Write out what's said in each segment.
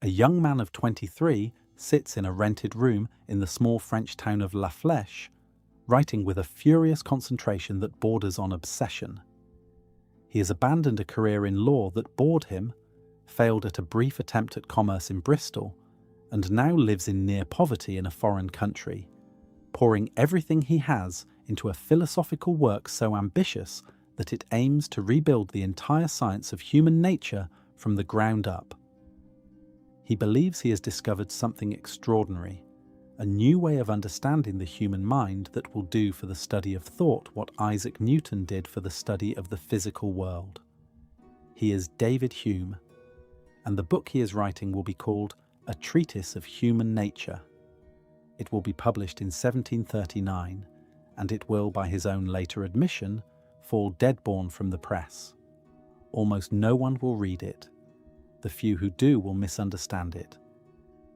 A young man of 23 sits in a rented room in the small French town of La Flèche, writing with a furious concentration that borders on obsession. He has abandoned a career in law that bored him, failed at a brief attempt at commerce in Bristol, and now lives in near poverty in a foreign country, pouring everything he has into a philosophical work so ambitious that it aims to rebuild the entire science of human nature from the ground up. He believes he has discovered something extraordinary, a new way of understanding the human mind that will do for the study of thought what Isaac Newton did for the study of the physical world. He is David Hume, and the book he is writing will be called A Treatise of Human Nature. It will be published in 1739, and it will, by his own later admission, fall dead-born from the press. Almost no one will read it. The few who do will misunderstand it.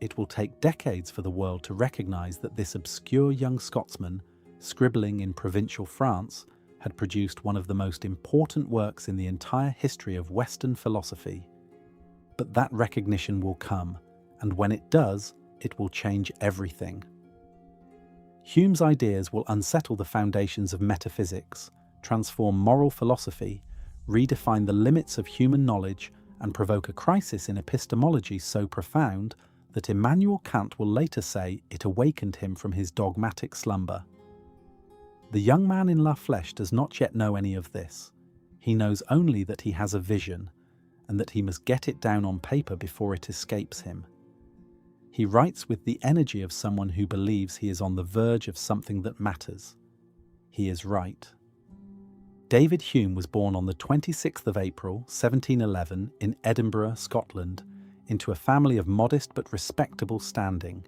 It will take decades for the world to recognise that this obscure young Scotsman, scribbling in provincial France, had produced one of the most important works in the entire history of Western philosophy. But that recognition will come, and when it does, it will change everything. Hume's ideas will unsettle the foundations of metaphysics, transform moral philosophy, redefine the limits of human knowledge, and provoke a crisis in epistemology so profound that Immanuel Kant will later say it awakened him from his dogmatic slumber. The young man in La Flèche does not yet know any of this. He knows only that he has a vision, and that he must get it down on paper before it escapes him. He writes with the energy of someone who believes he is on the verge of something that matters. He is right. David Hume was born on the 26th of April, 1711, in Edinburgh, Scotland, into a family of modest but respectable standing.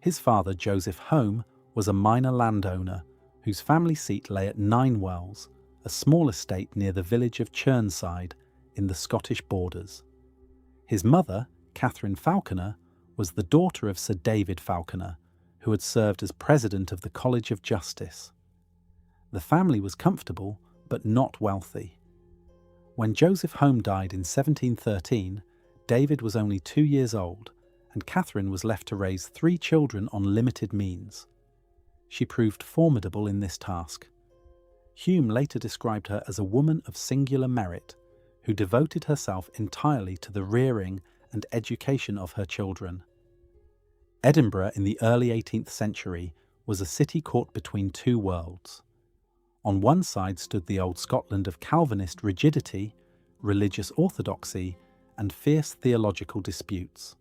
His father, Joseph Hume, was a minor landowner whose family seat lay at Ninewells, a small estate near the village of Churnside in the Scottish borders. His mother, Catherine Falconer, was the daughter of Sir David Falconer, who had served as president of the College of Justice. The family was comfortable, but not wealthy. When Joseph Hume died in 1713, David was only 2 years old, and Catherine was left to raise 3 children on limited means. She proved formidable in this task. Hume later described her as a woman of singular merit, who devoted herself entirely to the rearing and education of her children. Edinburgh in the early 18th century was a city caught between two worlds. On one side stood the old Scotland of Calvinist rigidity, religious orthodoxy, and fierce theological disputes.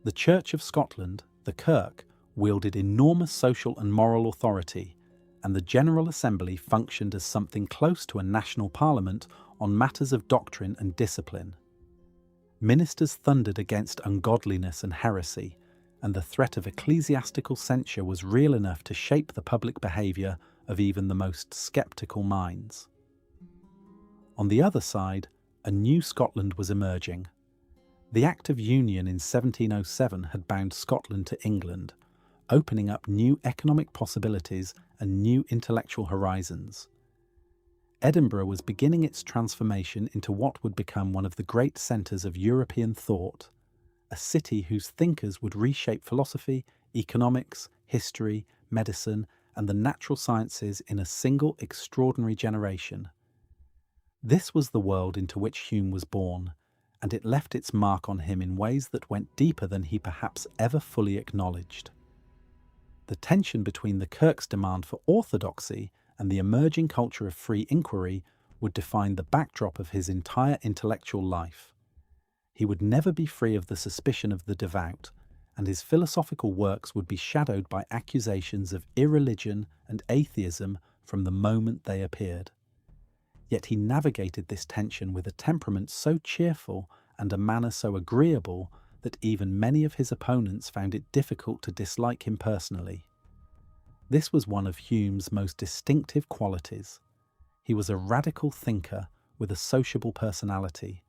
The Church of Scotland, the Kirk, wielded enormous social and moral authority, and the General Assembly functioned as something close to a national parliament on matters of doctrine and discipline. Ministers thundered against ungodliness and heresy, and the threat of ecclesiastical censure was real enough to shape the public behaviour of even the most sceptical minds. On the other side, a new Scotland was emerging. The Act of Union in 1707 had bound Scotland to England, opening up new economic possibilities and new intellectual horizons. Edinburgh was beginning its transformation into what would become one of the great centres of European thought, a city whose thinkers would reshape philosophy, economics, history, medicine, and the natural sciences in a single extraordinary generation. This was the world into which Hume was born, and it left its mark on him in ways that went deeper than he perhaps ever fully acknowledged. The tension between the Kirk's demand for orthodoxy and the emerging culture of free inquiry would define the backdrop of his entire intellectual life. He would never be free of the suspicion of the devout, and his philosophical works would be shadowed by accusations of irreligion and atheism from the moment they appeared. Yet he navigated this tension with a temperament so cheerful and a manner so agreeable that even many of his opponents found it difficult to dislike him personally. This was one of Hume's most distinctive qualities. He was a radical thinker with a sociable personality,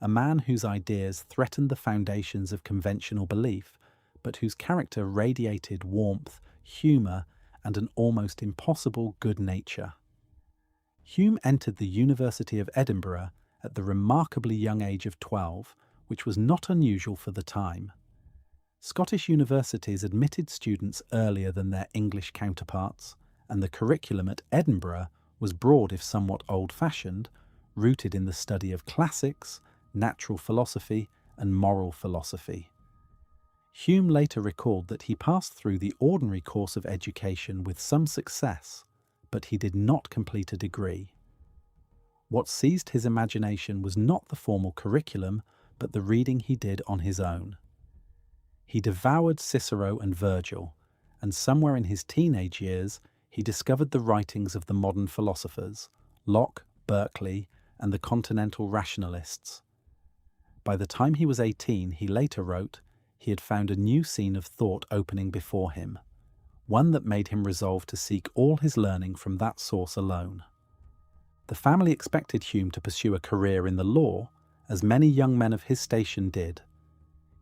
a man whose ideas threatened the foundations of conventional belief, but whose character radiated warmth, humour, and an almost impossible good nature. Hume entered the University of Edinburgh at the remarkably young age of 12, which was not unusual for the time. Scottish universities admitted students earlier than their English counterparts, and the curriculum at Edinburgh was broad if somewhat old-fashioned, rooted in the study of classics, natural philosophy, and moral philosophy. Hume later recalled that he passed through the ordinary course of education with some success, but he did not complete a degree. What seized his imagination was not the formal curriculum, but the reading he did on his own. He devoured Cicero and Virgil, and somewhere in his teenage years he discovered the writings of the modern philosophers, Locke, Berkeley, and the continental rationalists. By the time he was 18, he later wrote, he had found a new scene of thought opening before him, one that made him resolve to seek all his learning from that source alone. The family expected Hume to pursue a career in the law, as many young men of his station did.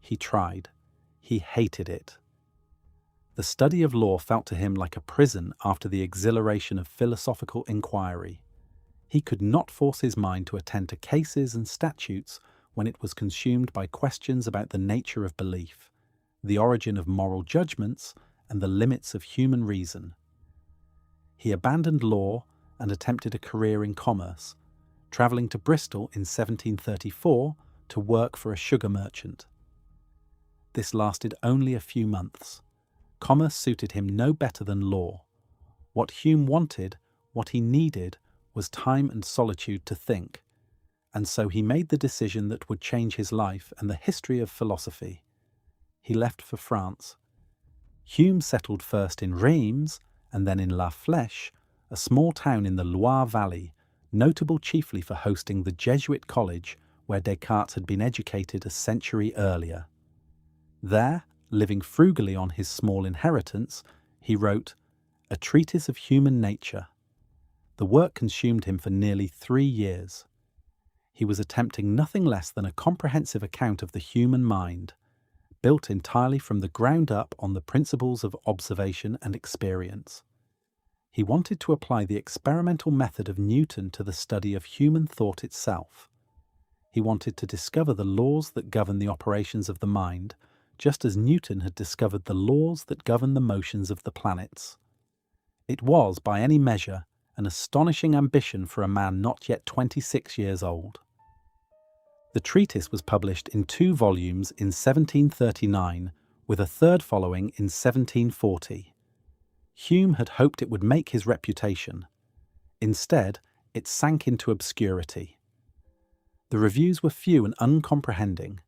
He tried. He hated it. The study of law felt to him like a prison after the exhilaration of philosophical inquiry. He could not force his mind to attend to cases and statutes when it was consumed by questions about the nature of belief, the origin of moral judgments, and the limits of human reason. He abandoned law and attempted a career in commerce, travelling to Bristol in 1734 to work for a sugar merchant. This lasted only a few months. Commerce suited him no better than law. What Hume wanted, what he needed, was time and solitude to think, and so he made the decision that would change his life and the history of philosophy. He left for France. Hume settled first in Reims and then in La Flèche, a small town in the Loire Valley, notable chiefly for hosting the Jesuit college where Descartes had been educated a century earlier. There, living frugally on his small inheritance, he wrote A Treatise of Human Nature. The work consumed him for nearly 3 years. He was attempting nothing less than a comprehensive account of the human mind, built entirely from the ground up on the principles of observation and experience. He wanted to apply the experimental method of Newton to the study of human thought itself. He wanted to discover the laws that govern the operations of the mind, just as Newton had discovered the laws that govern the motions of the planets. It was, by any measure, an astonishing ambition for a man not yet 26 years old. The treatise was published in 2 volumes in 1739, with a third following in 1740. Hume had hoped it would make his reputation. Instead, it sank into obscurity. The reviews were few and uncomprehending.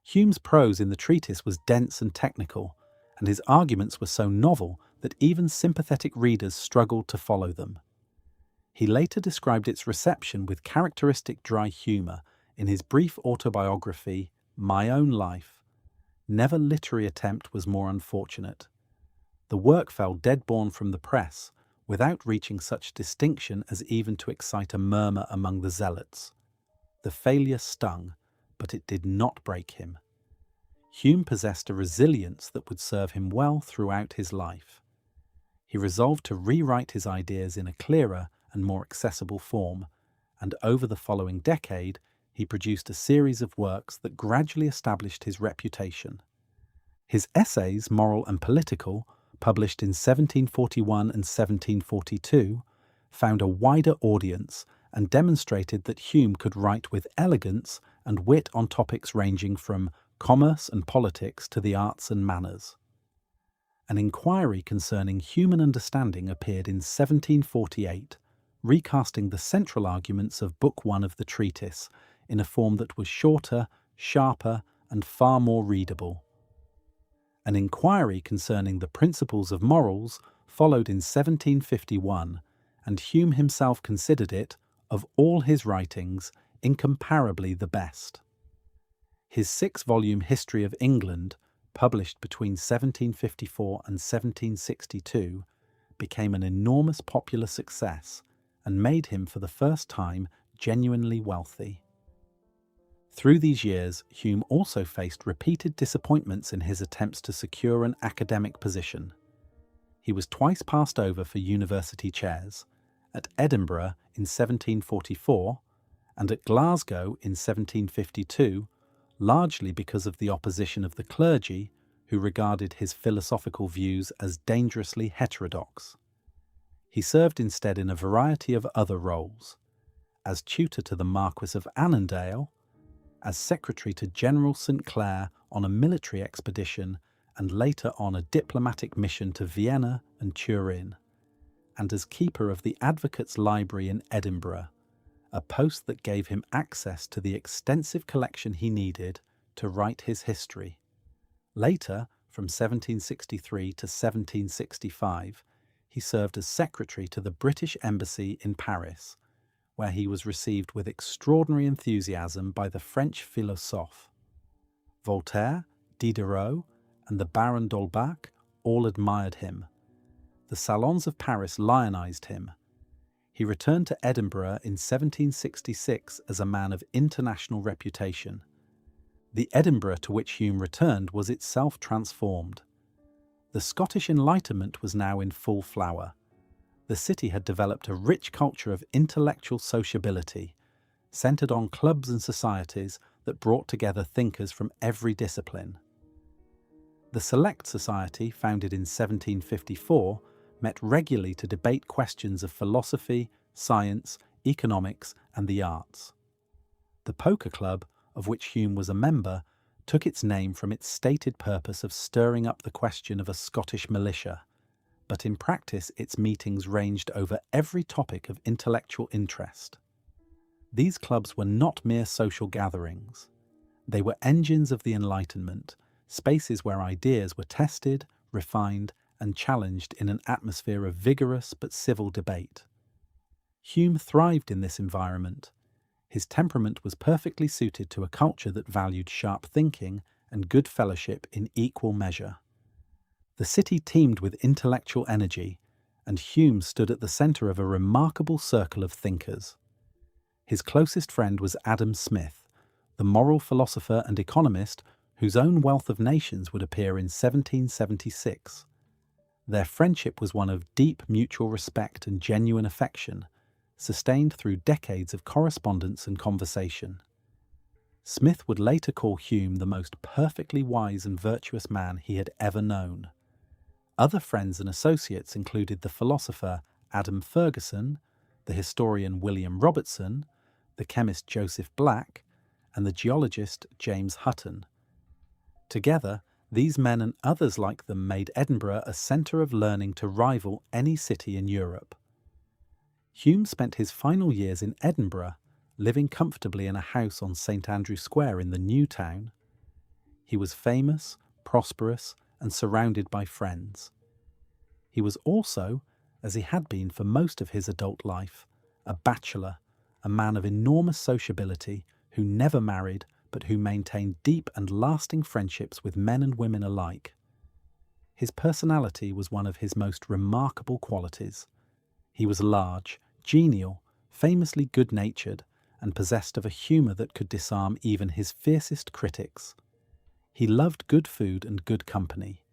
Hume's prose in the treatise was dense and technical, and his arguments were so novel that even sympathetic readers struggled to follow them. He later described its reception with characteristic dry humour in his brief autobiography, My Own Life. Never literary attempt was more unfortunate. The work fell dead-born from the press, without reaching such distinction as even to excite a murmur among the zealots. The failure stung, but it did not break him. Hume possessed a resilience that would serve him well throughout his life. He resolved to rewrite his ideas in a clearer and more accessible form, and over the following decade he produced a series of works that gradually established his reputation. His essays, moral and political, published in 1741 and 1742, found a wider audience and demonstrated that Hume could write with elegance and wit on topics ranging from commerce and politics to the arts and manners. An inquiry concerning human understanding appeared in 1748, recasting the central arguments of Book 1 of the treatise in a form that was shorter, sharper, and far more readable. An inquiry concerning the principles of morals followed in 1751, and Hume himself considered it, of all his writings, incomparably the best. His 6-volume History of England, published between 1754 and 1762, became an enormous popular success and made him for the first time genuinely wealthy. Through these years, Hume also faced repeated disappointments in his attempts to secure an academic position. He was twice passed over for university chairs, at Edinburgh in 1744 and at Glasgow in 1752, largely because of the opposition of the clergy, who regarded his philosophical views as dangerously heterodox. He served instead in a variety of other roles, as tutor to the Marquis of Annandale, as secretary to General St. Clair on a military expedition, and later on a diplomatic mission to Vienna and Turin, and as keeper of the Advocates' Library in Edinburgh, a post that gave him access to the extensive collection he needed to write his history. Later, from 1763 to 1765, he served as secretary to the British Embassy in Paris, where he was received with extraordinary enthusiasm by the French philosophes. Voltaire, Diderot, and the Baron d'Holbach all admired him. The salons of Paris lionized him. He returned to Edinburgh in 1766 as a man of international reputation. The Edinburgh to which Hume returned was itself transformed. The Scottish Enlightenment was now in full flower. The city had developed a rich culture of intellectual sociability, centered on clubs and societies that brought together thinkers from every discipline. The Select Society, founded in 1754, met regularly to debate questions of philosophy, science, economics, and the arts. The Poker Club, of which Hume was a member, took its name from its stated purpose of stirring up the question of a Scottish militia, but in practice its meetings ranged over every topic of intellectual interest. These clubs were not mere social gatherings. They were engines of the Enlightenment, spaces where ideas were tested, refined, and challenged in an atmosphere of vigorous but civil debate. Hume thrived in this environment. His temperament was perfectly suited to a culture that valued sharp thinking and good fellowship in equal measure. The city teemed with intellectual energy, and Hume stood at the centre of a remarkable circle of thinkers. His closest friend was Adam Smith, the moral philosopher and economist whose own Wealth of Nations would appear in 1776. Their friendship was one of deep mutual respect and genuine affection, sustained through decades of correspondence and conversation. Smith would later call Hume the most perfectly wise and virtuous man he had ever known. Other friends and associates included the philosopher Adam Ferguson, the historian William Robertson, the chemist Joseph Black, and the geologist James Hutton. Together, these men and others like them made Edinburgh a centre of learning to rival any city in Europe. Hume spent his final years in Edinburgh, living comfortably in a house on St. Andrew Square in the New Town. He was famous, prosperous, and surrounded by friends. He was also, as he had been for most of his adult life, a bachelor, a man of enormous sociability who never married but who maintained deep and lasting friendships with men and women alike. His personality was one of his most remarkable qualities. He was large, genial, famously good-natured, and possessed of a humour that could disarm even his fiercest critics. He loved good food and good company.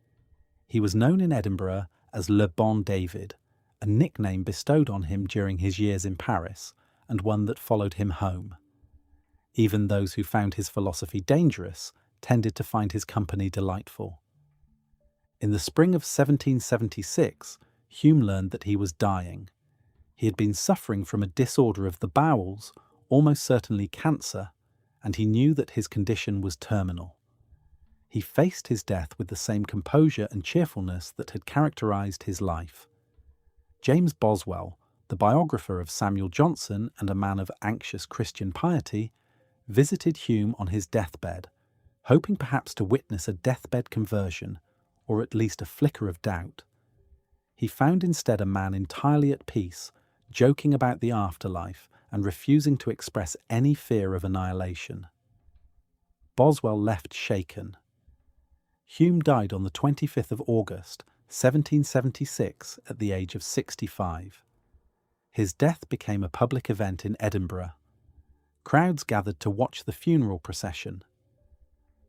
He was known in Edinburgh as Le Bon David, a nickname bestowed on him during his years in Paris, and one that followed him home. Even those who found his philosophy dangerous tended to find his company delightful. In the spring of 1776, Hume learned that he was dying. He had been suffering from a disorder of the bowels, almost certainly cancer, and he knew that his condition was terminal. He faced his death with the same composure and cheerfulness that had characterized his life. James Boswell, the biographer of Samuel Johnson and a man of anxious Christian piety, visited Hume on his deathbed, hoping perhaps to witness a deathbed conversion, or at least a flicker of doubt. He found instead a man entirely at peace, joking about the afterlife and refusing to express any fear of annihilation. Boswell left shaken. Hume died on the 25th of August, 1776, at the age of 65. His death became a public event in Edinburgh. Crowds gathered to watch the funeral procession.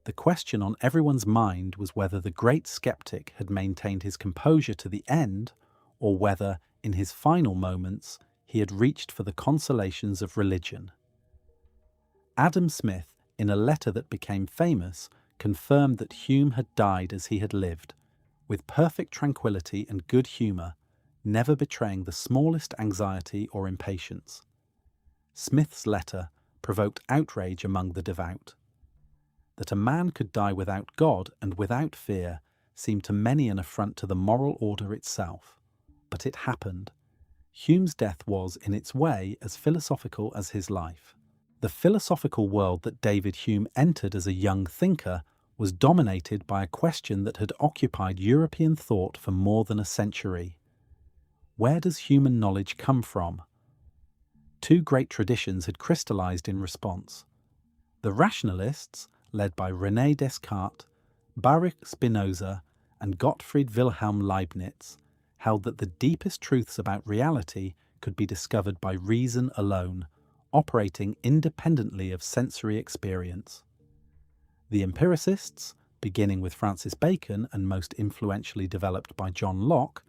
The question on everyone's mind was whether the great skeptic had maintained his composure to the end, or whether, in his final moments, he had reached for the consolations of religion. Adam Smith, in a letter that became famous, confirmed that Hume had died as he had lived, with perfect tranquility and good humour, never betraying the smallest anxiety or impatience. Smith's letter provoked outrage among the devout. That a man could die without God and without fear seemed to many an affront to the moral order itself. But it happened. Hume's death was, in its way, as philosophical as his life. The philosophical world that David Hume entered as a young thinker was dominated by a question that had occupied European thought for more than a century. Where does human knowledge come from? Two great traditions had crystallized in response. The rationalists, led by René Descartes, Baruch Spinoza, and Gottfried Wilhelm Leibniz, held that the deepest truths about reality could be discovered by reason alone, operating independently of sensory experience. The empiricists, beginning with Francis Bacon and most influentially developed by John Locke,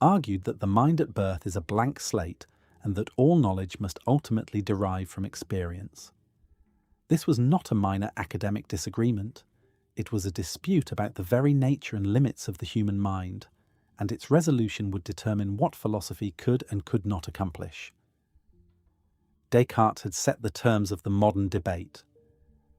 argued that the mind at birth is a blank slate and that all knowledge must ultimately derive from experience. This was not a minor academic disagreement. It was a dispute about the very nature and limits of the human mind, and its resolution would determine what philosophy could and could not accomplish. Descartes had set the terms of the modern debate.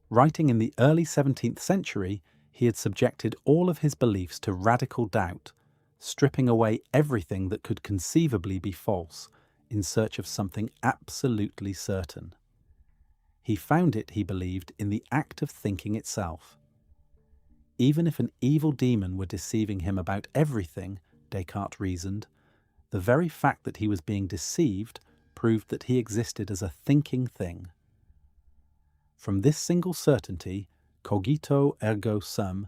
Writing in the early 17th century, he had subjected all of his beliefs to radical doubt, stripping away everything that could conceivably be false in search of something absolutely certain. He found it, he believed, in the act of thinking itself. Even if an evil demon were deceiving him about everything, Descartes reasoned, the very fact that he was being deceived proved that he existed as a thinking thing. From this single certainty, cogito ergo sum,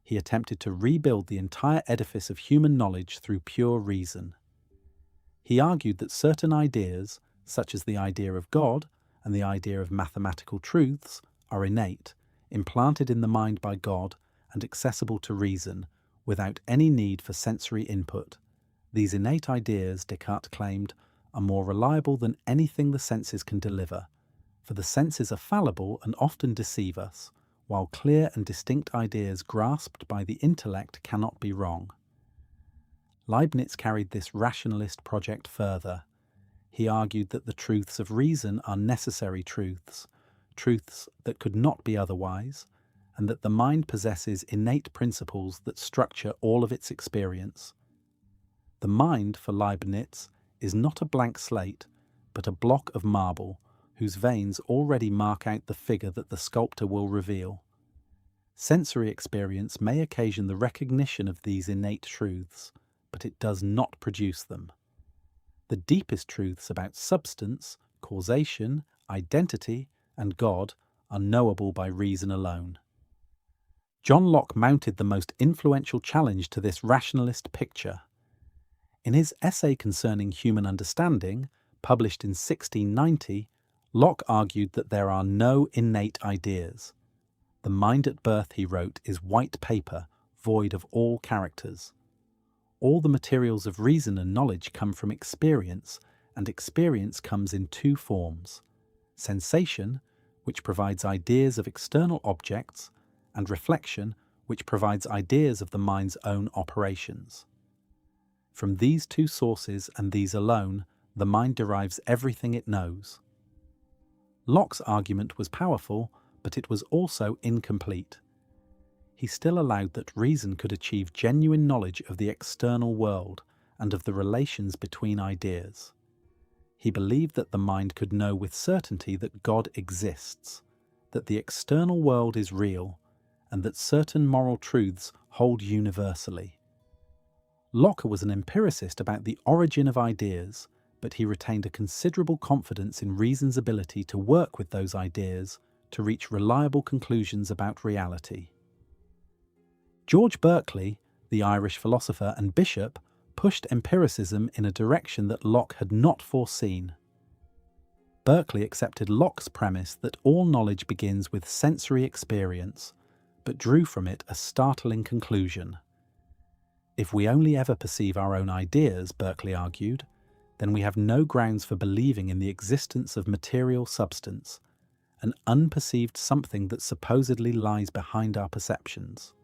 he attempted to rebuild the entire edifice of human knowledge through pure reason. He argued that certain ideas, such as the idea of God and the idea of mathematical truths, are innate, implanted in the mind by God and accessible to reason, without any need for sensory input. These innate ideas, Descartes claimed, are more reliable than anything the senses can deliver, for the senses are fallible and often deceive us, while clear and distinct ideas grasped by the intellect cannot be wrong. Leibniz carried this rationalist project further. He argued that the truths of reason are necessary truths, truths that could not be otherwise, and that the mind possesses innate principles that structure all of its experience. The mind, for Leibniz, is not a blank slate, but a block of marble, whose veins already mark out the figure that the sculptor will reveal. Sensory experience may occasion the recognition of these innate truths, but it does not produce them. The deepest truths about substance, causation, identity, and God are knowable by reason alone. John Locke mounted the most influential challenge to this rationalist picture. In his essay concerning human understanding, published in 1690, Locke argued that there are no innate ideas. The mind at birth, he wrote, is white paper, void of all characters. All the materials of reason and knowledge come from experience, and experience comes in two forms: sensation, which provides ideas of external objects, and reflection, which provides ideas of the mind's own operations. From these two sources, and these alone, the mind derives everything it knows. Locke's argument was powerful, but it was also incomplete. He still allowed that reason could achieve genuine knowledge of the external world and of the relations between ideas. He believed that the mind could know with certainty that God exists, that the external world is real, and that certain moral truths hold universally. Locke was an empiricist about the origin of ideas, but he retained a considerable confidence in reason's ability to work with those ideas to reach reliable conclusions about reality. George Berkeley, the Irish philosopher and bishop, pushed empiricism in a direction that Locke had not foreseen. Berkeley accepted Locke's premise that all knowledge begins with sensory experience, but drew from it a startling conclusion. If we only ever perceive our own ideas, Berkeley argued, then we have no grounds for believing in the existence of material substance, an unperceived something that supposedly lies behind our perceptions.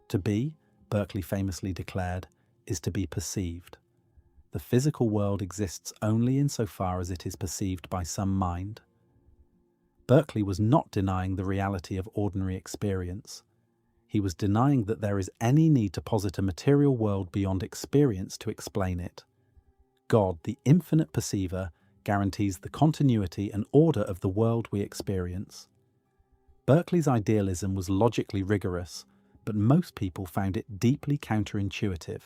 To be, Berkeley famously declared, is to be perceived. The physical world exists only insofar as it is perceived by some mind. Berkeley was not denying the reality of ordinary experience. He was denying that there is any need to posit a material world beyond experience to explain it. God, the infinite perceiver, guarantees the continuity and order of the world we experience. Berkeley's idealism was logically rigorous, but most people found it deeply counterintuitive,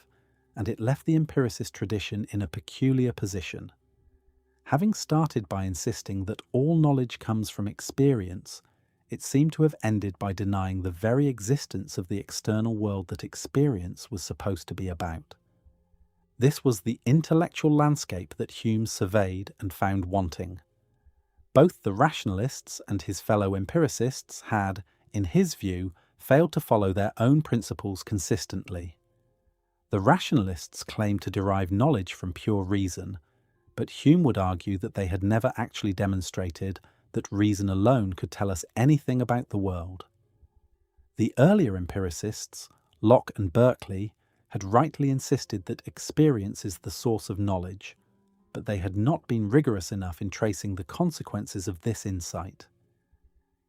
and it left the empiricist tradition in a peculiar position. Having started by insisting that all knowledge comes from experience, it seemed to have ended by denying the very existence of the external world that experience was supposed to be about. This was the intellectual landscape that Hume surveyed and found wanting. Both the rationalists and his fellow empiricists had, in his view, failed to follow their own principles consistently. The rationalists claimed to derive knowledge from pure reason, but Hume would argue that they had never actually demonstrated that reason alone could tell us anything about the world. The earlier empiricists, Locke and Berkeley, had rightly insisted that experience is the source of knowledge, but they had not been rigorous enough in tracing the consequences of this insight.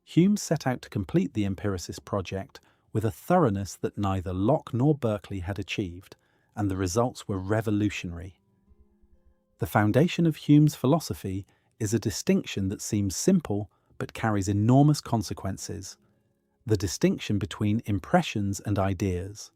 Hume set out to complete the empiricist project with a thoroughness that neither Locke nor Berkeley had achieved, and the results were revolutionary. The foundation of Hume's philosophy is a distinction that seems simple but carries enormous consequences: the distinction between impressions and ideas.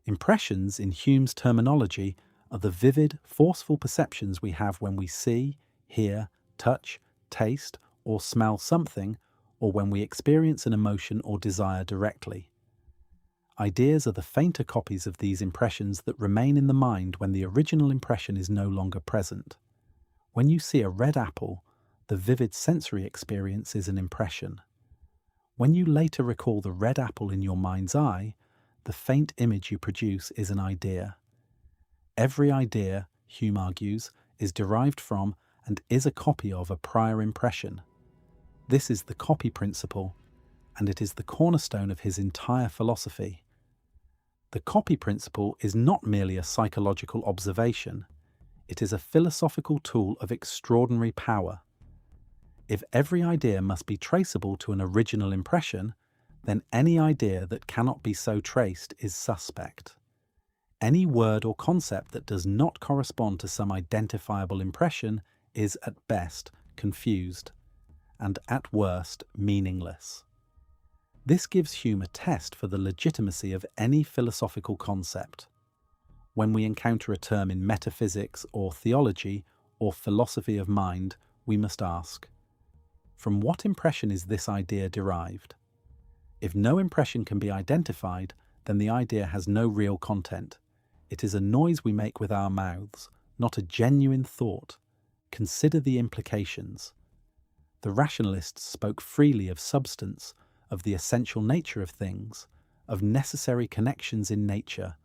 Impressions, in Hume's terminology, are the vivid, forceful perceptions we have when we see, hear, touch, taste, or smell something, or when we experience an emotion or desire directly. Ideas are the fainter copies of these impressions that remain in the mind when the original impression is no longer present. When you see a red apple, the vivid sensory experience is an impression. When you later recall the red apple in your mind's eye, the faint image you produce is an idea. Every idea, Hume argues, is derived from and is a copy of a prior impression. This is the copy principle, and it is the cornerstone of his entire philosophy. The copy principle is not merely a psychological observation, it is a philosophical tool of extraordinary power. If every idea must be traceable to an original impression, then any idea that cannot be so traced is suspect. Any word or concept that does not correspond to some identifiable impression is at best confused, and at worst meaningless. This gives Hume a test for the legitimacy of any philosophical concept. When we encounter a term in metaphysics or theology or philosophy of mind, we must ask, from what impression is this idea derived? If no impression can be identified, then the idea has no real content. It is a noise we make with our mouths, not a genuine thought. Consider the implications. The rationalists spoke freely of substance, of the essential nature of things, of necessary connections in nature,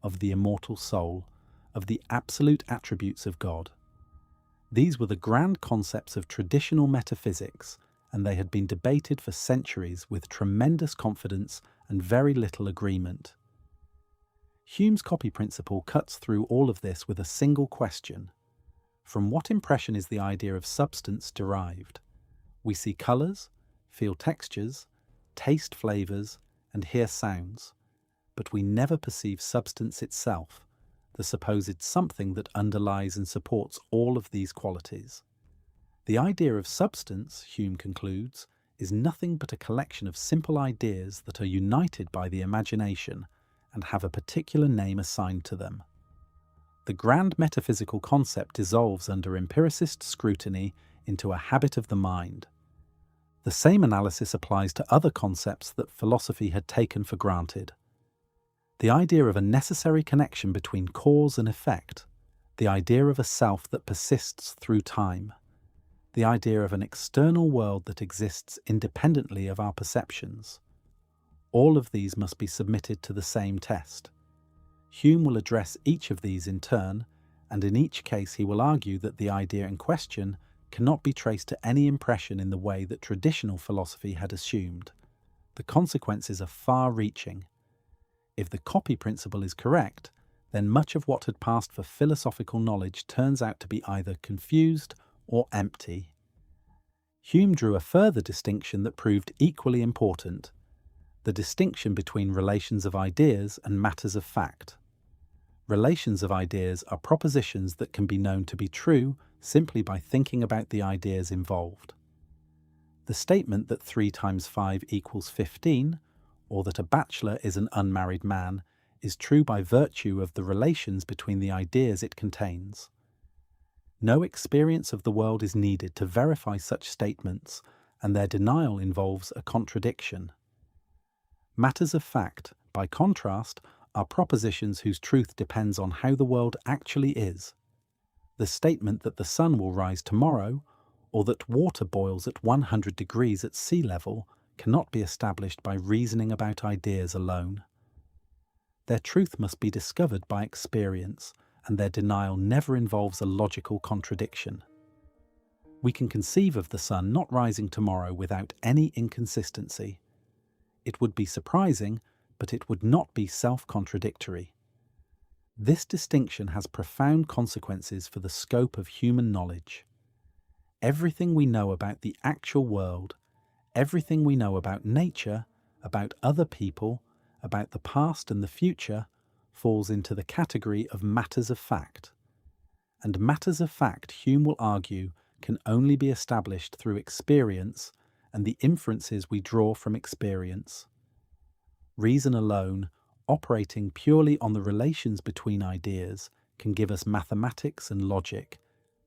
of the immortal soul, of the absolute attributes of God. These were the grand concepts of traditional metaphysics, and they had been debated for centuries with tremendous confidence and very little agreement. Hume's copy principle cuts through all of this with a single question. From what impression is the idea of substance derived? We see colours, feel textures, taste flavours, and hear sounds, but we never perceive substance itself, the supposed something that underlies and supports all of these qualities. The idea of substance, Hume concludes, is nothing but a collection of simple ideas that are united by the imagination and have a particular name assigned to them. The grand metaphysical concept dissolves under empiricist scrutiny into a habit of the mind. The same analysis applies to other concepts that philosophy had taken for granted. The idea of a necessary connection between cause and effect, the idea of a self that persists through time, the idea of an external world that exists independently of our perceptions. All of these must be submitted to the same test. Hume will address each of these in turn, and in each case he will argue that the idea in question cannot be traced to any impression in the way that traditional philosophy had assumed. The consequences are far-reaching. If the copy principle is correct, then much of what had passed for philosophical knowledge turns out to be either confused or empty. Hume drew a further distinction that proved equally important: the distinction between relations of ideas and matters of fact. Relations of ideas are propositions that can be known to be true simply by thinking about the ideas involved. The statement that 3 times 5 equals 15, or that a bachelor is an unmarried man, is true by virtue of the relations between the ideas it contains. No experience of the world is needed to verify such statements, and their denial involves a contradiction. Matters of fact, by contrast, are propositions whose truth depends on how the world actually is. The statement that the sun will rise tomorrow, or that water boils at 100 degrees at sea level, cannot be established by reasoning about ideas alone. Their truth must be discovered by experience, and their denial never involves a logical contradiction. We can conceive of the sun not rising tomorrow without any inconsistency. It would be surprising, but it would not be self-contradictory. This distinction has profound consequences for the scope of human knowledge. Everything we know about the actual world, everything we know about nature, about other people, about the past and the future, falls into the category of matters of fact. And matters of fact, Hume will argue, can only be established through experience and the inferences we draw from experience. Reason alone, operating purely on the relations between ideas, can give us mathematics and logic,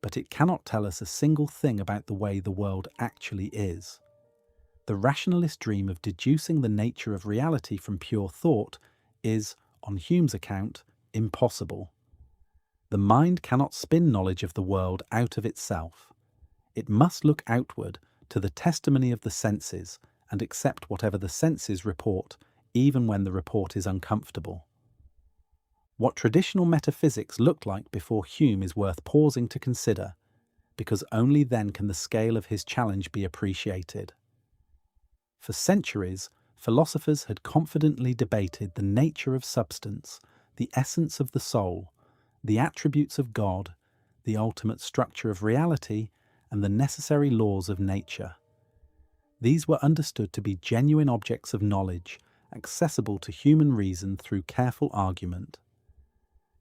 but it cannot tell us a single thing about the way the world actually is. The rationalist dream of deducing the nature of reality from pure thought is, on Hume's account, impossible. The mind cannot spin knowledge of the world out of itself. It must look outward to the testimony of the senses and accept whatever the senses report, even when the report is uncomfortable. What traditional metaphysics looked like before Hume is worth pausing to consider, because only then can the scale of his challenge be appreciated. For centuries, philosophers had confidently debated the nature of substance, the essence of the soul, the attributes of God, the ultimate structure of reality, and the necessary laws of nature. These were understood to be genuine objects of knowledge, accessible to human reason through careful argument.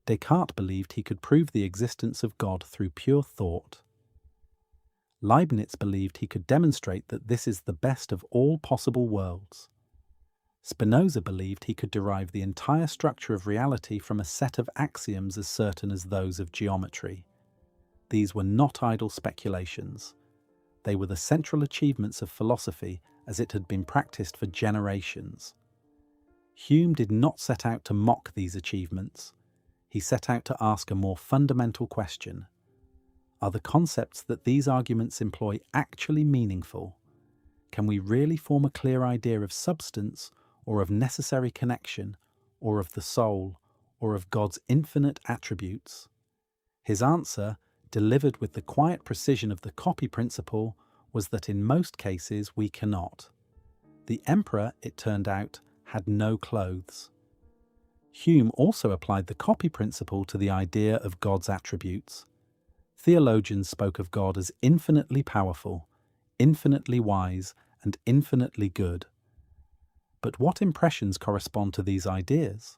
Descartes believed he could prove the existence of God through pure thought. Leibniz believed he could demonstrate that this is the best of all possible worlds. Spinoza believed he could derive the entire structure of reality from a set of axioms as certain as those of geometry. These were not idle speculations. They were the central achievements of philosophy as it had been practiced for generations. Hume did not set out to mock these achievements. He set out to ask a more fundamental question. Are the concepts that these arguments employ actually meaningful? Can we really form a clear idea of substance, or of necessary connection, or of the soul, or of God's infinite attributes? His answer, delivered with the quiet precision of the copy principle, was that in most cases we cannot. The emperor, it turned out, had no clothes. Hume also applied the copy principle to the idea of God's attributes. Theologians spoke of God as infinitely powerful, infinitely wise, and infinitely good. But what impressions correspond to these ideas?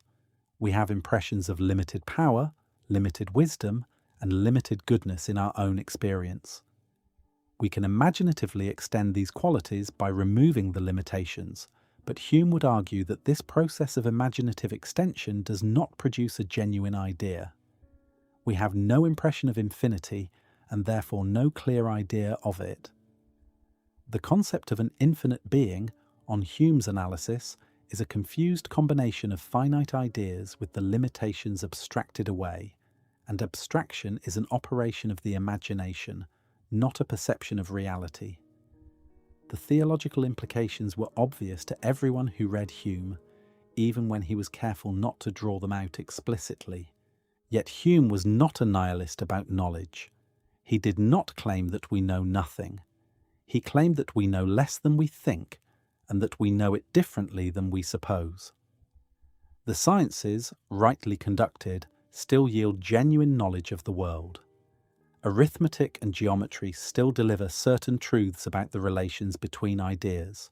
We have impressions of limited power, limited wisdom, and limited goodness in our own experience. We can imaginatively extend these qualities by removing the limitations, but Hume would argue that this process of imaginative extension does not produce a genuine idea. We have no impression of infinity, and therefore no clear idea of it. The concept of an infinite being, on Hume's analysis, is a confused combination of finite ideas with the limitations abstracted away, and abstraction is an operation of the imagination, not a perception of reality. The theological implications were obvious to everyone who read Hume, even when he was careful not to draw them out explicitly. Yet Hume was not a nihilist about knowledge. He did not claim that we know nothing. He claimed that we know less than we think, and that we know it differently than we suppose. The sciences, rightly conducted, still yield genuine knowledge of the world. Arithmetic and geometry still deliver certain truths about the relations between ideas.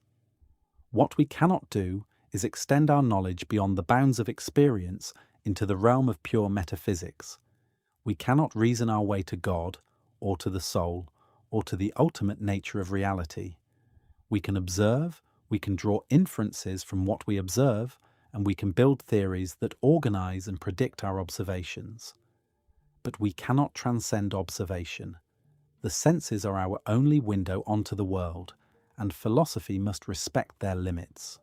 What we cannot do is extend our knowledge beyond the bounds of experience into the realm of pure metaphysics. We cannot reason our way to God, or to the soul, or to the ultimate nature of reality. We can observe, we can draw inferences from what we observe, and we can build theories that organize and predict our observations. But we cannot transcend observation. The senses are our only window onto the world, and philosophy must respect their limits.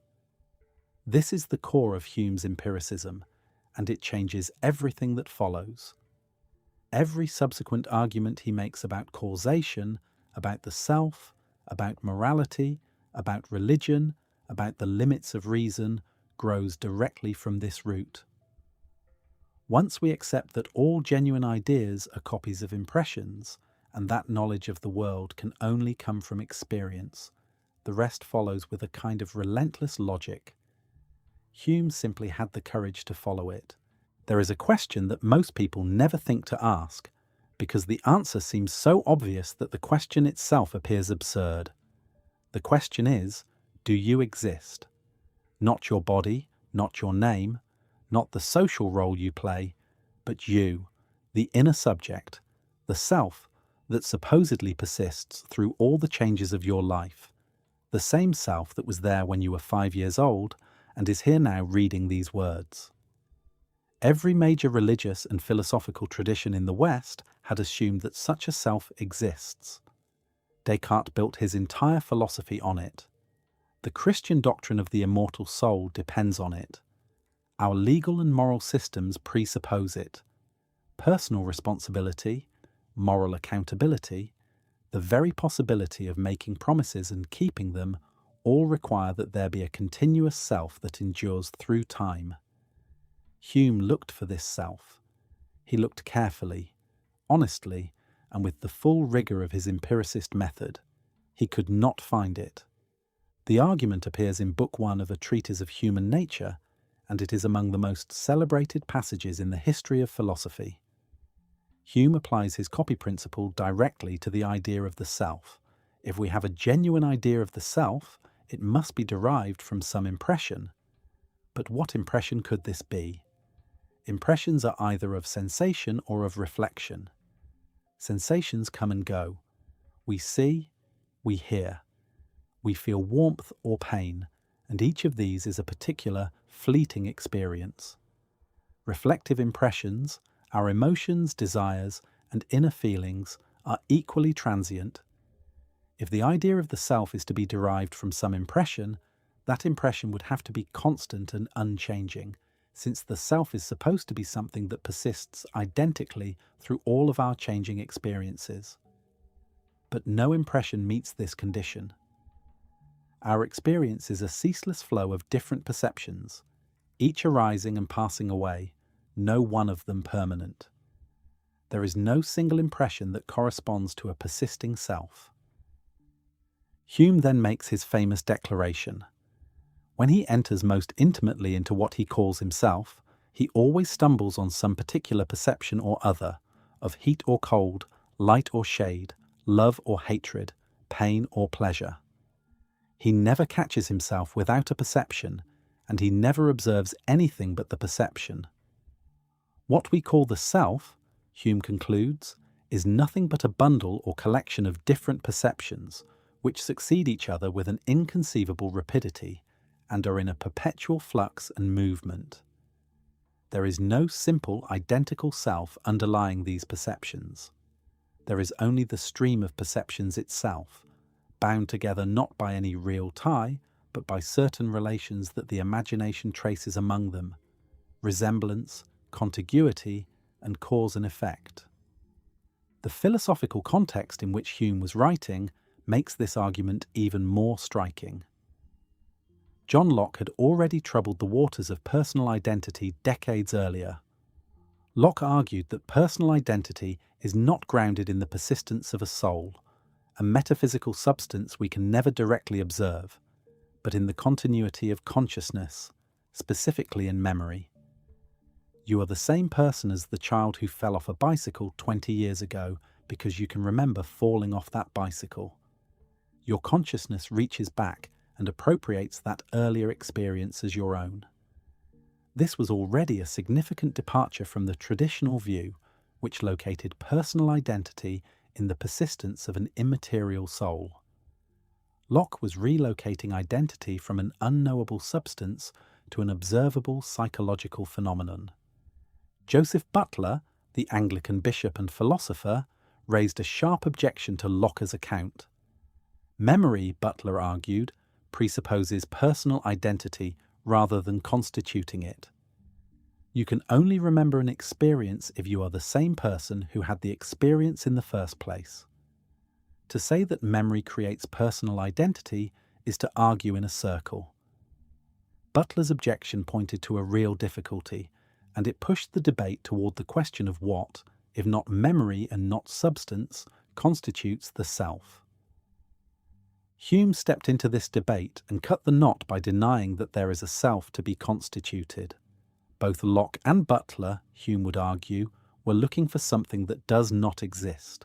This is the core of Hume's empiricism, and it changes everything that follows. Every subsequent argument he makes about causation, about the self, about morality, about religion, about the limits of reason, grows directly from this root. Once we accept that all genuine ideas are copies of impressions, and that knowledge of the world can only come from experience, the rest follows with a kind of relentless logic. Hume simply had the courage to follow it. There is a question that most people never think to ask, because the answer seems so obvious that the question itself appears absurd. The question is, do you exist? Not your body, not your name, not the social role you play, but you, the inner subject, the self that supposedly persists through all the changes of your life, the same self that was there when you were 5 years old and is here now reading these words. Every major religious and philosophical tradition in the West had assumed that such a self exists. Descartes built his entire philosophy on it. The Christian doctrine of the immortal soul depends on it. Our legal and moral systems presuppose it. Personal responsibility, moral accountability, the very possibility of making promises and keeping them, all require that there be a continuous self that endures through time. Hume looked for this self. He looked carefully, honestly, and with the full rigour of his empiricist method. He could not find it. The argument appears in Book 1 of a Treatise of Human Nature, and it is among the most celebrated passages in the history of philosophy. Hume applies his copy principle directly to the idea of the self. If we have a genuine idea of the self, it must be derived from some impression. But what impression could this be? Impressions are either of sensation or of reflection. Sensations come and go. We see, we hear. We feel warmth or pain, and each of these is a particular, fleeting experience. Reflective impressions, our emotions, desires, and inner feelings are equally transient. If the idea of the self is to be derived from some impression, that impression would have to be constant and unchanging, since the self is supposed to be something that persists identically through all of our changing experiences. But no impression meets this condition. Our experience is a ceaseless flow of different perceptions, each arising and passing away, no one of them permanent. There is no single impression that corresponds to a persisting self. Hume then makes his famous declaration. When he enters most intimately into what he calls himself, he always stumbles on some particular perception or other, of heat or cold, light or shade, love or hatred, pain or pleasure. He never catches himself without a perception, and he never observes anything but the perception. What we call the self, Hume concludes, is nothing but a bundle or collection of different perceptions, which succeed each other with an inconceivable rapidity, and are in a perpetual flux and movement. There is no simple, identical self underlying these perceptions. There is only the stream of perceptions itself, bound together not by any real tie, but by certain relations that the imagination traces among them, resemblance, contiguity, and cause and effect. The philosophical context in which Hume was writing makes this argument even more striking. John Locke had already troubled the waters of personal identity decades earlier. Locke argued that personal identity is not grounded in the persistence of a soul, a metaphysical substance we can never directly observe, but in the continuity of consciousness, specifically in memory. You are the same person as the child who fell off a bicycle 20 years ago because you can remember falling off that bicycle. Your consciousness reaches back and appropriates that earlier experience as your own. This was already a significant departure from the traditional view, which located personal identity in the persistence of an immaterial soul. Locke was relocating identity from an unknowable substance to an observable psychological phenomenon. Joseph Butler, the Anglican bishop and philosopher, raised a sharp objection to Locke's account. Memory, Butler argued, presupposes personal identity rather than constituting it. You can only remember an experience if you are the same person who had the experience in the first place. To say that memory creates personal identity is to argue in a circle. Butler's objection pointed to a real difficulty, and it pushed the debate toward the question of what, if not memory and not substance, constitutes the self. Hume stepped into this debate and cut the knot by denying that there is a self to be constituted. Both Locke and Butler, Hume would argue, were looking for something that does not exist.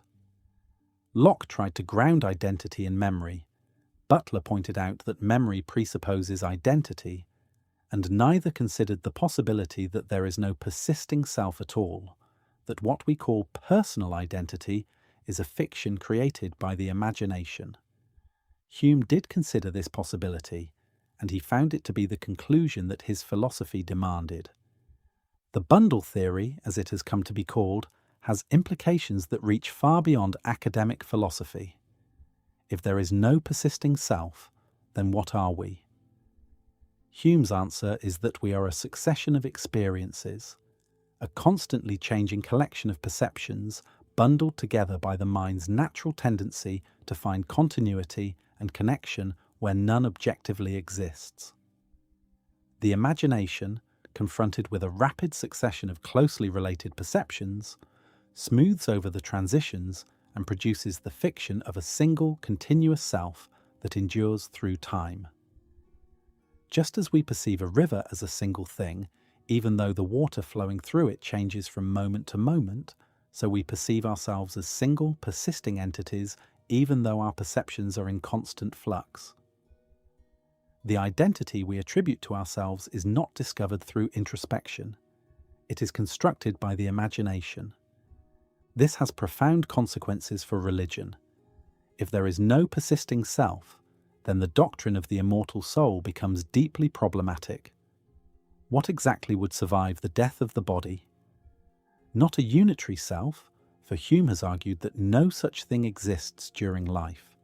Locke tried to ground identity in memory. Butler pointed out that memory presupposes identity, and neither considered the possibility that there is no persisting self at all, that what we call personal identity is a fiction created by the imagination. Hume did consider this possibility, and he found it to be the conclusion that his philosophy demanded. The bundle theory, as it has come to be called, has implications that reach far beyond academic philosophy. If there is no persisting self, then what are we? Hume's answer is that we are a succession of experiences, a constantly changing collection of perceptions bundled together by the mind's natural tendency to find continuity and connection where none objectively exists. The imagination, confronted with a rapid succession of closely related perceptions, smooths over the transitions and produces the fiction of a single continuous self that endures through time. Just as we perceive a river as a single thing, even though the water flowing through it changes from moment to moment, so we perceive ourselves as single, persisting entities even though our perceptions are in constant flux. The identity we attribute to ourselves is not discovered through introspection. It is constructed by the imagination. This has profound consequences for religion. If there is no persisting self, then the doctrine of the immortal soul becomes deeply problematic. What exactly would survive the death of the body? Not a unitary self, for Hume has argued that no such thing exists during life.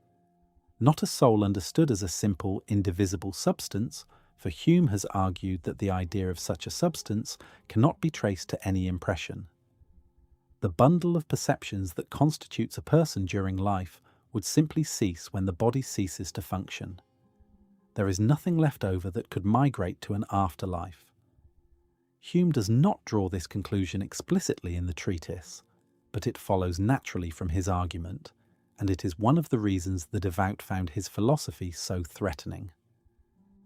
Not a soul understood as a simple, indivisible substance, for Hume has argued that the idea of such a substance cannot be traced to any impression. The bundle of perceptions that constitutes a person during life would simply cease when the body ceases to function. There is nothing left over that could migrate to an afterlife. Hume does not draw this conclusion explicitly in the treatise, but it follows naturally from his argument, and it is one of the reasons the devout found his philosophy so threatening.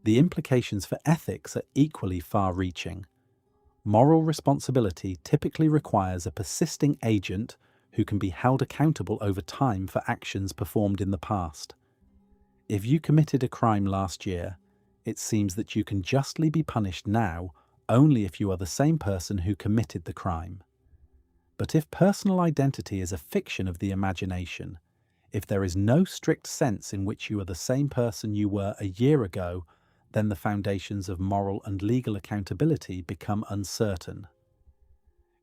The implications for ethics are equally far-reaching. Moral responsibility typically requires a persisting agent who can be held accountable over time for actions performed in the past. If you committed a crime last year, it seems that you can justly be punished now only if you are the same person who committed the crime. But if personal identity is a fiction of the imagination, if there is no strict sense in which you are the same person you were a year ago, then the foundations of moral and legal accountability become uncertain.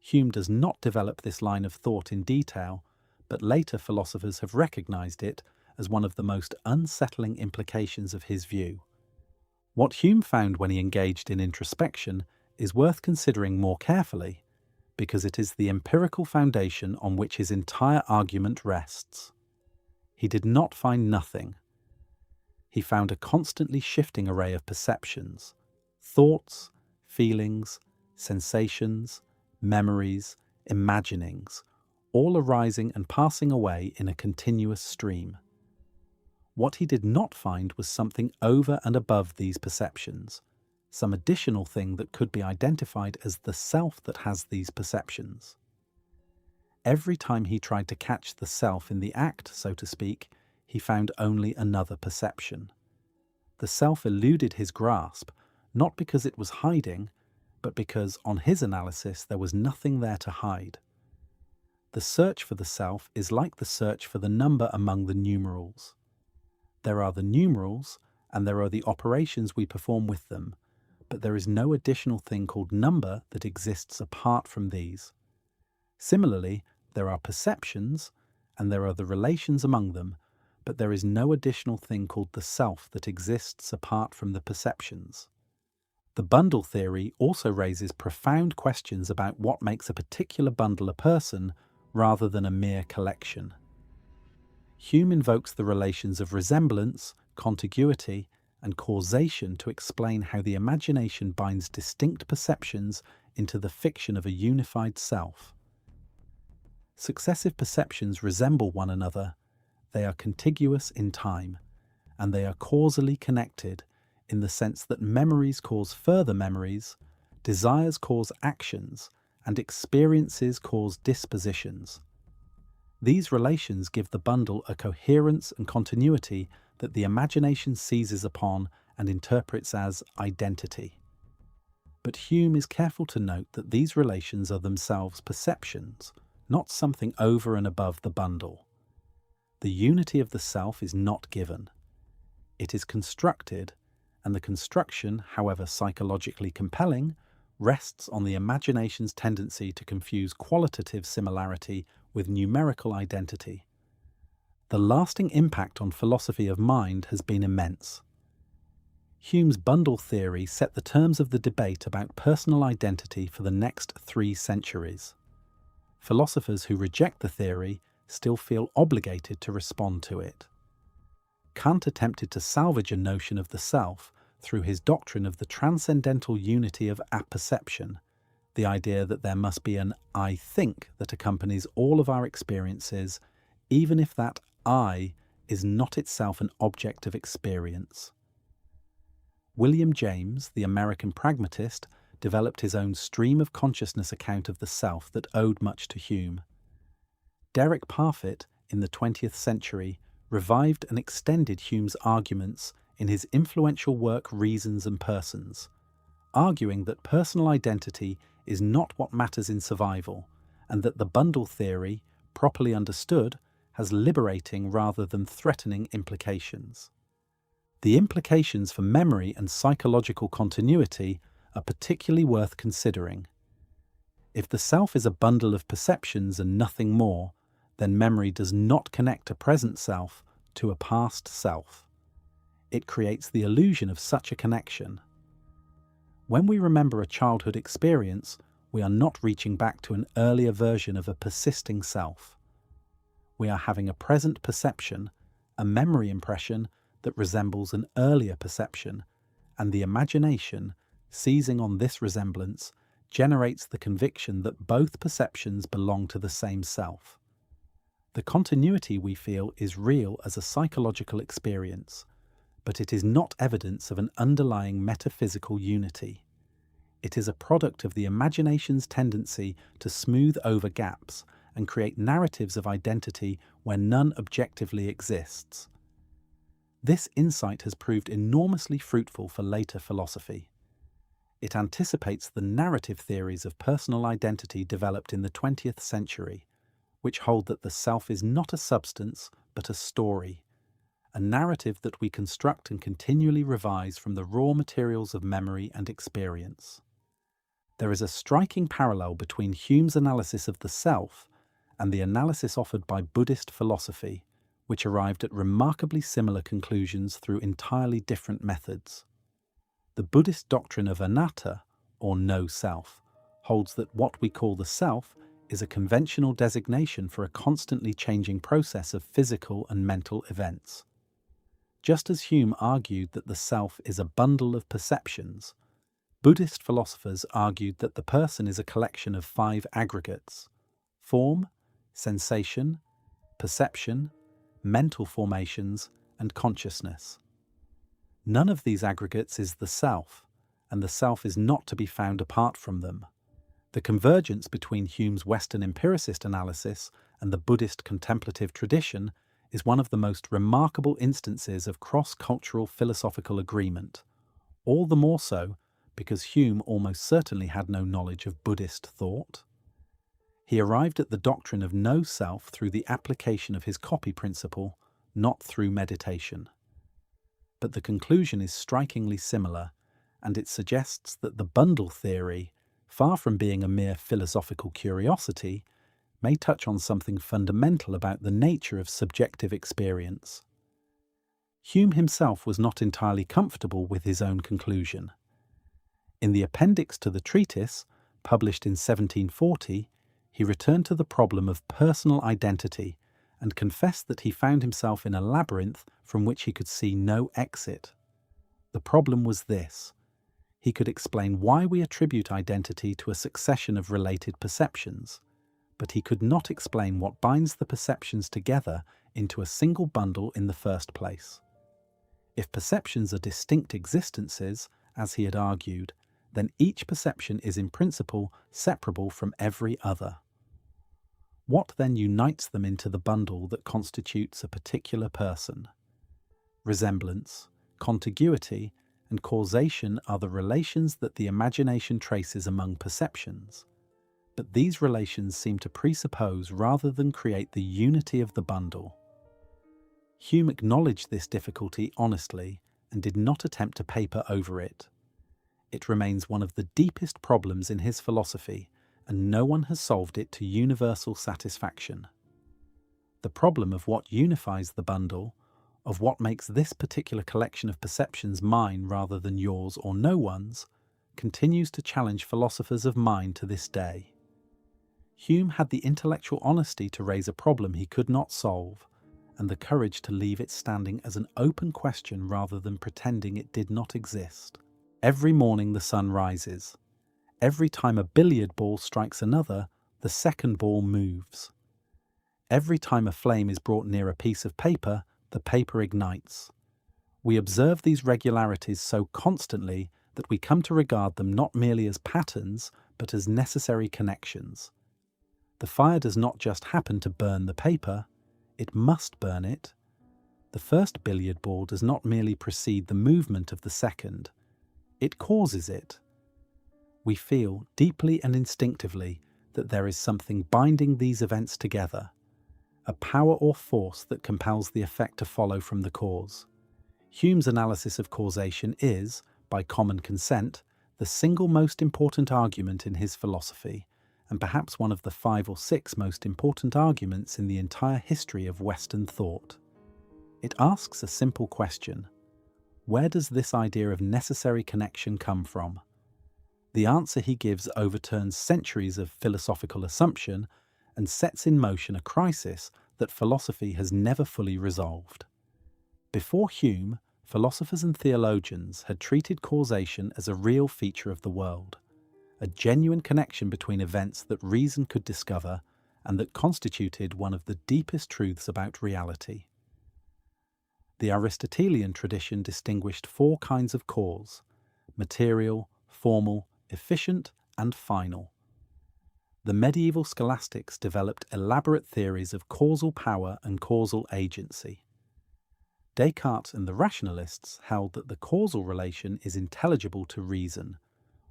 Hume does not develop this line of thought in detail, but later philosophers have recognized it as one of the most unsettling implications of his view. What Hume found when he engaged in introspection is worth considering more carefully, because it is the empirical foundation on which his entire argument rests. He did not find nothing. He found a constantly shifting array of perceptions, thoughts, feelings, sensations, memories, imaginings, all arising and passing away in a continuous stream. What he did not find was something over and above these perceptions, some additional thing that could be identified as the self that has these perceptions. Every time he tried to catch the self in the act, so to speak, he found only another perception. The self eluded his grasp, not because it was hiding, but because, on his analysis, there was nothing there to hide. The search for the self is like the search for the number among the numerals. There are the numerals, and there are the operations we perform with them, but there is no additional thing called number that exists apart from these. Similarly, there are perceptions, and there are the relations among them, but there is no additional thing called the self that exists apart from the perceptions. The bundle theory also raises profound questions about what makes a particular bundle a person rather than a mere collection. Hume invokes the relations of resemblance, contiguity, and causation to explain how the imagination binds distinct perceptions into the fiction of a unified self. Successive perceptions resemble one another, they are contiguous in time, and they are causally connected in the sense that memories cause further memories, desires cause actions, and experiences cause dispositions. These relations give the bundle a coherence and continuity that the imagination seizes upon and interprets as identity. But Hume is careful to note that these relations are themselves perceptions, not something over and above the bundle. The unity of the self is not given. It is constructed, and the construction, however psychologically compelling, rests on the imagination's tendency to confuse qualitative similarity with numerical identity. The lasting impact on philosophy of mind has been immense. Hume's bundle theory set the terms of the debate about personal identity for the next 3 centuries. Philosophers who reject the theory still feel obligated to respond to it. Kant attempted to salvage a notion of the self through his doctrine of the transcendental unity of apperception, the idea that there must be an I think that accompanies all of our experiences, even if that I is not itself an object of experience. William James, the American pragmatist, developed his own stream of consciousness account of the self that owed much to Hume. Derek Parfit, in the 20th century, revived and extended Hume's arguments in his influential work Reasons and Persons, arguing that personal identity is not what matters in survival, and that the bundle theory, properly understood, has liberating rather than threatening implications. The implications for memory and psychological continuity are particularly worth considering. If the self is a bundle of perceptions and nothing more, then memory does not connect a present self to a past self. It creates the illusion of such a connection. When we remember a childhood experience, we are not reaching back to an earlier version of a persisting self. We are having a present perception, a memory impression that resembles an earlier perception, and the imagination, seizing on this resemblance, generates the conviction that both perceptions belong to the same self. The continuity we feel is real as a psychological experience, but it is not evidence of an underlying metaphysical unity. It is a product of the imagination's tendency to smooth over gaps and create narratives of identity where none objectively exists. This insight has proved enormously fruitful for later philosophy. It anticipates the narrative theories of personal identity developed in the 20th century, which hold that the self is not a substance but a story, a narrative that we construct and continually revise from the raw materials of memory and experience. There is a striking parallel between Hume's analysis of the self and the analysis offered by Buddhist philosophy, which arrived at remarkably similar conclusions through entirely different methods. The Buddhist doctrine of anatta, or no self, holds that what we call the self is a conventional designation for a constantly changing process of physical and mental events. Just as Hume argued that the self is a bundle of perceptions, Buddhist philosophers argued that the person is a collection of 5 aggregates: form, sensation, perception, mental formations, and consciousness. None of these aggregates is the self, and the self is not to be found apart from them. The convergence between Hume's Western empiricist analysis and the Buddhist contemplative tradition is one of the most remarkable instances of cross-cultural philosophical agreement, all the more so because Hume almost certainly had no knowledge of Buddhist thought. He arrived at the doctrine of no self through the application of his copy principle, not through meditation. But the conclusion is strikingly similar, and it suggests that the bundle theory, far from being a mere philosophical curiosity, may touch on something fundamental about the nature of subjective experience. Hume himself was not entirely comfortable with his own conclusion. In the appendix to the Treatise, published in 1740, he returned to the problem of personal identity and confessed that he found himself in a labyrinth from which he could see no exit. The problem was this: he could explain why we attribute identity to a succession of related perceptions, but he could not explain what binds the perceptions together into a single bundle in the first place. If perceptions are distinct existences, as he had argued, then each perception is in principle separable from every other. What then unites them into the bundle that constitutes a particular person? Resemblance, contiguity, and causation are the relations that the imagination traces among perceptions, but these relations seem to presuppose rather than create the unity of the bundle. Hume acknowledged this difficulty honestly and did not attempt to paper over it. It remains one of the deepest problems in his philosophy, and no one has solved it to universal satisfaction. The problem of what unifies the bundle, of what makes this particular collection of perceptions mine rather than yours or no one's, continues to challenge philosophers of mind to this day. Hume had the intellectual honesty to raise a problem he could not solve, and the courage to leave it standing as an open question rather than pretending it did not exist. Every morning the sun rises. Every time a billiard ball strikes another, the second ball moves. Every time a flame is brought near a piece of paper, the paper ignites. We observe these regularities so constantly that we come to regard them not merely as patterns, but as necessary connections. The fire does not just happen to burn the paper, it must burn it. The first billiard ball does not merely precede the movement of the second, it causes it. We feel, deeply and instinctively, that there is something binding these events together, a power or force that compels the effect to follow from the cause. Hume's analysis of causation is, by common consent, the single most important argument in his philosophy, and perhaps one of the 5 or 6 most important arguments in the entire history of Western thought. It asks a simple question: where does this idea of necessary connection come from? The answer he gives overturns centuries of philosophical assumption and sets in motion a crisis that philosophy has never fully resolved. Before Hume, philosophers and theologians had treated causation as a real feature of the world, a genuine connection between events that reason could discover and that constituted one of the deepest truths about reality. The Aristotelian tradition distinguished 4 kinds of cause: material, formal, efficient, and final. The medieval scholastics developed elaborate theories of causal power and causal agency. Descartes and the rationalists held that the causal relation is intelligible to reason.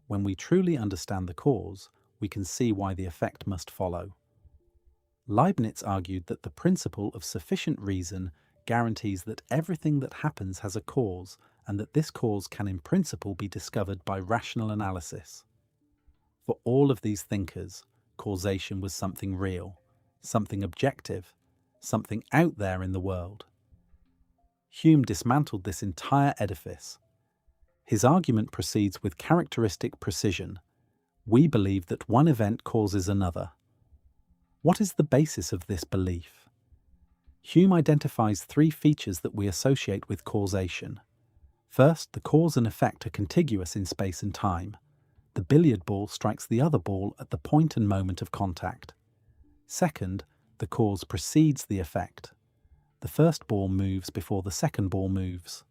When we truly understand the cause, we can see why the effect must follow. Leibniz argued that the principle of sufficient reason guarantees that everything that happens has a cause, and that this cause can in principle be discovered by rational analysis. For all of these thinkers, causation was something real, something objective, something out there in the world. Hume dismantled this entire edifice. His argument proceeds with characteristic precision. We believe that one event causes another. What is the basis of this belief? Hume identifies 3 features that we associate with causation: First, the cause and effect are contiguous in space and time. The billiard ball strikes the other ball at the point and moment of contact. Second, the cause precedes the effect. The first ball moves before the second ball moves.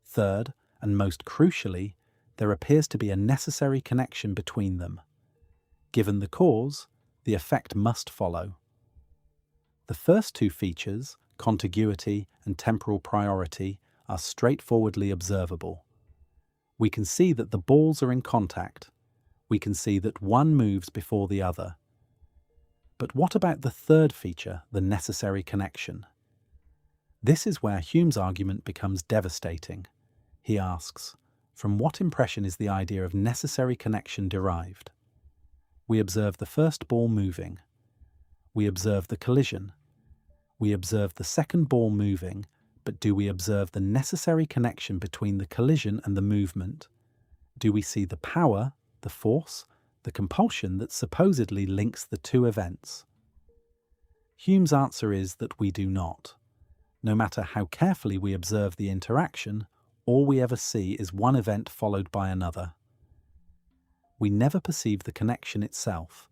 Third, and most crucially, there appears to be a necessary connection between them. Given the cause, the effect must follow. The first two features, contiguity and temporal priority, are straightforwardly observable. We can see that the balls are in contact. We can see that one moves before the other. But what about the third feature, the necessary connection? This is where Hume's argument becomes devastating. He asks, from what impression is the idea of necessary connection derived? We observe the first ball moving. We observe the collision. We observe the second ball moving, but do we observe the necessary connection between the collision and the movement? Do we see the power, the force, the compulsion that supposedly links the two events? Hume's answer is that we do not. No matter how carefully we observe the interaction, all we ever see is one event followed by another. We never perceive the connection itself.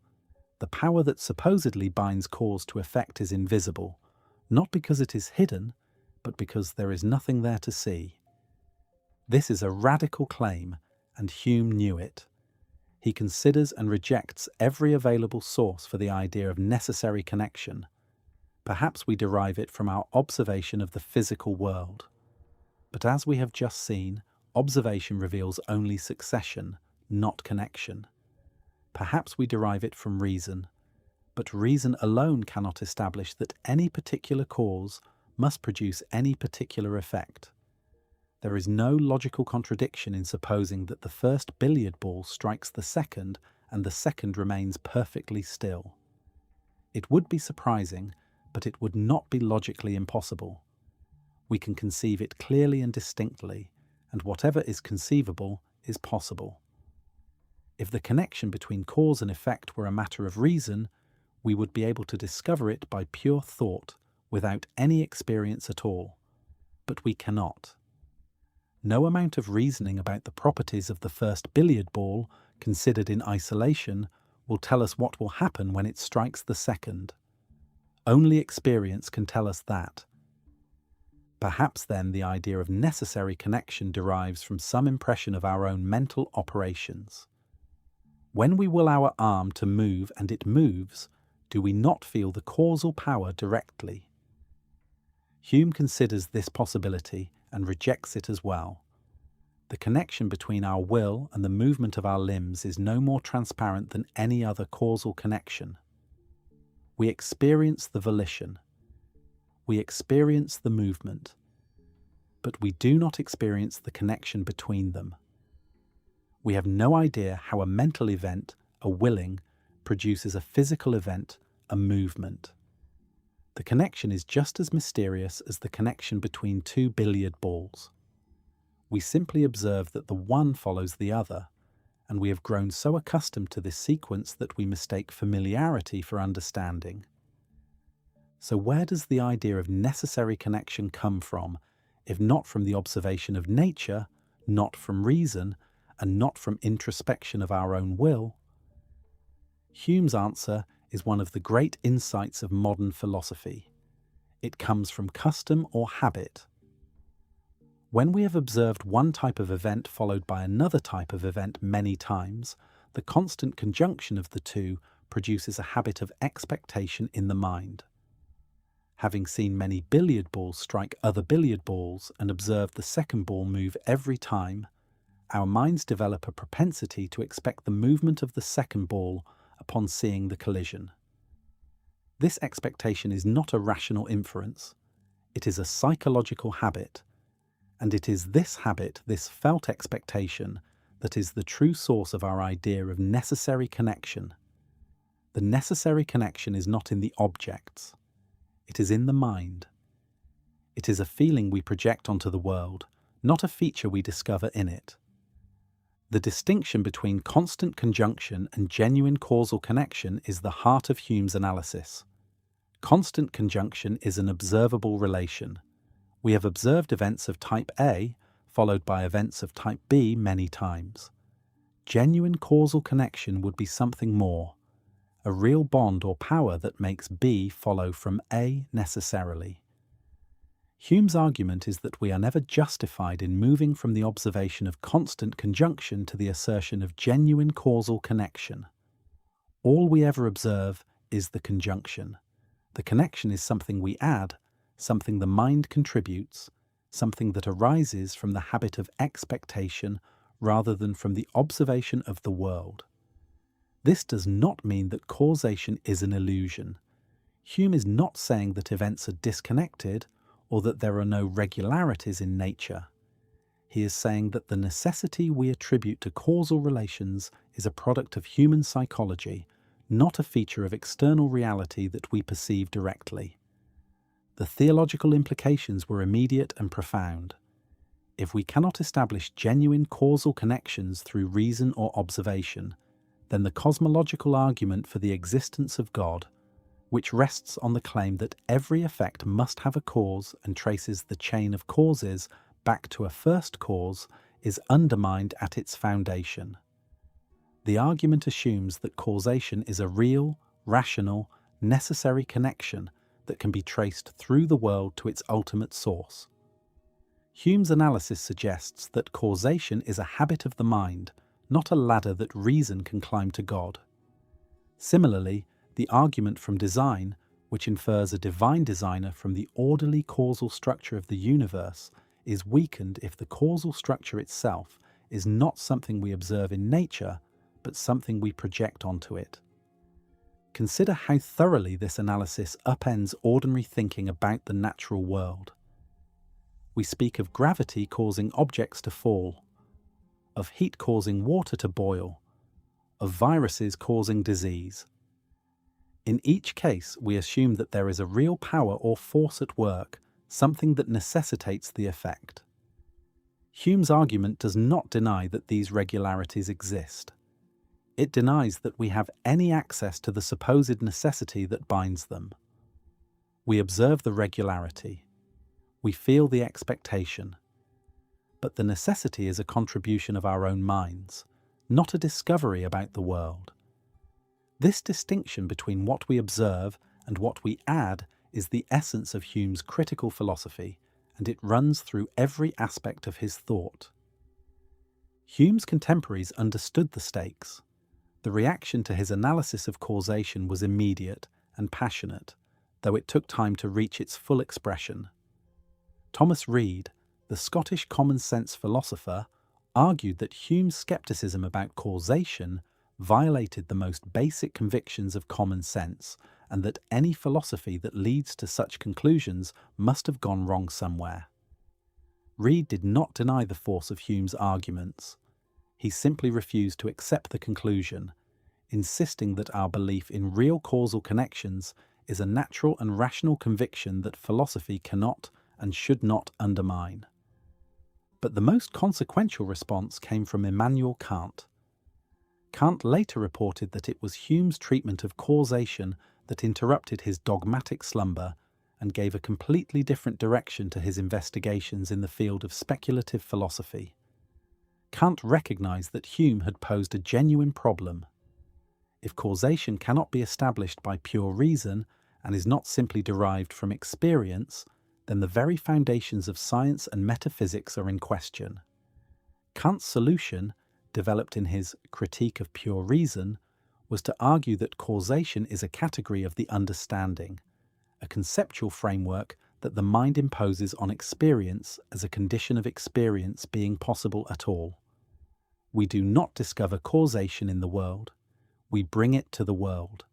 The power that supposedly binds cause to effect is invisible, not because it is hidden, but because there is nothing there to see. This is a radical claim, and Hume knew it. He considers and rejects every available source for the idea of necessary connection. Perhaps we derive it from our observation of the physical world. But as we have just seen, observation reveals only succession, not connection. Perhaps we derive it from reason, but reason alone cannot establish that any particular cause must produce any particular effect. There is no logical contradiction in supposing that the first billiard ball strikes the second and the second remains perfectly still. It would be surprising, but it would not be logically impossible. We can conceive it clearly and distinctly, and whatever is conceivable is possible. If the connection between cause and effect were a matter of reason, we would be able to discover it by pure thought, without any experience at all. But we cannot. No amount of reasoning about the properties of the first billiard ball, considered in isolation, will tell us what will happen when it strikes the second. Only experience can tell us that. Perhaps then the idea of necessary connection derives from some impression of our own mental operations. When we will our arm to move and it moves, do we not feel the causal power directly? Hume considers this possibility and rejects it as well. The connection between our will and the movement of our limbs is no more transparent than any other causal connection. We experience the volition. We experience the movement. But we do not experience the connection between them. We have no idea how a mental event, a willing, produces a physical event, a movement. The connection is just as mysterious as the connection between two billiard balls. We simply observe that the one follows the other, and we have grown so accustomed to this sequence that we mistake familiarity for understanding. So where does the idea of necessary connection come from, if not from the observation of nature, not from reason, and not from introspection of our own will? Hume's answer is one of the great insights of modern philosophy. It comes from custom or habit. When we have observed one type of event followed by another type of event many times, the constant conjunction of the two produces a habit of expectation in the mind. Having seen many billiard balls strike other billiard balls and observed the second ball move every time, our minds develop a propensity to expect the movement of the second ball upon seeing the collision. This expectation is not a rational inference. It is a psychological habit, and it is this habit, this felt expectation, that is the true source of our idea of necessary connection. The necessary connection is not in the objects. It is in the mind. It is a feeling we project onto the world, not a feature we discover in it. The distinction between constant conjunction and genuine causal connection is the heart of Hume's analysis. Constant conjunction is an observable relation. We have observed events of type A, followed by events of type B many times. Genuine causal connection would be something more, a real bond or power that makes B follow from A necessarily. Hume's argument is that we are never justified in moving from the observation of constant conjunction to the assertion of genuine causal connection. All we ever observe is the conjunction. The connection is something we add, something the mind contributes, something that arises from the habit of expectation rather than from the observation of the world. This does not mean that causation is an illusion. Hume is not saying that events are disconnected or that there are no regularities in nature. He is saying that the necessity we attribute to causal relations is a product of human psychology, not a feature of external reality that we perceive directly. The theological implications were immediate and profound. If we cannot establish genuine causal connections through reason or observation, then the cosmological argument for the existence of God, which rests on the claim that every effect must have a cause and traces the chain of causes back to a first cause, is undermined at its foundation. The argument assumes that causation is a real, rational, necessary connection that can be traced through the world to its ultimate source. Hume's analysis suggests that causation is a habit of the mind, not a ladder that reason can climb to God. Similarly, the argument from design, which infers a divine designer from the orderly causal structure of the universe, is weakened if the causal structure itself is not something we observe in nature, but something we project onto it. Consider how thoroughly this analysis upends ordinary thinking about the natural world. We speak of gravity causing objects to fall, of heat causing water to boil, of viruses causing disease. In each case, we assume that there is a real power or force at work, something that necessitates the effect. Hume's argument does not deny that these regularities exist. It denies that we have any access to the supposed necessity that binds them. We observe the regularity. We feel the expectation. But the necessity is a contribution of our own minds, not a discovery about the world. This distinction between what we observe and what we add is the essence of Hume's critical philosophy, and it runs through every aspect of his thought. Hume's contemporaries understood the stakes. The reaction to his analysis of causation was immediate and passionate, though it took time to reach its full expression. Thomas Reid, the Scottish common-sense philosopher, argued that Hume's scepticism about causation violated the most basic convictions of common sense, and that any philosophy that leads to such conclusions must have gone wrong somewhere. Reid did not deny the force of Hume's arguments. He simply refused to accept the conclusion, insisting that our belief in real causal connections is a natural and rational conviction that philosophy cannot and should not undermine. But the most consequential response came from Immanuel Kant. Kant later reported that it was Hume's treatment of causation that interrupted his dogmatic slumber and gave a completely different direction to his investigations in the field of speculative philosophy. Kant recognized that Hume had posed a genuine problem. If causation cannot be established by pure reason and is not simply derived from experience, then the very foundations of science and metaphysics are in question. Kant's solution, developed in his Critique of Pure Reason, was to argue that causation is a category of the understanding, a conceptual framework that the mind imposes on experience as a condition of experience being possible at all. We do not discover causation in the world, we bring it to the world.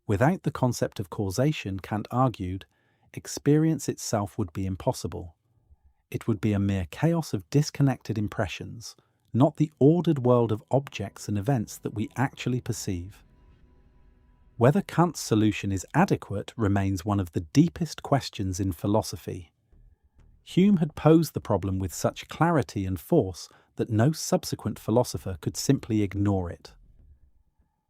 Without the concept of causation, Kant argued, experience itself would be impossible. It would be a mere chaos of disconnected impressions, not the ordered world of objects and events that we actually perceive. Whether Kant's solution is adequate remains one of the deepest questions in philosophy. Hume had posed the problem with such clarity and force that no subsequent philosopher could simply ignore it.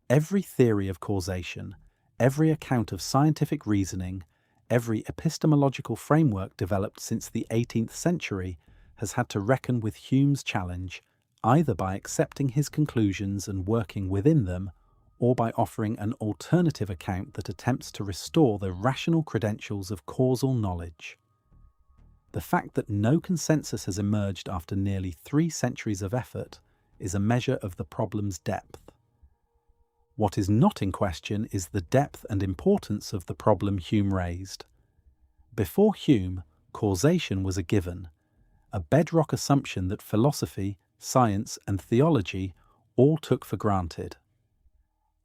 Every theory of causation, every account of scientific reasoning, every epistemological framework developed since the 18th century has had to reckon with Hume's challenge, either by accepting his conclusions and working within them, or by offering an alternative account that attempts to restore the rational credentials of causal knowledge. The fact that no consensus has emerged after nearly 3 centuries of effort is a measure of the problem's depth. What is not in question is the depth and importance of the problem Hume raised. Before Hume, causation was a given, a bedrock assumption that philosophy, science, and theology all took for granted.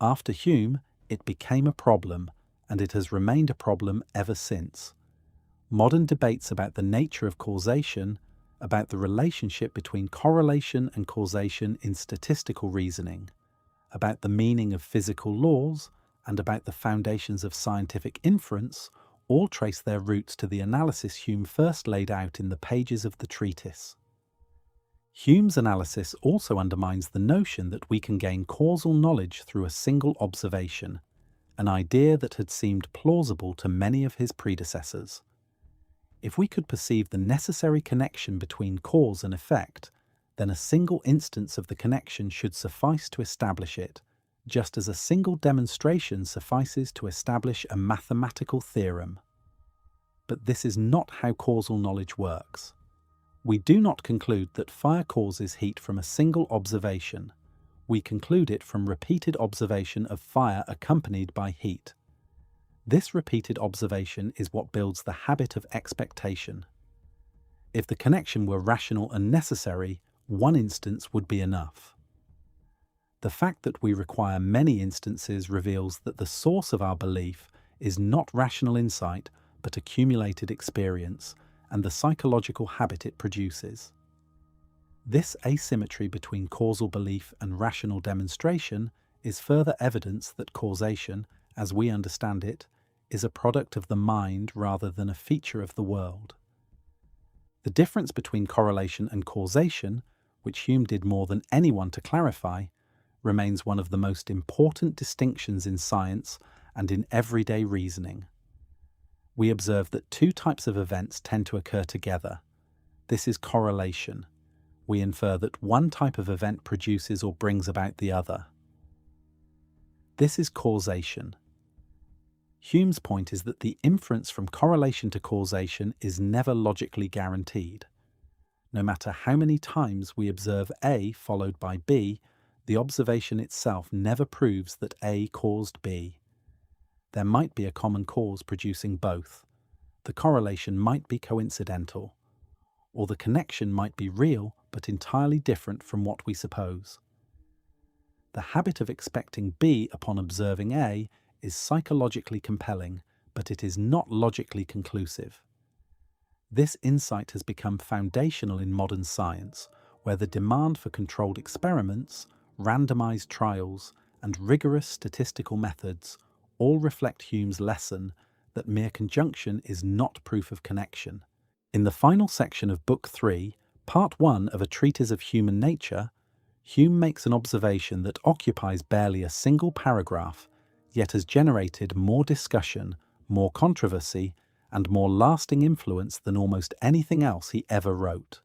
After Hume, it became a problem, and it has remained a problem ever since. Modern debates about the nature of causation, about the relationship between correlation and causation in statistical reasoning, about the meaning of physical laws, and about the foundations of scientific inference, all trace their roots to the analysis Hume first laid out in the pages of the Treatise. Hume's analysis also undermines the notion that we can gain causal knowledge through a single observation, an idea that had seemed plausible to many of his predecessors. If we could perceive the necessary connection between cause and effect, then a single instance of the connection should suffice to establish it, just as a single demonstration suffices to establish a mathematical theorem. But this is not how causal knowledge works. We do not conclude that fire causes heat from a single observation. We conclude it from repeated observation of fire accompanied by heat. This repeated observation is what builds the habit of expectation. If the connection were rational and necessary, one instance would be enough. The fact that we require many instances reveals that the source of our belief is not rational insight but accumulated experience and the psychological habit it produces. This asymmetry between causal belief and rational demonstration is further evidence that causation, as we understand it, is a product of the mind rather than a feature of the world. The difference between correlation and causation, which Hume did more than anyone to clarify, remains one of the most important distinctions in science and in everyday reasoning. We observe that 2 types of events tend to occur together. This is correlation. We infer that one type of event produces or brings about the other. This is causation. Hume's point is that the inference from correlation to causation is never logically guaranteed. No matter how many times we observe A followed by B, the observation itself never proves that A caused B. There might be a common cause producing both. The correlation might be coincidental, or the connection might be real but entirely different from what we suppose. The habit of expecting B upon observing A is psychologically compelling, but it is not logically conclusive. This insight has become foundational in modern science, where the demand for controlled experiments, randomized trials, and rigorous statistical methods all reflect Hume's lesson that mere conjunction is not proof of connection. In the final section of Book 3, Part 1 of A Treatise of Human Nature, Hume makes an observation that occupies barely a single paragraph, yet has generated more discussion, more controversy, and more lasting influence than almost anything else he ever wrote.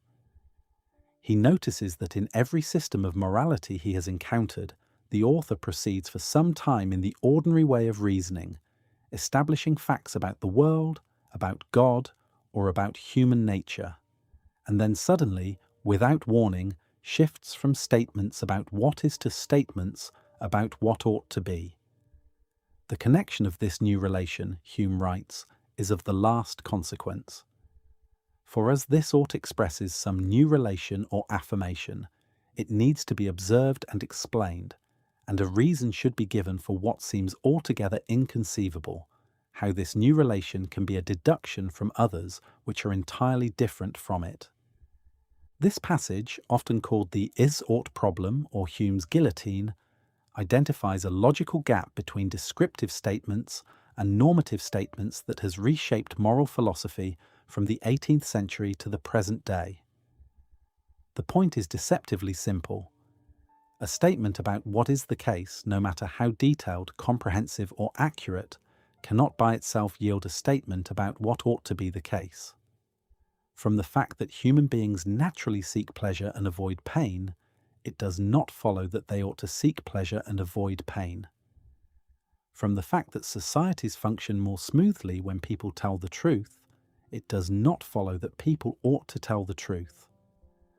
He notices that in every system of morality he has encountered, the author proceeds for some time in the ordinary way of reasoning, establishing facts about the world, about God, or about human nature, and then suddenly, without warning, shifts from statements about what is to statements about what ought to be. The connection of this new relation, Hume writes, is of the last consequence. For as this ought expresses some new relation or affirmation, it needs to be observed and explained, and a reason should be given for what seems altogether inconceivable, how this new relation can be a deduction from others which are entirely different from it. This passage, often called the is-ought problem or Hume's guillotine, identifies a logical gap between descriptive statements and normative statements that has reshaped moral philosophy from the 18th century to the present day. The point is deceptively simple. A statement about what is the case, no matter how detailed, comprehensive, or accurate, cannot by itself yield a statement about what ought to be the case. From the fact that human beings naturally seek pleasure and avoid pain, it does not follow that they ought to seek pleasure and avoid pain. From the fact that societies function more smoothly when people tell the truth, it does not follow that people ought to tell the truth.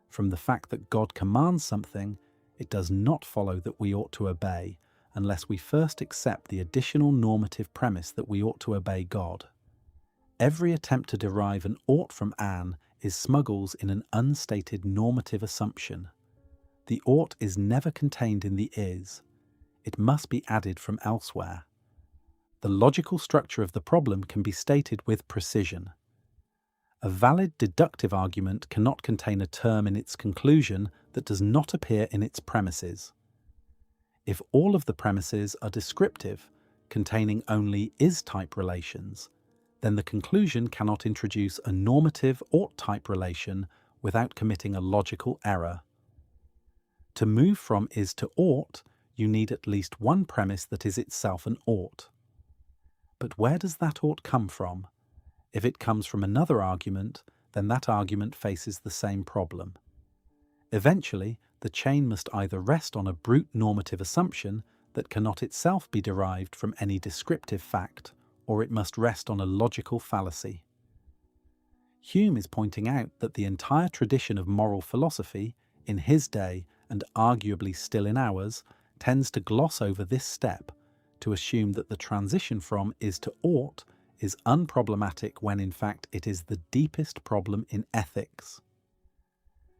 From the fact that God commands something, it does not follow that we ought to obey, unless we first accept the additional normative premise that we ought to obey God. Every attempt to derive an ought from an is smuggles in an unstated normative assumption. The ought is never contained in the is. It must be added from elsewhere. The logical structure of the problem can be stated with precision. A valid deductive argument cannot contain a term in its conclusion that does not appear in its premises. If all of the premises are descriptive, containing only is-type relations, then the conclusion cannot introduce a normative ought-type relation without committing a logical error. To move from is to ought, you need at least one premise that is itself an ought. But where does that ought come from? If it comes from another argument, then that argument faces the same problem. Eventually, the chain must either rest on a brute normative assumption that cannot itself be derived from any descriptive fact, or it must rest on a logical fallacy. Hume is pointing out that the entire tradition of moral philosophy, in his day and arguably still in ours, tends to gloss over this step, to assume that the transition from is to ought is unproblematic when in fact it is the deepest problem in ethics.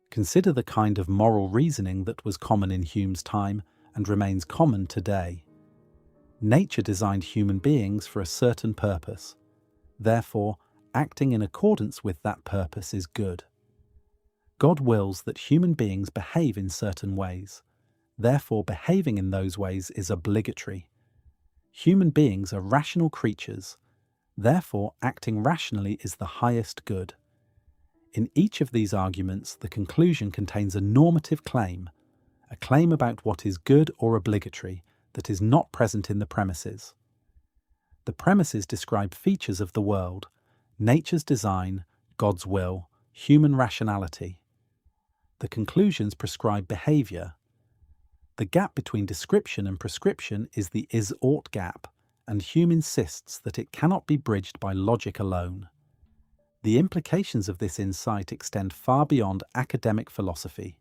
Consider the kind of moral reasoning that was common in Hume's time and remains common today. Nature designed human beings for a certain purpose. Therefore, acting in accordance with that purpose is good. God wills that human beings behave in certain ways. Therefore, behaving in those ways is obligatory. Human beings are rational creatures. Therefore, acting rationally is the highest good. In each of these arguments, the conclusion contains a normative claim, a claim about what is good or obligatory that is not present in the premises. The premises describe features of the world, nature's design, God's will, human rationality. The conclusions prescribe behaviour. The gap between description and prescription is the is-ought gap, and Hume insists that it cannot be bridged by logic alone. The implications of this insight extend far beyond academic philosophy.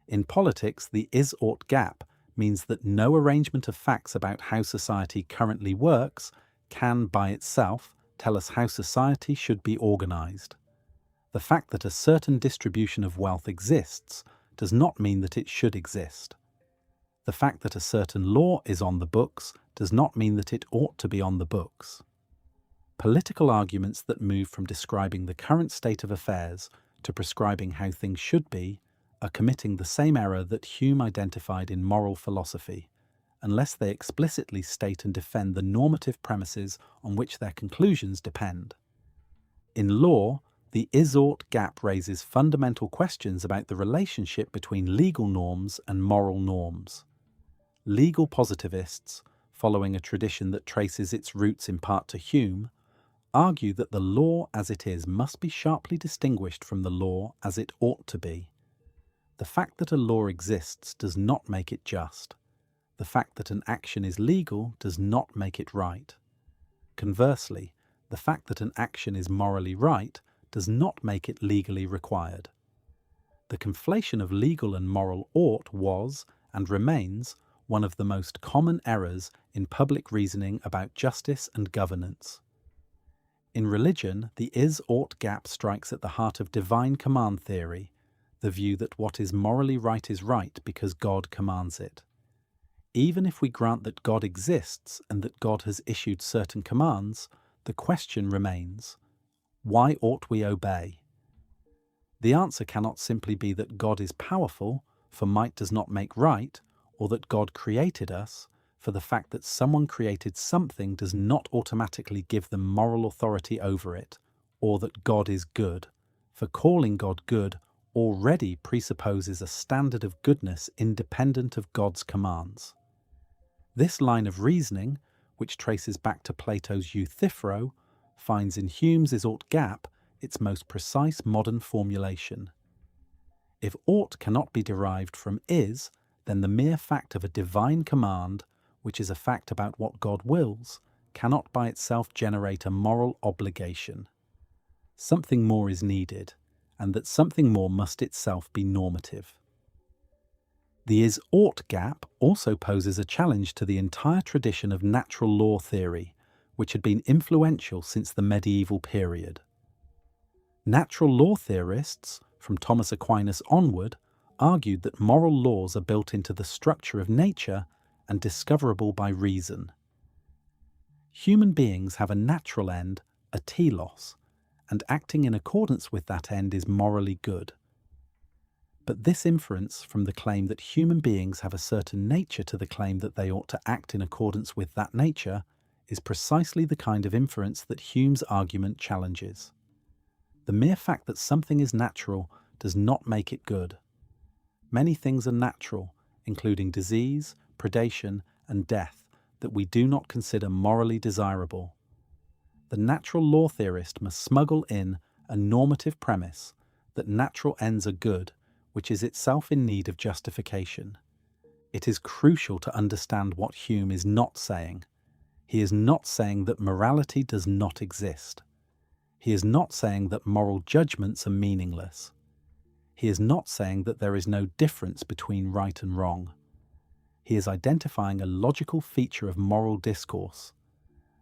In politics, the is-ought gap means that no arrangement of facts about how society currently works can, by itself, tell us how society should be organised. The fact that a certain distribution of wealth exists does not mean that it should exist. The fact that a certain law is on the books does not mean that it ought to be on the books. Political arguments that move from describing the current state of affairs to prescribing how things should be are committing the same error that Hume identified in moral philosophy, unless they explicitly state and defend the normative premises on which their conclusions depend. In law, the is-ought gap raises fundamental questions about the relationship between legal norms and moral norms. Legal positivists, following a tradition that traces its roots in part to Hume, argue that the law as it is must be sharply distinguished from the law as it ought to be. The fact that a law exists does not make it just. The fact that an action is legal does not make it right. Conversely, the fact that an action is morally right does not make it legally required. The conflation of legal and moral ought was, and remains, one of the most common errors in public reasoning about justice and governance. In religion, the is-ought gap strikes at the heart of divine command theory, the view that what is morally right is right because God commands it. Even if we grant that God exists and that God has issued certain commands, the question remains, why ought we obey? The answer cannot simply be that God is powerful, for might does not make right, or that God created us, for the fact that someone created something does not automatically give them moral authority over it, or that God is good, for calling God good already presupposes a standard of goodness independent of God's commands. This line of reasoning, which traces back to Plato's Euthyphro, finds in Hume's is-ought gap its most precise modern formulation. If ought cannot be derived from is, then the mere fact of a divine command, which is a fact about what God wills, cannot by itself generate a moral obligation. Something more is needed, and that something more must itself be normative. The is-ought gap also poses a challenge to the entire tradition of natural law theory, which had been influential since the medieval period. Natural law theorists, from Thomas Aquinas onward, argued that moral laws are built into the structure of nature and discoverable by reason. Human beings have a natural end, a telos, and acting in accordance with that end is morally good. But this inference from the claim that human beings have a certain nature to the claim that they ought to act in accordance with that nature is precisely the kind of inference that Hume's argument challenges. The mere fact that something is natural does not make it good. Many things are natural, including disease, predation, and death, that we do not consider morally desirable. The natural law theorist must smuggle in a normative premise that natural ends are good, which is itself in need of justification. It is crucial to understand what Hume is not saying. He is not saying that morality does not exist. He is not saying that moral judgments are meaningless. He is not saying that there is no difference between right and wrong. He is identifying a logical feature of moral discourse,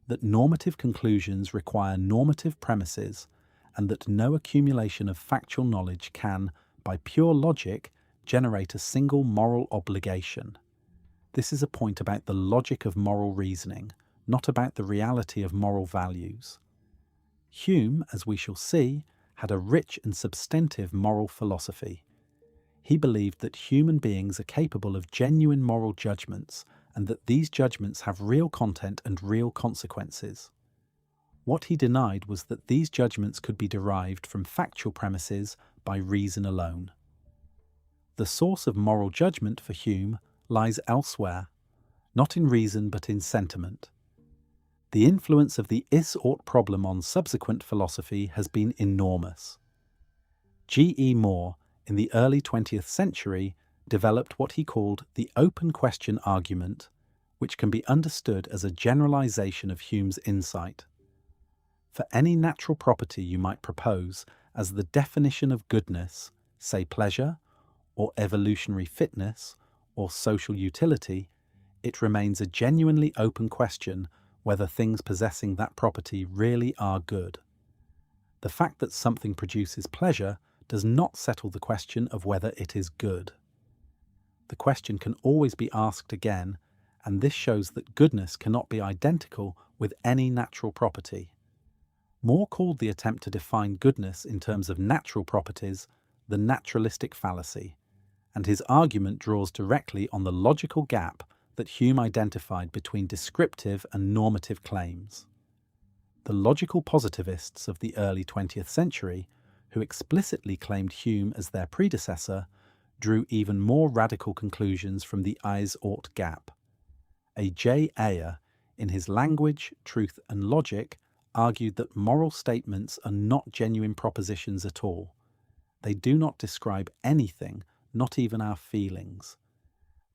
that normative conclusions require normative premises, and that no accumulation of factual knowledge can, by pure logic, generate a single moral obligation. This is a point about the logic of moral reasoning, not about the reality of moral values. Hume, as we shall see, had a rich and substantive moral philosophy. He believed that human beings are capable of genuine moral judgments, and that these judgments have real content and real consequences. What he denied was that these judgments could be derived from factual premises by reason alone. The source of moral judgment for Hume lies elsewhere, not in reason but in sentiment. The influence of the is-ought problem on subsequent philosophy has been enormous. G.E. Moore, in the early 20th century, developed what he called the open question argument, which can be understood as a generalization of Hume's insight. For any natural property you might propose as the definition of goodness, say pleasure, or evolutionary fitness, or social utility, it remains a genuinely open question whether things possessing that property really are good. The fact that something produces pleasure does not settle the question of whether it is good. The question can always be asked again, and this shows that goodness cannot be identical with any natural property. Moore called the attempt to define goodness in terms of natural properties the naturalistic fallacy, and his argument draws directly on the logical gap that Hume identified between descriptive and normative claims. The logical positivists of the early 20th century, who explicitly claimed Hume as their predecessor, drew even more radical conclusions from the is-ought gap. A. J. Ayer, in his Language, Truth and Logic, argued that moral statements are not genuine propositions at all. They do not describe anything, not even our feelings.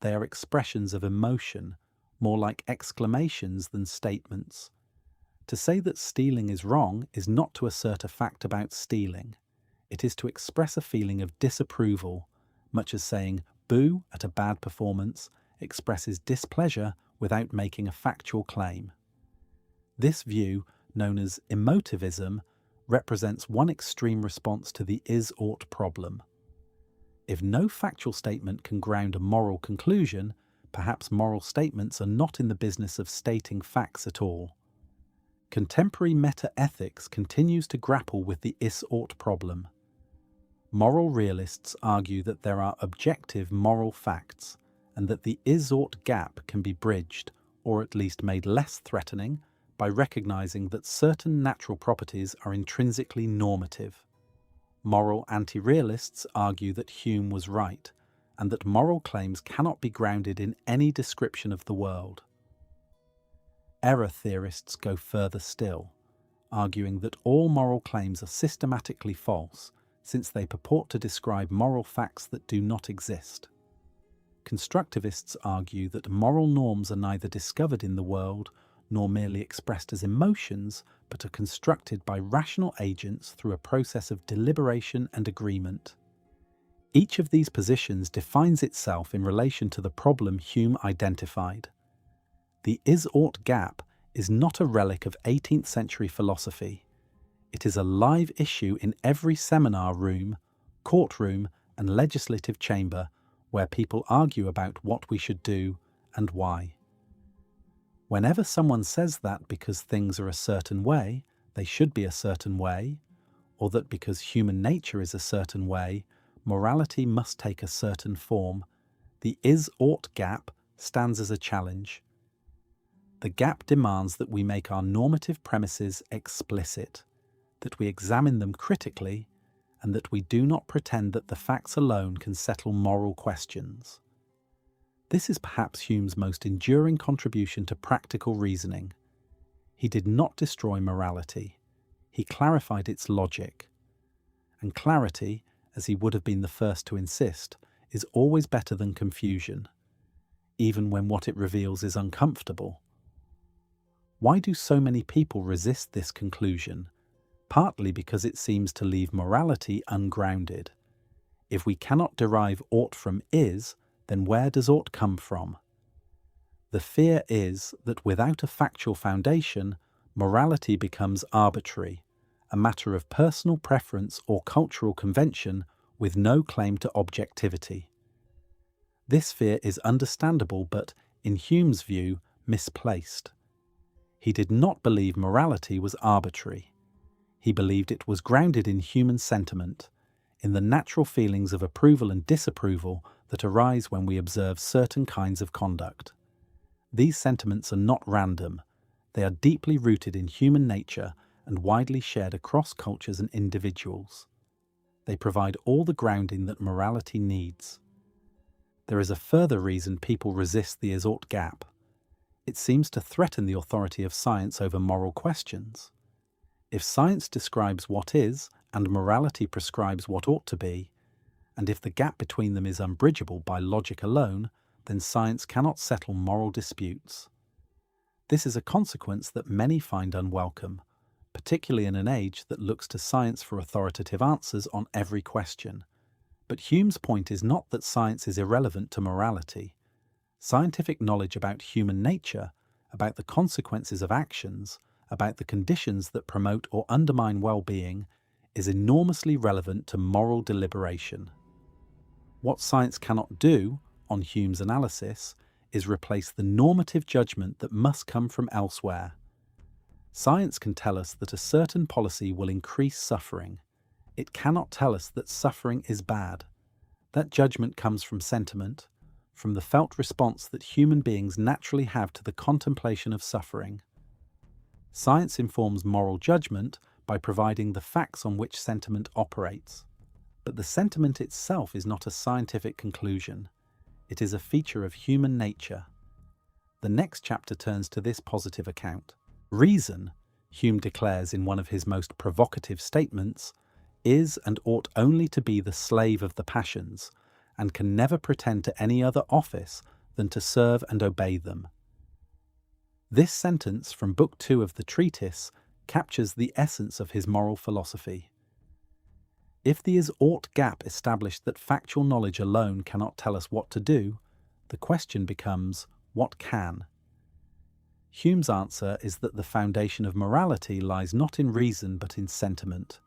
They are expressions of emotion, more like exclamations than statements. To say that stealing is wrong is not to assert a fact about stealing. It is to express a feeling of disapproval, much as saying boo at a bad performance expresses displeasure without making a factual claim. This view, known as emotivism, represents one extreme response to the is-ought problem. If no factual statement can ground a moral conclusion, perhaps moral statements are not in the business of stating facts at all. Contemporary meta-ethics continues to grapple with the is-ought problem. Moral realists argue that there are objective moral facts, and that the is-ought gap can be bridged, or at least made less threatening, by recognizing that certain natural properties are intrinsically normative. Moral anti-realists argue that Hume was right, and that moral claims cannot be grounded in any description of the world. Error theorists go further still, arguing that all moral claims are systematically false, since they purport to describe moral facts that do not exist. Constructivists argue that moral norms are neither discovered in the world nor merely expressed as emotions, but are constructed by rational agents through a process of deliberation and agreement. Each of these positions defines itself in relation to the problem Hume identified. The is-ought gap is not a relic of 18th century philosophy. It is a live issue in every seminar room, courtroom, and legislative chamber where people argue about what we should do and why. Whenever someone says that because things are a certain way, they should be a certain way, or that because human nature is a certain way, morality must take a certain form, the is-ought gap stands as a challenge. The gap demands that we make our normative premises explicit, that we examine them critically, and that we do not pretend that the facts alone can settle moral questions. This is perhaps Hume's most enduring contribution to practical reasoning. He did not destroy morality. He clarified its logic. And clarity, as he would have been the first to insist, is always better than confusion, even when what it reveals is uncomfortable. Why do so many people resist this conclusion? Partly because it seems to leave morality ungrounded. If we cannot derive ought from is, then where does ought come from? The fear is that without a factual foundation, morality becomes arbitrary, a matter of personal preference or cultural convention with no claim to objectivity. This fear is understandable but, in Hume's view, misplaced. He did not believe morality was arbitrary. He believed it was grounded in human sentiment, in the natural feelings of approval and disapproval that arise when we observe certain kinds of conduct. These sentiments are not random. They are deeply rooted in human nature and widely shared across cultures and individuals. They provide all the grounding that morality needs. There is a further reason people resist the is-ought gap. It seems to threaten the authority of science over moral questions. If science describes what is and morality prescribes what ought to be, and if the gap between them is unbridgeable by logic alone, then science cannot settle moral disputes. This is a consequence that many find unwelcome, particularly in an age that looks to science for authoritative answers on every question. But Hume's point is not that science is irrelevant to morality. Scientific knowledge about human nature, about the consequences of actions, about the conditions that promote or undermine well-being, is enormously relevant to moral deliberation. What science cannot do, on Hume's analysis, is replace the normative judgment that must come from elsewhere. Science can tell us that a certain policy will increase suffering. It cannot tell us that suffering is bad. That judgment comes from sentiment, from the felt response that human beings naturally have to the contemplation of suffering. Science informs moral judgment by providing the facts on which sentiment operates. But the sentiment itself is not a scientific conclusion. It is a feature of human nature. The next chapter turns to this positive account. Reason, Hume declares in one of his most provocative statements, is and ought only to be the slave of the passions, and can never pretend to any other office than to serve and obey them. This sentence from Book 2 of the Treatise captures the essence of his moral philosophy. If the is-ought gap established that factual knowledge alone cannot tell us what to do, the question becomes, what can? Hume's answer is that the foundation of morality lies not in reason but in sentiment,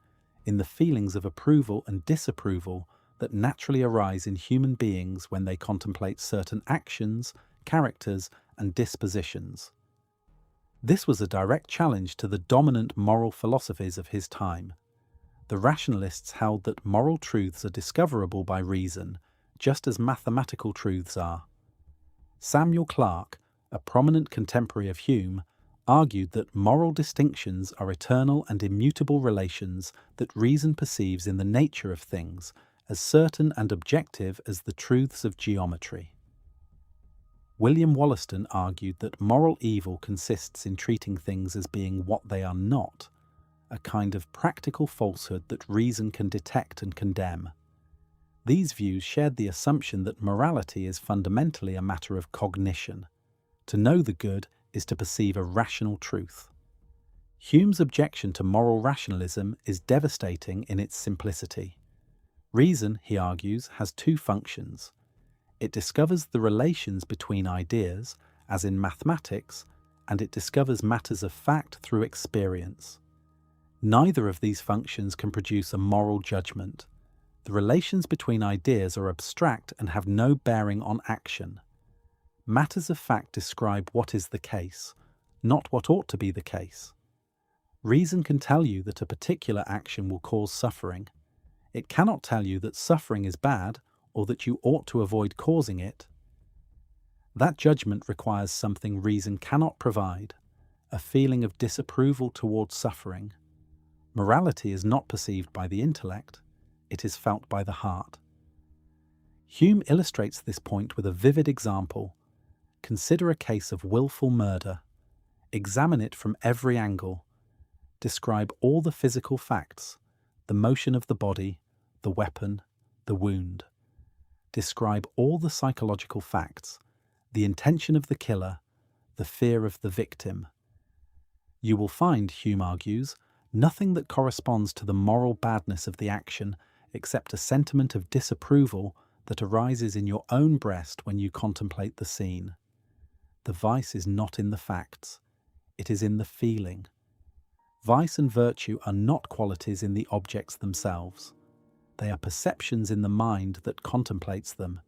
in the feelings of approval and disapproval that naturally arise in human beings when they contemplate certain actions, characters, and dispositions. This was a direct challenge to the dominant moral philosophies of his time. The rationalists held that moral truths are discoverable by reason, just as mathematical truths are. Samuel Clarke, a prominent contemporary of Hume, argued that moral distinctions are eternal and immutable relations that reason perceives in the nature of things, as certain and objective as the truths of geometry. William Wollaston argued that moral evil consists in treating things as being what they are not, a kind of practical falsehood that reason can detect and condemn. These views shared the assumption that morality is fundamentally a matter of cognition. To know the good is to perceive a rational truth. Hume's objection to moral rationalism is devastating in its simplicity. Reason, he argues, has two functions. It discovers the relations between ideas, as in mathematics, and it discovers matters of fact through experience. Neither of these functions can produce a moral judgment. The relations between ideas are abstract and have no bearing on action. Matters of fact describe what is the case, not what ought to be the case. Reason can tell you that a particular action will cause suffering. It cannot tell you that suffering is bad or that you ought to avoid causing it. That judgment requires something reason cannot provide, a feeling of disapproval towards suffering. Morality is not perceived by the intellect, it is felt by the heart. Hume illustrates this point with a vivid example. Consider a case of willful murder. Examine it from every angle. Describe all the physical facts, the motion of the body, the weapon, the wound. Describe all the psychological facts, the intention of the killer, the fear of the victim. You will find, Hume argues, nothing that corresponds to the moral badness of the action except a sentiment of disapproval that arises in your own breast when you contemplate the scene. The vice is not in the facts, it is in the feeling. Vice and virtue are not qualities in the objects themselves. They are perceptions in the mind that contemplates them.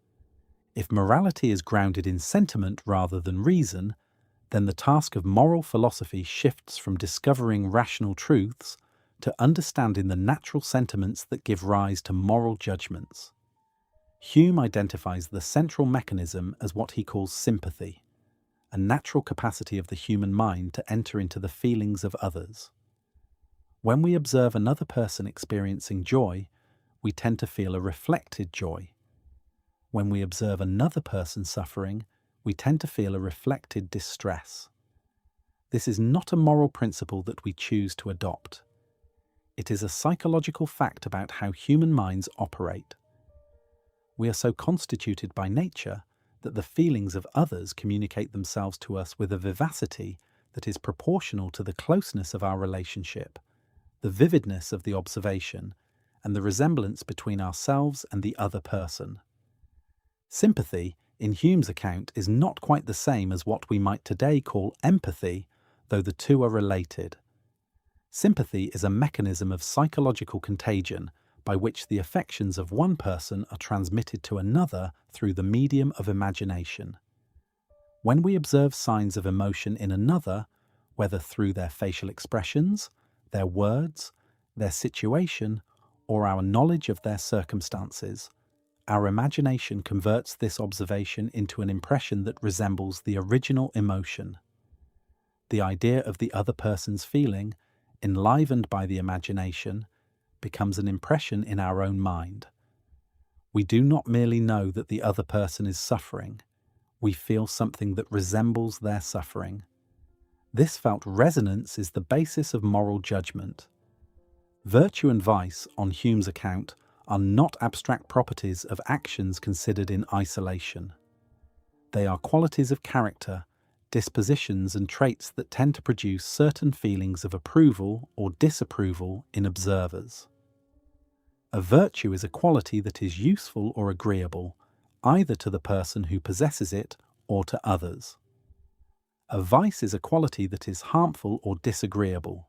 If morality is grounded in sentiment rather than reason, then the task of moral philosophy shifts from discovering rational truths to understanding the natural sentiments that give rise to moral judgments. Hume identifies the central mechanism as what he calls sympathy, a natural capacity of the human mind to enter into the feelings of others. When we observe another person experiencing joy, we tend to feel a reflected joy. When we observe another person suffering, we tend to feel a reflected distress. This is not a moral principle that we choose to adopt. It is a psychological fact about how human minds operate. We are so constituted by nature that the feelings of others communicate themselves to us with a vivacity that is proportional to the closeness of our relationship, the vividness of the observation, and the resemblance between ourselves and the other person. Sympathy, in Hume's account, is not quite the same as what we might today call empathy, though the two are related. Sympathy is a mechanism of psychological contagion by which the affections of one person are transmitted to another through the medium of imagination. When we observe signs of emotion in another, whether through their facial expressions, their words, their situation, or our knowledge of their circumstances, our imagination converts this observation into an impression that resembles the original emotion. The idea of the other person's feeling, enlivened by the imagination, becomes an impression in our own mind. We do not merely know that the other person is suffering, we feel something that resembles their suffering. This felt resonance is the basis of moral judgment. Virtue and vice, on Hume's account, are not abstract properties of actions considered in isolation. They are qualities of character, dispositions and traits that tend to produce certain feelings of approval or disapproval in observers. A virtue is a quality that is useful or agreeable, either to the person who possesses it or to others. A vice is a quality that is harmful or disagreeable.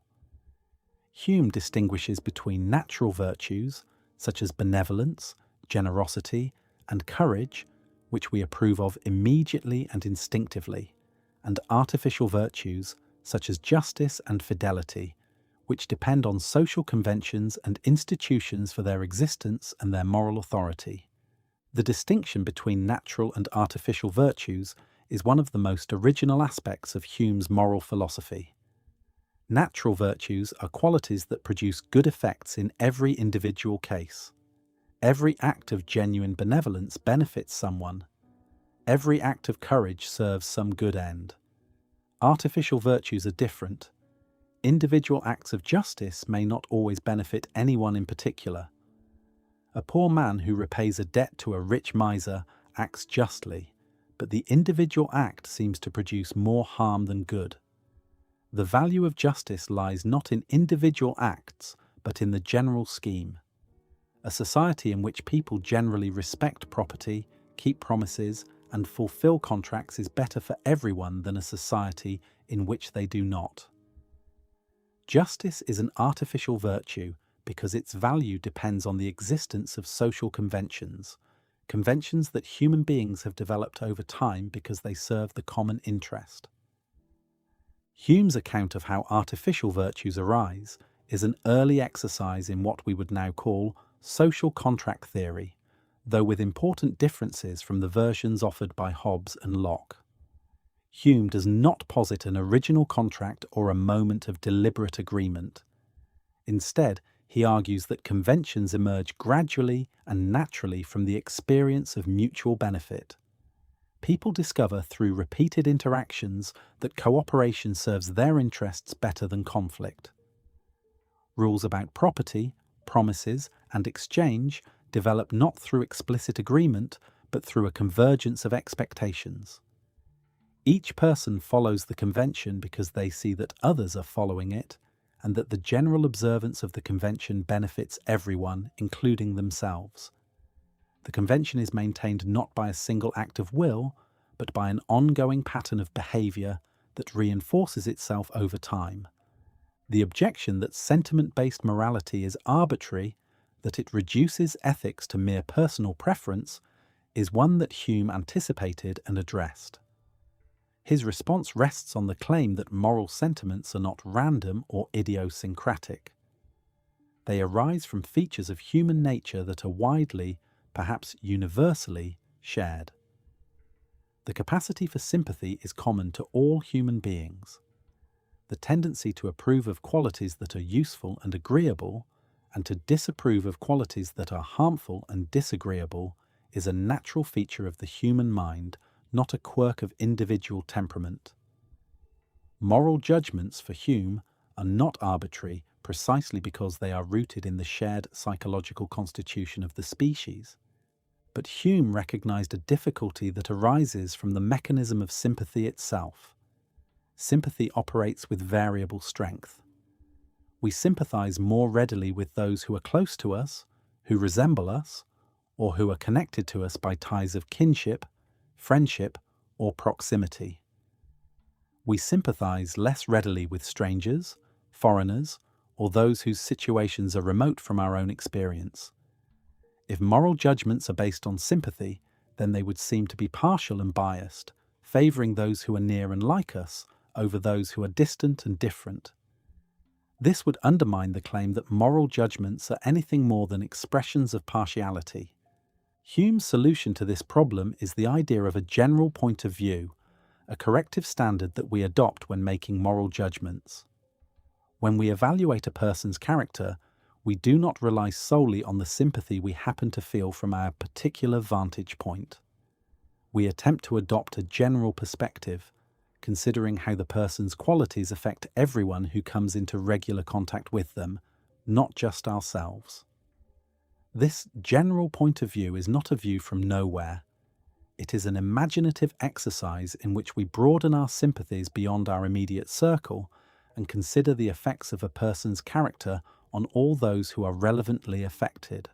Hume distinguishes between natural virtues, such as benevolence, generosity, and courage, which we approve of immediately and instinctively, and artificial virtues, such as justice and fidelity, which depend on social conventions and institutions for their existence and their moral authority. The distinction between natural and artificial virtues is one of the most original aspects of Hume's moral philosophy. Natural virtues are qualities that produce good effects in every individual case. Every act of genuine benevolence benefits someone. Every act of courage serves some good end. Artificial virtues are different. individual acts of justice may not always benefit anyone in particular. A poor man who repays a debt to a rich miser acts justly, but the individual act seems to produce more harm than good. The value of justice lies not in individual acts, but in the general scheme. A society in which people generally respect property, keep promises, and fulfill contracts is better for everyone than a society in which they do not. Justice is an artificial virtue because its value depends on the existence of social conventions, conventions that human beings have developed over time because they serve the common interest. Hume's account of how artificial virtues arise is an early exercise in what we would now call social contract theory, though with important differences from the versions offered by Hobbes and Locke. Hume does not posit an original contract or a moment of deliberate agreement. Instead, he argues that conventions emerge gradually and naturally from the experience of mutual benefit. People discover through repeated interactions that cooperation serves their interests better than conflict. Rules about property, promises, and exchange develop not through explicit agreement, but through a convergence of expectations. Each person follows the convention because they see that others are following it, and that the general observance of the convention benefits everyone, including themselves. The convention is maintained not by a single act of will, but by an ongoing pattern of behaviour that reinforces itself over time. The objection that sentiment-based morality is arbitrary, that it reduces ethics to mere personal preference, is one that Hume anticipated and addressed. His response rests on the claim that moral sentiments are not random or idiosyncratic. They arise from features of human nature that are widely, perhaps universally, shared. The capacity for sympathy is common to all human beings. The tendency to approve of qualities that are useful and agreeable, and to disapprove of qualities that are harmful and disagreeable, is a natural feature of the human mind, not a quirk of individual temperament. Moral judgments for Hume are not arbitrary precisely because they are rooted in the shared psychological constitution of the species. But Hume recognized a difficulty that arises from the mechanism of sympathy itself. Sympathy operates with variable strength. We sympathize more readily with those who are close to us, who resemble us, or who are connected to us by ties of kinship, friendship, or proximity. We sympathize less readily with strangers, foreigners, or those whose situations are remote from our own experience. If moral judgments are based on sympathy, then they would seem to be partial and biased, favoring those who are near and like us over those who are distant and different. This would undermine the claim that moral judgments are anything more than expressions of partiality. Hume's solution to this problem is the idea of a general point of view, a corrective standard that we adopt when making moral judgments. When we evaluate a person's character, we do not rely solely on the sympathy we happen to feel from our particular vantage point. We attempt to adopt a general perspective, considering how the person's qualities affect everyone who comes into regular contact with them, not just ourselves. This general point of view is not a view from nowhere. It is an imaginative exercise in which we broaden our sympathies beyond our immediate circle and consider the effects of a person's character on all those who are relevantly affected.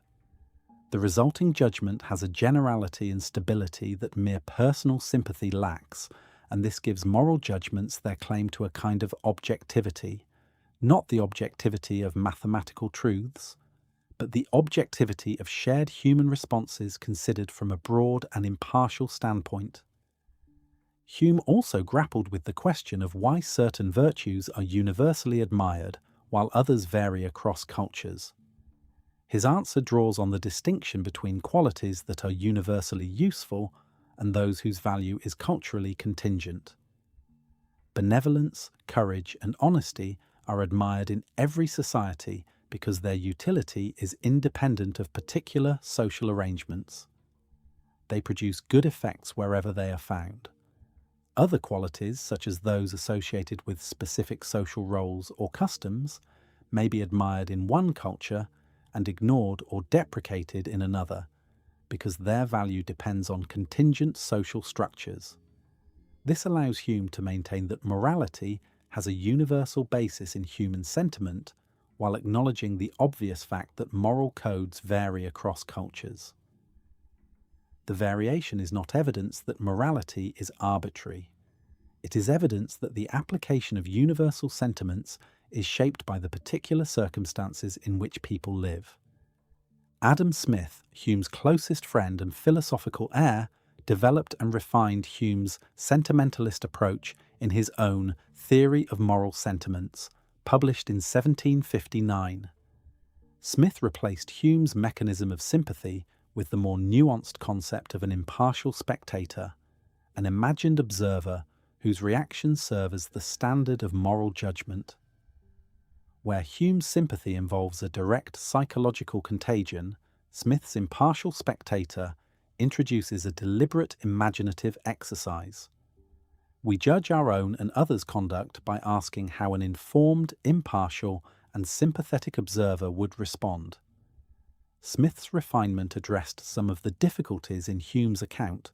The resulting judgment has a generality and stability that mere personal sympathy lacks, and this gives moral judgments their claim to a kind of objectivity, not the objectivity of mathematical truths, but the objectivity of shared human responses considered from a broad and impartial standpoint. Hume also grappled with the question of why certain virtues are universally admired while others vary across cultures. His answer draws on the distinction between qualities that are universally useful and those whose value is culturally contingent. Benevolence, courage, and honesty are admired in every society because their utility is independent of particular social arrangements. They produce good effects wherever they are found. Other qualities, such as those associated with specific social roles or customs, may be admired in one culture and ignored or deprecated in another, because their value depends on contingent social structures. This allows Hume to maintain that morality has a universal basis in human sentiment, while acknowledging the obvious fact that moral codes vary across cultures. The variation is not evidence that morality is arbitrary. It is evidence that the application of universal sentiments is shaped by the particular circumstances in which people live. Adam Smith, Hume's closest friend and philosophical heir, developed and refined Hume's sentimentalist approach in his own Theory of Moral Sentiments, published in 1759. Smith replaced Hume's mechanism of sympathy with the more nuanced concept of an impartial spectator, an imagined observer whose reactions serve as the standard of moral judgment. Where Hume's sympathy involves a direct psychological contagion, Smith's impartial spectator introduces a deliberate imaginative exercise. We judge our own and others' conduct by asking how an informed, impartial, and sympathetic observer would respond. Smith's refinement addressed some of the difficulties in Hume's account,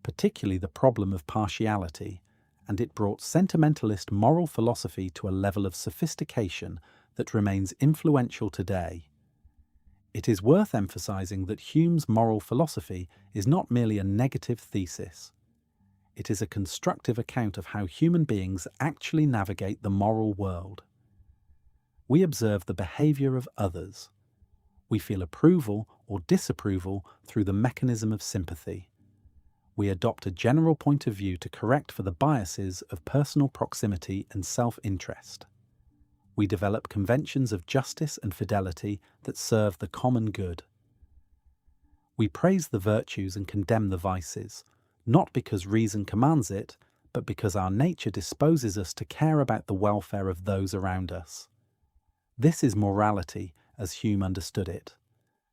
particularly the problem of partiality, and it brought sentimentalist moral philosophy to a level of sophistication that remains influential today. It is worth emphasizing that Hume's moral philosophy is not merely a negative thesis. It is a constructive account of how human beings actually navigate the moral world. We observe the behavior of others. We feel approval or disapproval through the mechanism of sympathy. We adopt a general point of view to correct for the biases of personal proximity and self-interest. We develop conventions of justice and fidelity that serve the common good. We praise the virtues and condemn the vices, not because reason commands it, but because our nature disposes us to care about the welfare of those around us. This is morality, as Hume understood it,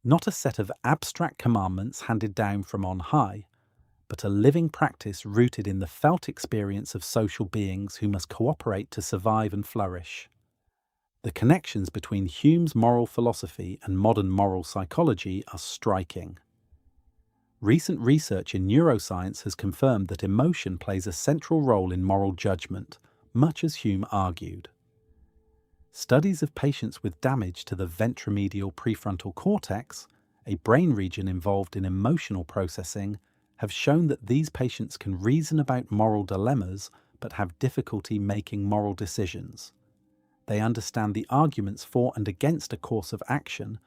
not a set of abstract commandments handed down from on high, but a living practice rooted in the felt experience of social beings who must cooperate to survive and flourish. The connections between Hume's moral philosophy and modern moral psychology are striking. Recent research in neuroscience has confirmed that emotion plays a central role in moral judgment, much as Hume argued. Studies of patients with damage to the ventromedial prefrontal cortex, a brain region involved in emotional processing, have shown that these patients can reason about moral dilemmas but have difficulty making moral decisions. They understand the arguments for and against a course of action,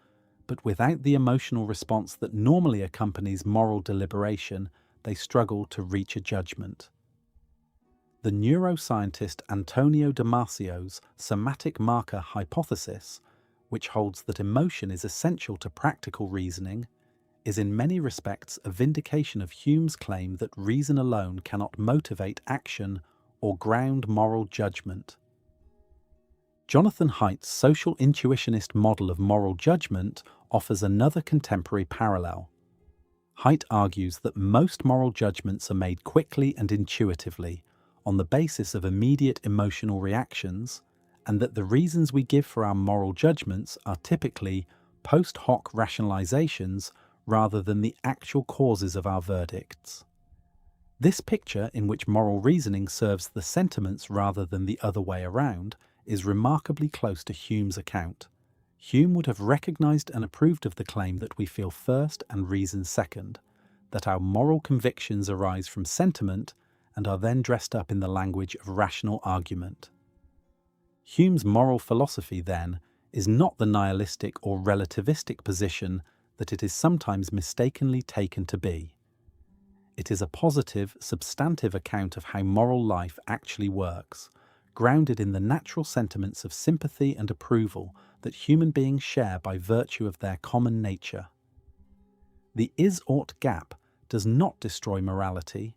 but without the emotional response that normally accompanies moral deliberation, they struggle to reach a judgment. The neuroscientist Antonio Damasio's somatic marker hypothesis, which holds that emotion is essential to practical reasoning, is in many respects a vindication of Hume's claim that reason alone cannot motivate action or ground moral judgment. Jonathan Haidt's social intuitionist model of moral judgment offers another contemporary parallel. Haidt argues that most moral judgments are made quickly and intuitively, on the basis of immediate emotional reactions, and that the reasons we give for our moral judgments are typically post hoc rationalizations rather than the actual causes of our verdicts. This picture, in which moral reasoning serves the sentiments rather than the other way around, is remarkably close to Hume's account. Hume would have recognized and approved of the claim that we feel first and reason second, that our moral convictions arise from sentiment and are then dressed up in the language of rational argument. Hume's moral philosophy, then, is not the nihilistic or relativistic position that it is sometimes mistakenly taken to be. It is a positive, substantive account of how moral life actually works, grounded in the natural sentiments of sympathy and approval that human beings share by virtue of their common nature. The is-ought gap does not destroy morality.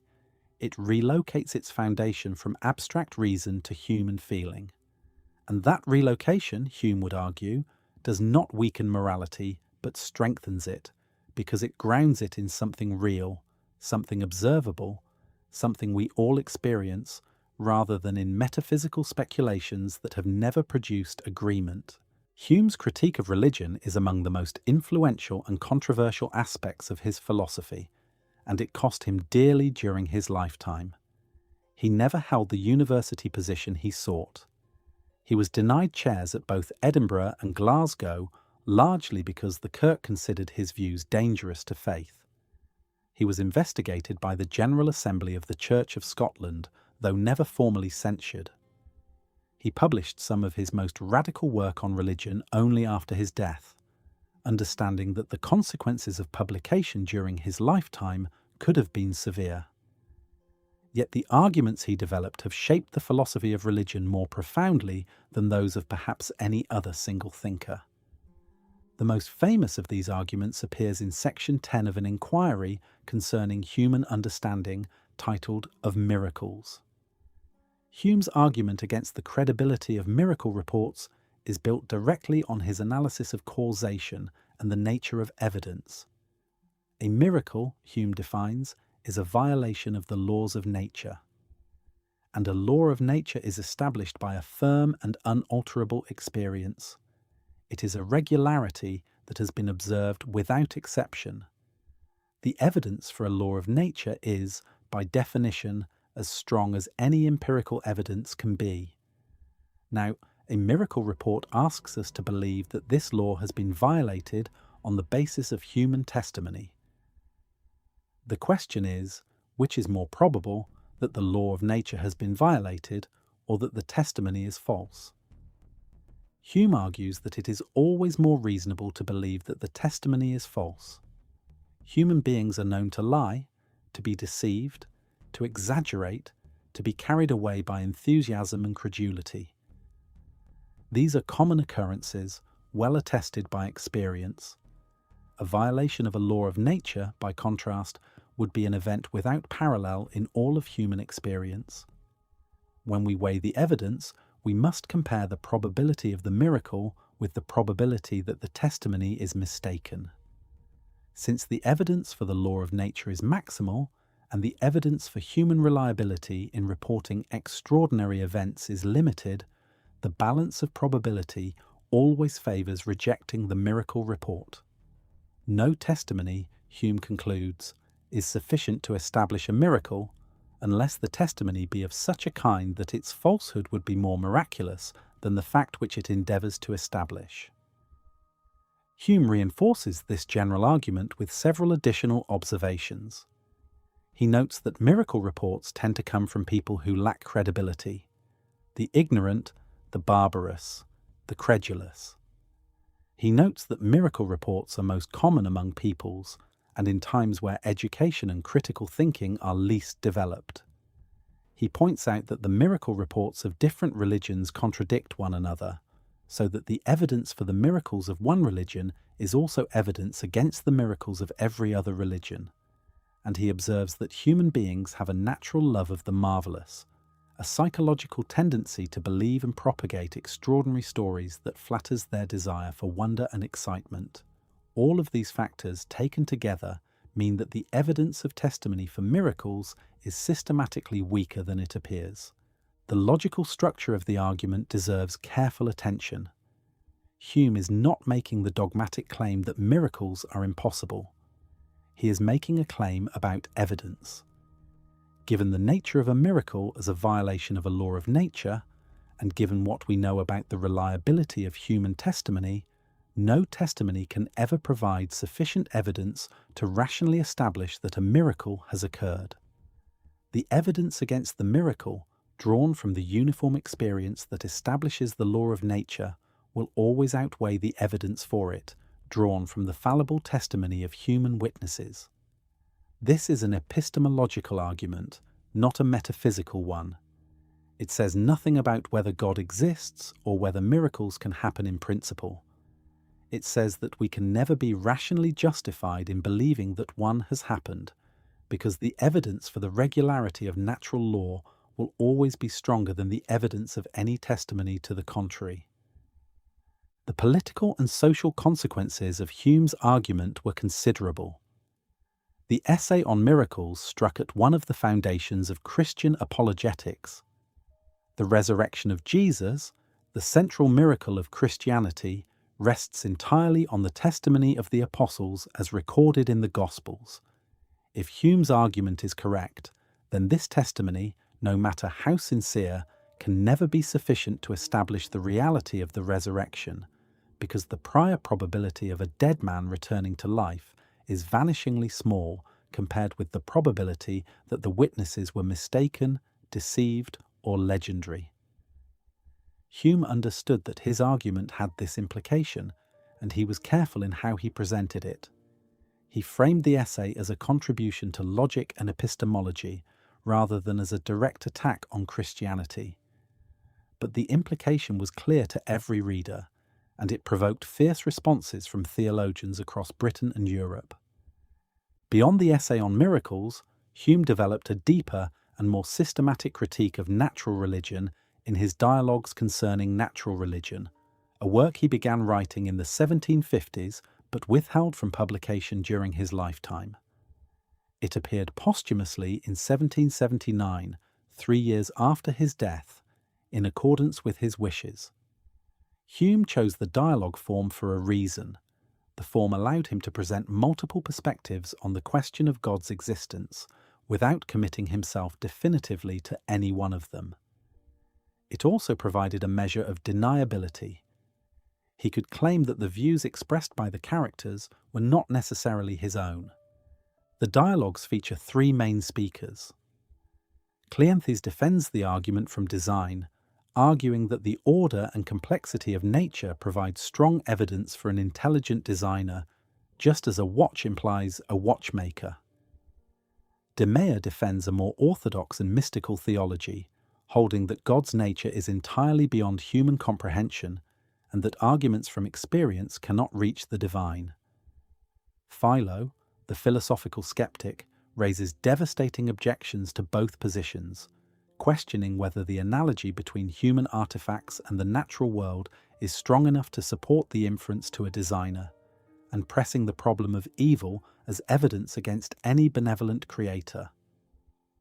It relocates its foundation from abstract reason to human feeling. And that relocation, Hume would argue, does not weaken morality, but strengthens it, because it grounds it in something real, something observable, something we all experience, rather than in metaphysical speculations that have never produced agreement. Hume's critique of religion is among the most influential and controversial aspects of his philosophy, and it cost him dearly during his lifetime. He never held the university position he sought. He was denied chairs at both Edinburgh and Glasgow, largely because the Kirk considered his views dangerous to faith. He was investigated by the General Assembly of the Church of Scotland, though never formally censured. He published some of his most radical work on religion only after his death, understanding that the consequences of publication during his lifetime could have been severe. Yet the arguments he developed have shaped the philosophy of religion more profoundly than those of perhaps any other single thinker. The most famous of these arguments appears in section 10 of an inquiry concerning human understanding titled Of Miracles. Hume's argument against the credibility of miracle reports is built directly on his analysis of causation and the nature of evidence. A miracle, Hume defines, is a violation of the laws of nature. And a law of nature is established by a firm and unalterable experience. It is a regularity that has been observed without exception. The evidence for a law of nature is, by definition, as strong as any empirical evidence can be. Now, a miracle report asks us to believe that this law has been violated on the basis of human testimony. The question is, which is more probable, that the law of nature has been violated or that the testimony is false? Hume argues that it is always more reasonable to believe that the testimony is false. Human beings are known to lie, to be deceived, to exaggerate, to be carried away by enthusiasm and credulity. These are common occurrences, well attested by experience. A violation of a law of nature, by contrast, would be an event without parallel in all of human experience. When we weigh the evidence, we must compare the probability of the miracle with the probability that the testimony is mistaken. Since the evidence for the law of nature is maximal, and the evidence for human reliability in reporting extraordinary events is limited, the balance of probability always favours rejecting the miracle report. No testimony, Hume concludes, is sufficient to establish a miracle unless the testimony be of such a kind that its falsehood would be more miraculous than the fact which it endeavours to establish. Hume reinforces this general argument with several additional observations. He notes that miracle reports tend to come from people who lack credibility: the ignorant, the barbarous, the credulous. He notes that miracle reports are most common among peoples and in times where education and critical thinking are least developed. He points out that the miracle reports of different religions contradict one another, so that the evidence for the miracles of one religion is also evidence against the miracles of every other religion. And he observes that human beings have a natural love of the marvellous, a psychological tendency to believe and propagate extraordinary stories that flatters their desire for wonder and excitement. All of these factors taken together mean that the evidence of testimony for miracles is systematically weaker than it appears. The logical structure of the argument deserves careful attention. Hume is not making the dogmatic claim that miracles are impossible. He is making a claim about evidence. Given the nature of a miracle as a violation of a law of nature, and given what we know about the reliability of human testimony, no testimony can ever provide sufficient evidence to rationally establish that a miracle has occurred. The evidence against the miracle, drawn from the uniform experience that establishes the law of nature, will always outweigh the evidence for it, drawn from the fallible testimony of human witnesses. This is an epistemological argument, not a metaphysical one. It says nothing about whether God exists or whether miracles can happen in principle. It says that we can never be rationally justified in believing that one has happened, because the evidence for the regularity of natural law will always be stronger than the evidence of any testimony to the contrary. The political and social consequences of Hume's argument were considerable. The essay on miracles struck at one of the foundations of Christian apologetics. The resurrection of Jesus, the central miracle of Christianity, rests entirely on the testimony of the apostles as recorded in the Gospels. If Hume's argument is correct, then this testimony, no matter how sincere, can never be sufficient to establish the reality of the resurrection, because the prior probability of a dead man returning to life is vanishingly small compared with the probability that the witnesses were mistaken, deceived, or legendary. Hume understood that his argument had this implication, and he was careful in how he presented it. He framed the essay as a contribution to logic and epistemology, rather than as a direct attack on Christianity. But the implication was clear to every reader, and it provoked fierce responses from theologians across Britain and Europe. Beyond the essay on miracles, Hume developed a deeper and more systematic critique of natural religion in his Dialogues Concerning Natural Religion, a work he began writing in the 1750s but withheld from publication during his lifetime. It appeared posthumously in 1779, 3 years after his death, in accordance with his wishes. Hume chose the dialogue form for a reason. The form allowed him to present multiple perspectives on the question of God's existence without committing himself definitively to any one of them. It also provided a measure of deniability. He could claim that the views expressed by the characters were not necessarily his own. The dialogues feature 3 main speakers. Cleanthes defends the argument from design, arguing that the order and complexity of nature provide strong evidence for an intelligent designer, just as a watch implies a watchmaker. De Meyer defends a more orthodox and mystical theology, holding that God's nature is entirely beyond human comprehension and that arguments from experience cannot reach the divine. Philo, the philosophical skeptic, raises devastating objections to both positions, questioning whether the analogy between human artifacts and the natural world is strong enough to support the inference to a designer, and pressing the problem of evil as evidence against any benevolent creator.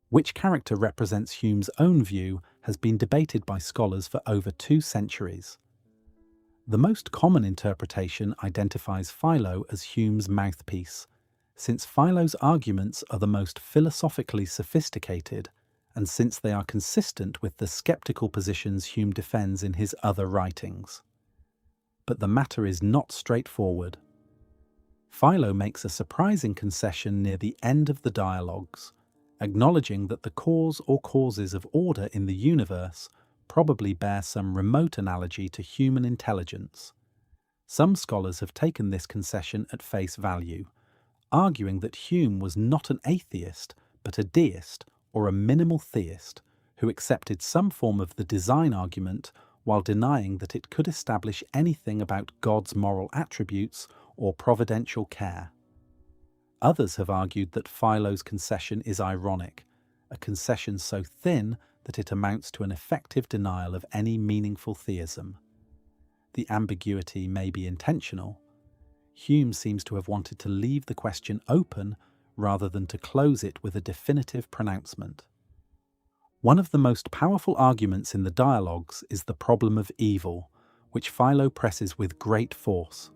Which character represents Hume's own view has been debated by scholars for over 2 centuries. The most common interpretation identifies Philo as Hume's mouthpiece, since Philo's arguments are the most philosophically sophisticated, and since they are consistent with the skeptical positions Hume defends in his other writings. But the matter is not straightforward. Philo makes a surprising concession near the end of the dialogues, acknowledging that the cause or causes of order in the universe probably bear some remote analogy to human intelligence. Some scholars have taken this concession at face value, arguing that Hume was not an atheist, but a deist or a minimal theist who accepted some form of the design argument while denying that it could establish anything about God's moral attributes or providential care. Others have argued that Philo's concession is ironic, a concession so thin that it amounts to an effective denial of any meaningful theism. The ambiguity may be intentional. Hume seems to have wanted to leave the question open rather than to close it with a definitive pronouncement. One of the most powerful arguments in the dialogues is the problem of evil, which Philo presses with great force.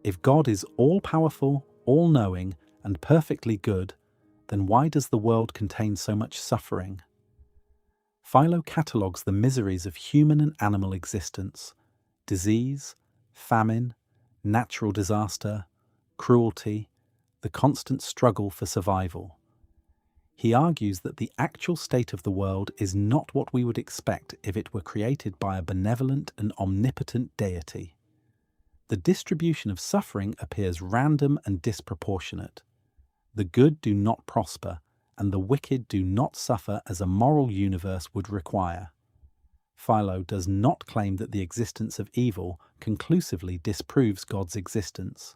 If God is all-powerful, all-knowing, and perfectly good, then why does the world contain so much suffering? Philo catalogues the miseries of human and animal existence: disease, famine, natural disaster, cruelty, the constant struggle for survival. He argues that the actual state of the world is not what we would expect if it were created by a benevolent and omnipotent deity. The distribution of suffering appears random and disproportionate. The good do not prosper, and the wicked do not suffer as a moral universe would require. Philo does not claim that the existence of evil conclusively disproves God's existence.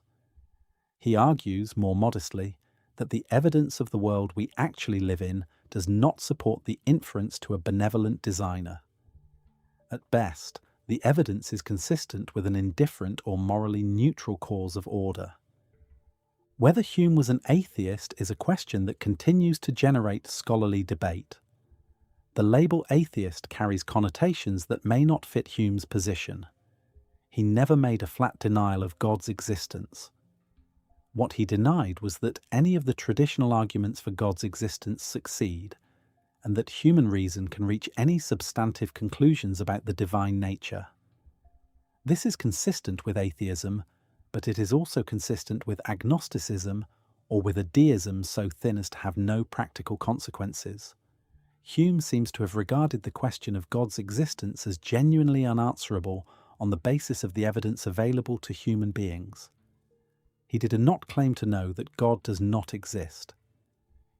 He argues, more modestly, that the evidence of the world we actually live in does not support the inference to a benevolent designer. At best, the evidence is consistent with an indifferent or morally neutral cause of order. Whether Hume was an atheist is a question that continues to generate scholarly debate. The label atheist carries connotations that may not fit Hume's position. He never made a flat denial of God's existence. What he denied was that any of the traditional arguments for God's existence succeed, and that human reason can reach any substantive conclusions about the divine nature. This is consistent with atheism, but it is also consistent with agnosticism or with a deism so thin as to have no practical consequences. Hume seems to have regarded the question of God's existence as genuinely unanswerable on the basis of the evidence available to human beings. He did not claim to know that God does not exist.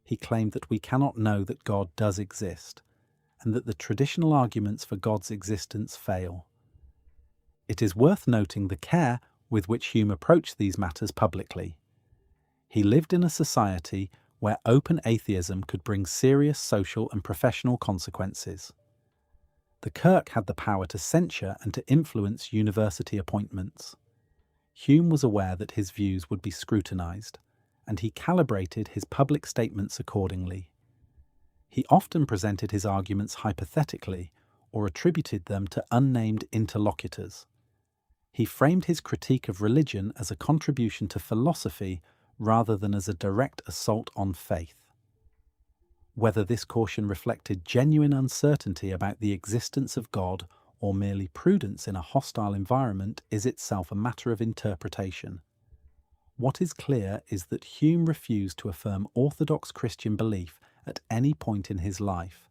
He claimed that we cannot know that God does exist, and that the traditional arguments for God's existence fail. It is worth noting the care with which Hume approached these matters publicly. He lived in a society where open atheism could bring serious social and professional consequences. The Kirk had the power to censure and to influence university appointments. Hume was aware that his views would be scrutinized, and he calibrated his public statements accordingly. He often presented his arguments hypothetically or attributed them to unnamed interlocutors. He framed his critique of religion as a contribution to philosophy rather than as a direct assault on faith. Whether this caution reflected genuine uncertainty about the existence of God or merely prudence in a hostile environment is itself a matter of interpretation. What is clear is that Hume refused to affirm orthodox Christian belief at any point in his life,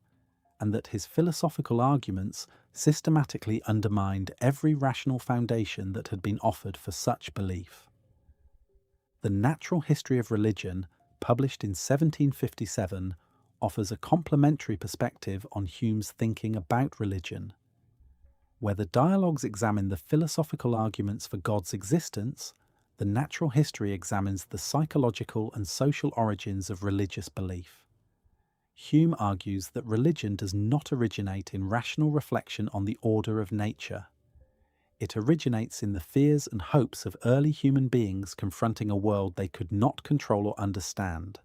and that his philosophical arguments systematically undermined every rational foundation that had been offered for such belief. The Natural History of Religion, published in 1757, offers a complementary perspective on Hume's thinking about religion. Where the dialogues examine the philosophical arguments for God's existence, the Natural History examines the psychological and social origins of religious belief. Hume argues that religion does not originate in rational reflection on the order of nature. It originates in the fears and hopes of early human beings confronting a world they could not control or understand.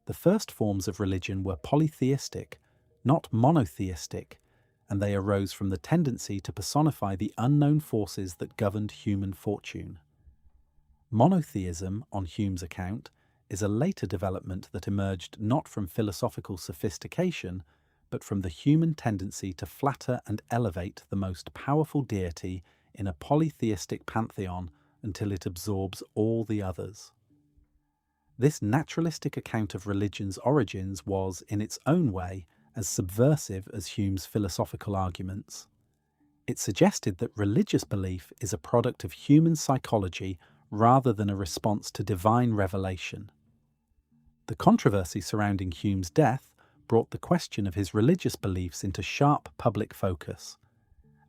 The first forms of religion were polytheistic, not monotheistic, and they arose from the tendency to personify the unknown forces that governed human fortune. Monotheism, on Hume's account, is a later development that emerged not from philosophical sophistication, but from the human tendency to flatter and elevate the most powerful deity in a polytheistic pantheon until it absorbs all the others. This naturalistic account of religion's origins was, in its own way, as subversive as Hume's philosophical arguments. It suggested that religious belief is a product of human psychology rather than a response to divine revelation. The controversy surrounding Hume's death brought the question of his religious beliefs into sharp public focus.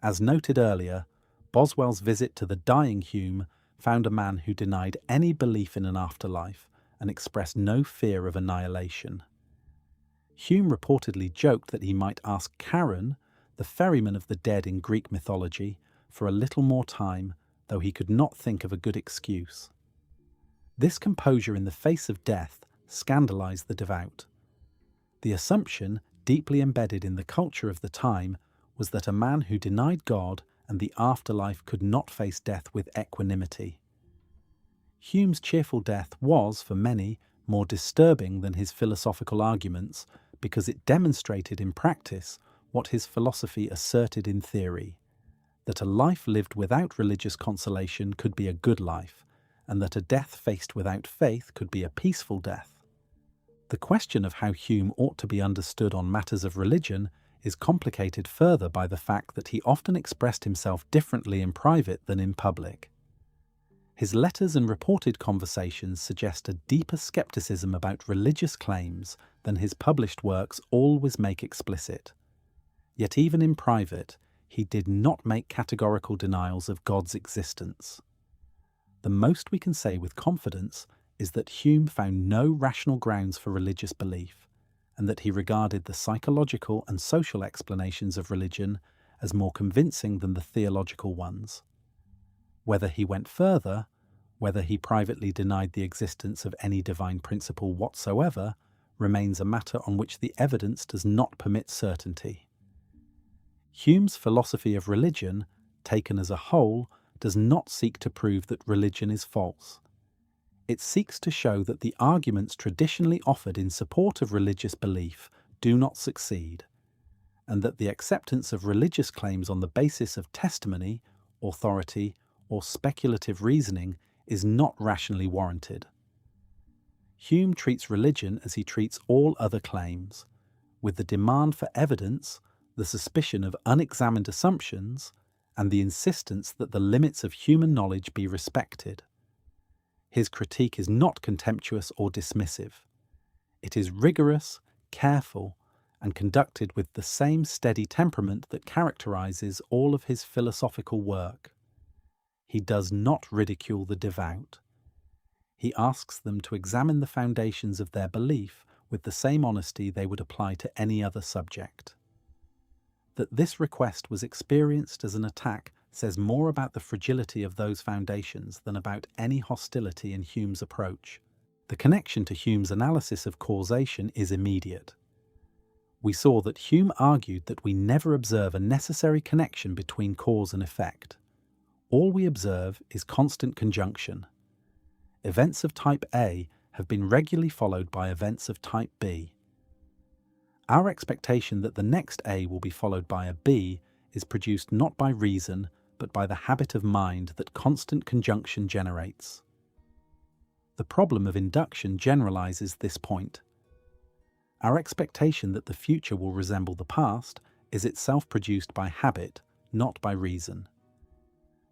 As noted earlier, Boswell's visit to the dying Hume found a man who denied any belief in an afterlife and expressed no fear of annihilation. Hume reportedly joked that he might ask Charon, the ferryman of the dead in Greek mythology, for a little more time, though he could not think of a good excuse. This composure in the face of death scandalized the devout. The assumption, deeply embedded in the culture of the time, was that a man who denied God and the afterlife could not face death with equanimity. Hume's cheerful death was, for many, more disturbing than his philosophical arguments because it demonstrated in practice what his philosophy asserted in theory, that a life lived without religious consolation could be a good life, and that a death faced without faith could be a peaceful death. The question of how Hume ought to be understood on matters of religion is complicated further by the fact that he often expressed himself differently in private than in public. His letters and reported conversations suggest a deeper skepticism about religious claims than his published works always make explicit. Yet even in private, he did not make categorical denials of God's existence. The most we can say with confidence is that Hume found no rational grounds for religious belief, and that he regarded the psychological and social explanations of religion as more convincing than the theological ones. Whether he went further, Whether he privately denied the existence of any divine principle whatsoever remains a matter on which the evidence does not permit certainty. Hume's philosophy of religion, taken as a whole, does not seek to prove that religion is false. It seeks to show that the arguments traditionally offered in support of religious belief do not succeed, and that the acceptance of religious claims on the basis of testimony, authority, or speculative reasoning is not rationally warranted. Hume treats religion as he treats all other claims, with the demand for evidence, the suspicion of unexamined assumptions, and the insistence that the limits of human knowledge be respected. His critique is not contemptuous or dismissive. It is rigorous, careful, and conducted with the same steady temperament that characterizes all of his philosophical work. He does not ridicule the devout. He asks them to examine the foundations of their belief with the same honesty they would apply to any other subject. That this request was experienced as an attack says more about the fragility of those foundations than about any hostility in Hume's approach. The connection to Hume's analysis of causation is immediate. We saw that Hume argued that we never observe a necessary connection between cause and effect. All we observe is constant conjunction. Events of type A have been regularly followed by events of type B. Our expectation that the next A will be followed by a B is produced not by reason, but by the habit of mind that constant conjunction generates. The problem of induction generalizes this point. Our expectation that the future will resemble the past is itself produced by habit, not by reason.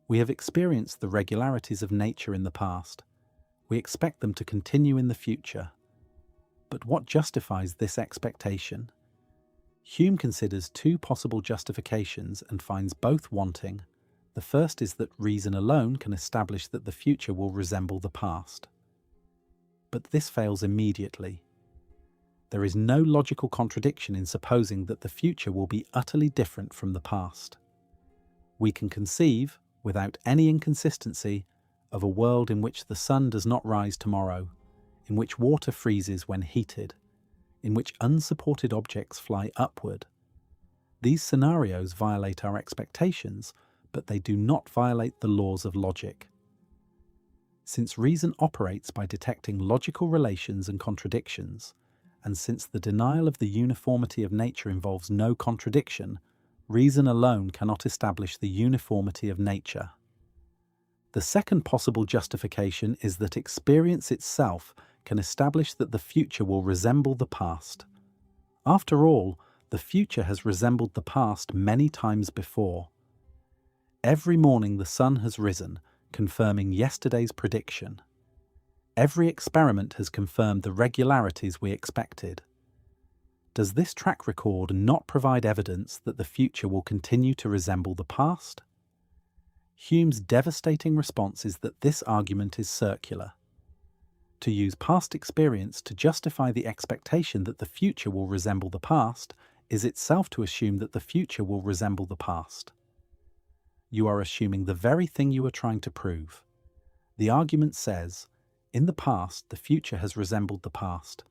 We have experienced the regularities of nature in the past. We expect them to continue in the future. But what justifies this expectation? Hume considers two possible justifications and finds both wanting. The first is that reason alone can establish that the future will resemble the past. But this fails immediately. There is no logical contradiction in supposing that the future will be utterly different from the past. We can conceive, without any inconsistency, of a world in which the sun does not rise tomorrow, in which water freezes when heated, in which unsupported objects fly upward. These scenarios violate our expectations, but they do not violate the laws of logic. Since reason operates by detecting logical relations and contradictions, and since the denial of the uniformity of nature involves no contradiction, reason alone cannot establish the uniformity of nature. The second possible justification is that experience itself can establish that the future will resemble the past. After all, the future has resembled the past many times before. Every morning the sun has risen, confirming yesterday's prediction. Every experiment has confirmed the regularities we expected. Does this track record not provide evidence that the future will continue to resemble the past? Hume's devastating response is that this argument is circular. To use past experience to justify the expectation that the future will resemble the past is itself to assume that the future will resemble the past. You are assuming the very thing you are trying to prove. The argument says, in the past, the future has resembled the past.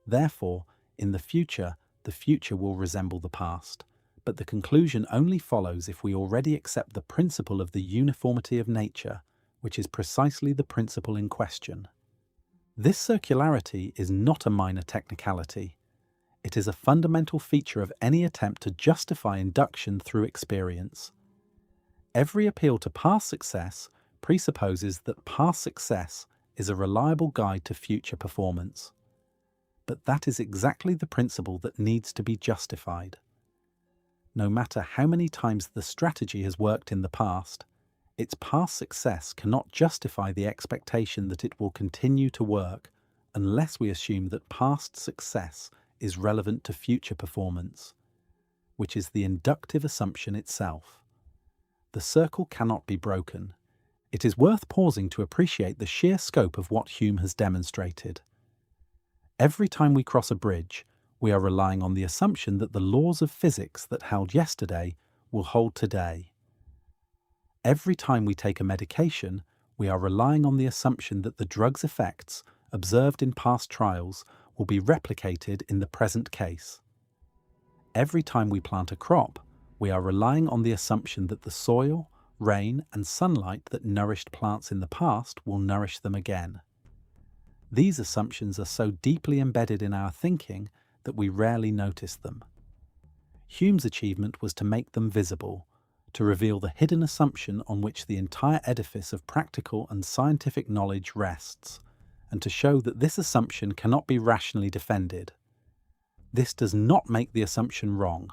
Therefore, in the future will resemble the past. But the conclusion only follows if we already accept the principle of the uniformity of nature, which is precisely the principle in question. This circularity is not a minor technicality. It is a fundamental feature of any attempt to justify induction through experience. Every appeal to past success presupposes that past success is a reliable guide to future performance. But that is exactly the principle that needs to be justified. No matter how many times the strategy has worked in the past, its past success cannot justify the expectation that it will continue to work unless we assume that past success is relevant to future performance, which is the inductive assumption itself. The circle cannot be broken. It is worth pausing to appreciate the sheer scope of what Hume has demonstrated. Every time we cross a bridge, we are relying on the assumption that the laws of physics that held yesterday will hold today. Every time we take a medication, we are relying on the assumption that the drug's effects, observed in past trials, will be replicated in the present case. Every time we plant a crop, we are relying on the assumption that the soil, rain, and sunlight that nourished plants in the past will nourish them again. These assumptions are so deeply embedded in our thinking that we rarely notice them. Hume's achievement was to make them visible, to reveal the hidden assumption on which the entire edifice of practical and scientific knowledge rests, and to show that this assumption cannot be rationally defended. This does not make the assumption wrong.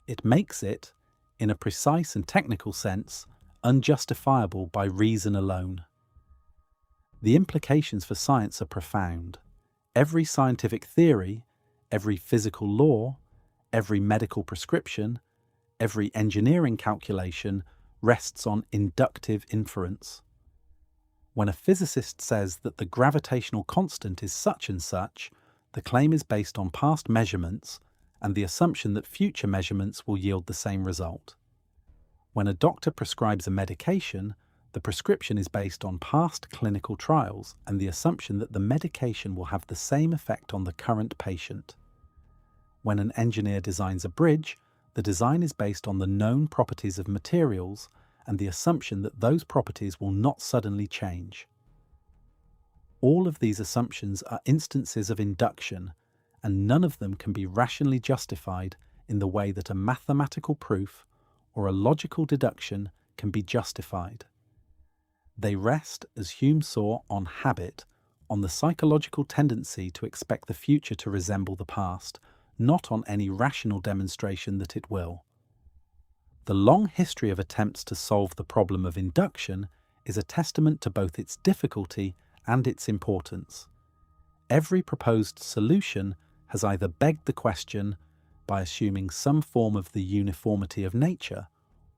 It makes it, in a precise and technical sense, unjustifiable by reason alone. The implications for science are profound. Every scientific theory, every physical law, every medical prescription, every engineering calculation rests on inductive inference. When a physicist says that the gravitational constant is such and such, the claim is based on past measurements and the assumption that future measurements will yield the same result. When a doctor prescribes a medication, the prescription is based on past clinical trials and the assumption that the medication will have the same effect on the current patient. When an engineer designs a bridge, the design is based on the known properties of materials and the assumption that those properties will not suddenly change. All of these assumptions are instances of induction, and none of them can be rationally justified in the way that a mathematical proof or a logical deduction can be justified. They rest, as Hume saw, on habit, on the psychological tendency to expect the future to resemble the past, not on any rational demonstration that it will. The long history of attempts to solve the problem of induction is a testament to both its difficulty and its importance. Every proposed solution has either begged the question by assuming some form of the uniformity of nature,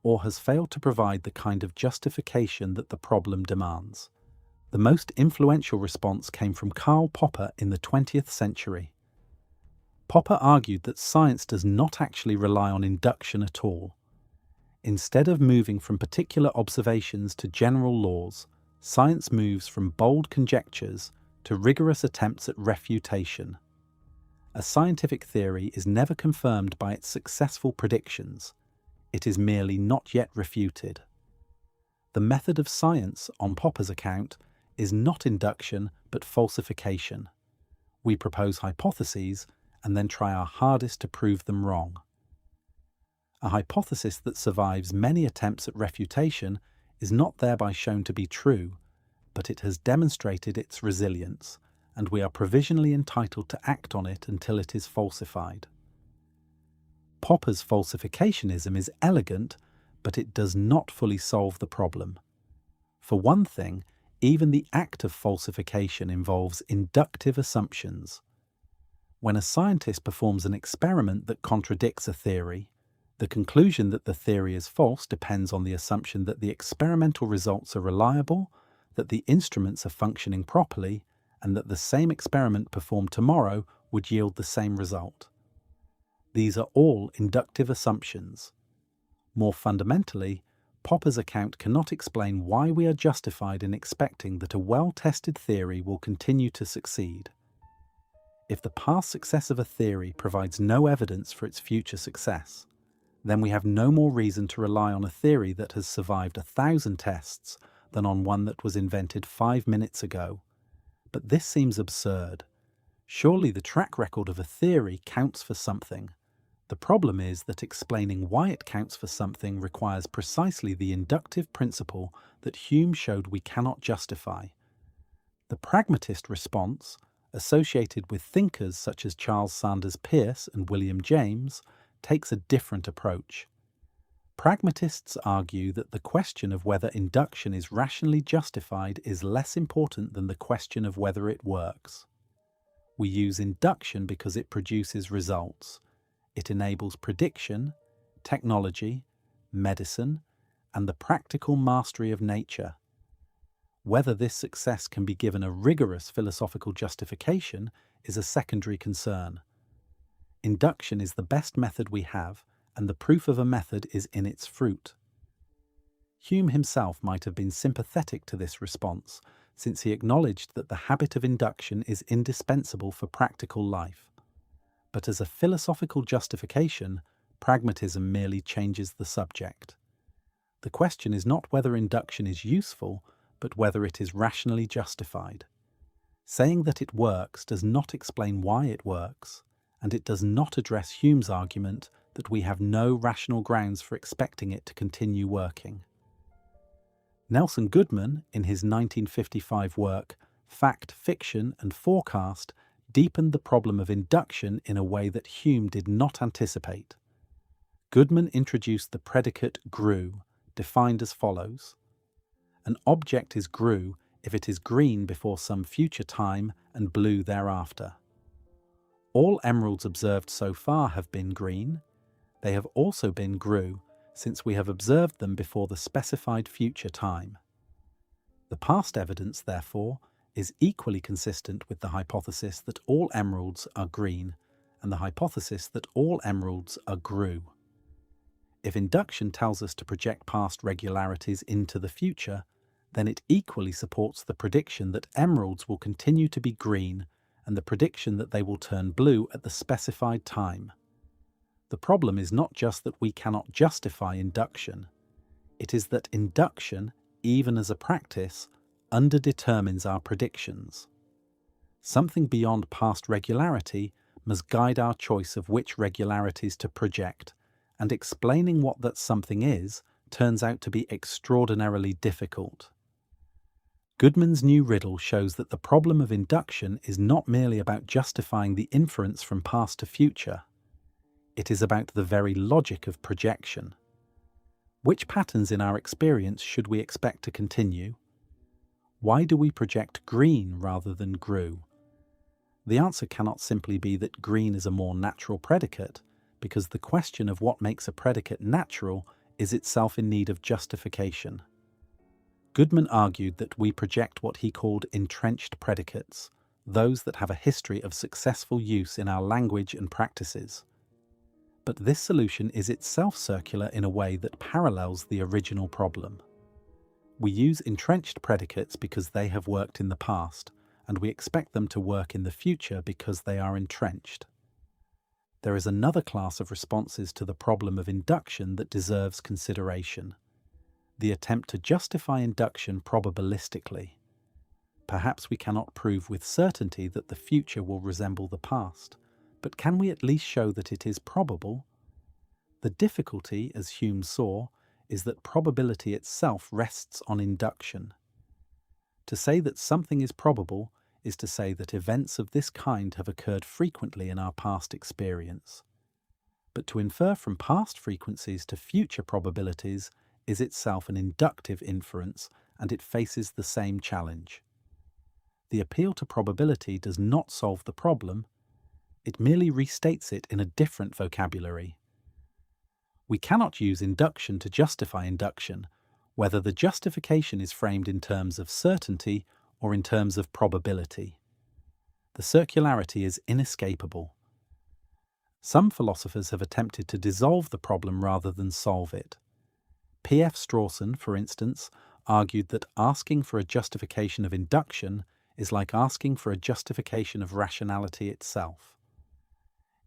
or has failed to provide the kind of justification that the problem demands. The most influential response came from Karl Popper in the 20th century. Popper argued that science does not actually rely on induction at all. Instead of moving from particular observations to general laws, science moves from bold conjectures to rigorous attempts at refutation. A scientific theory is never confirmed by its successful predictions. It is merely not yet refuted. The method of science, on Popper's account, is not induction but falsification. We propose hypotheses and then try our hardest to prove them wrong. A hypothesis that survives many attempts at refutation is not thereby shown to be true, but it has demonstrated its resilience, and we are provisionally entitled to act on it until it is falsified. Popper's falsificationism is elegant, but it does not fully solve the problem. For one thing, even the act of falsification involves inductive assumptions. When a scientist performs an experiment that contradicts a theory, the conclusion that the theory is false depends on the assumption that the experimental results are reliable, that the instruments are functioning properly, and that the same experiment performed tomorrow would yield the same result. These are all inductive assumptions. More fundamentally, Popper's account cannot explain why we are justified in expecting that a well-tested theory will continue to succeed. If the past success of a theory provides no evidence for its future success, then we have no more reason to rely on a theory that has survived 1,000 tests than on one that was invented 5 minutes ago. But this seems absurd. Surely the track record of a theory counts for something. The problem is that explaining why it counts for something requires precisely the inductive principle that Hume showed we cannot justify. The pragmatist response, associated with thinkers such as Charles Sanders Peirce and William James, takes a different approach. Pragmatists argue that the question of whether induction is rationally justified is less important than the question of whether it works. We use induction because it produces results. It enables prediction, technology, medicine, and the practical mastery of nature. Whether this success can be given a rigorous philosophical justification is a secondary concern. Induction is the best method we have, and the proof of a method is in its fruit. Hume himself might have been sympathetic to this response, since he acknowledged that the habit of induction is indispensable for practical life. But as a philosophical justification, pragmatism merely changes the subject. The question is not whether induction is useful, but whether it is rationally justified. Saying that it works does not explain why it works, and it does not address Hume's argument that we have no rational grounds for expecting it to continue working. Nelson Goodman, in his 1955 work, Fact, Fiction and Forecast, deepened the problem of induction in a way that Hume did not anticipate. Goodman introduced the predicate grew, defined as follows. An object is grew if it is green before some future time and blue thereafter. All emeralds observed so far have been green. They have also been grew, since we have observed them before the specified future time. The past evidence, therefore, is equally consistent with the hypothesis that all emeralds are green and the hypothesis that all emeralds are grew. If induction tells us to project past regularities into the future, then it equally supports the prediction that emeralds will continue to be green and the prediction that they will turn blue at the specified time. The problem is not just that we cannot justify induction. It is that induction, even as a practice, underdetermines our predictions. Something beyond past regularity must guide our choice of which regularities to project, and explaining what that something is turns out to be extraordinarily difficult. Goodman's new riddle shows that the problem of induction is not merely about justifying the inference from past to future. It is about the very logic of projection. Which patterns in our experience should we expect to continue? Why do we project green rather than grew? The answer cannot simply be that green is a more natural predicate, because the question of what makes a predicate natural is itself in need of justification. Goodman argued that we project what he called entrenched predicates, those that have a history of successful use in our language and practices. But this solution is itself circular in a way that parallels the original problem. We use entrenched predicates because they have worked in the past, and we expect them to work in the future because they are entrenched. There is another class of responses to the problem of induction that deserves consideration: the attempt to justify induction probabilistically. Perhaps we cannot prove with certainty that the future will resemble the past, but can we at least show that it is probable? The difficulty, as Hume saw, is that probability itself rests on induction. To say that something is probable is to say that events of this kind have occurred frequently in our past experience. But to infer from past frequencies to future probabilities is itself an inductive inference, and it faces the same challenge. The appeal to probability does not solve the problem, it merely restates it in a different vocabulary. We cannot use induction to justify induction, whether the justification is framed in terms of certainty or in terms of probability. The circularity is inescapable. Some philosophers have attempted to dissolve the problem rather than solve it. P.F. Strawson, for instance, argued that asking for a justification of induction is like asking for a justification of rationality itself.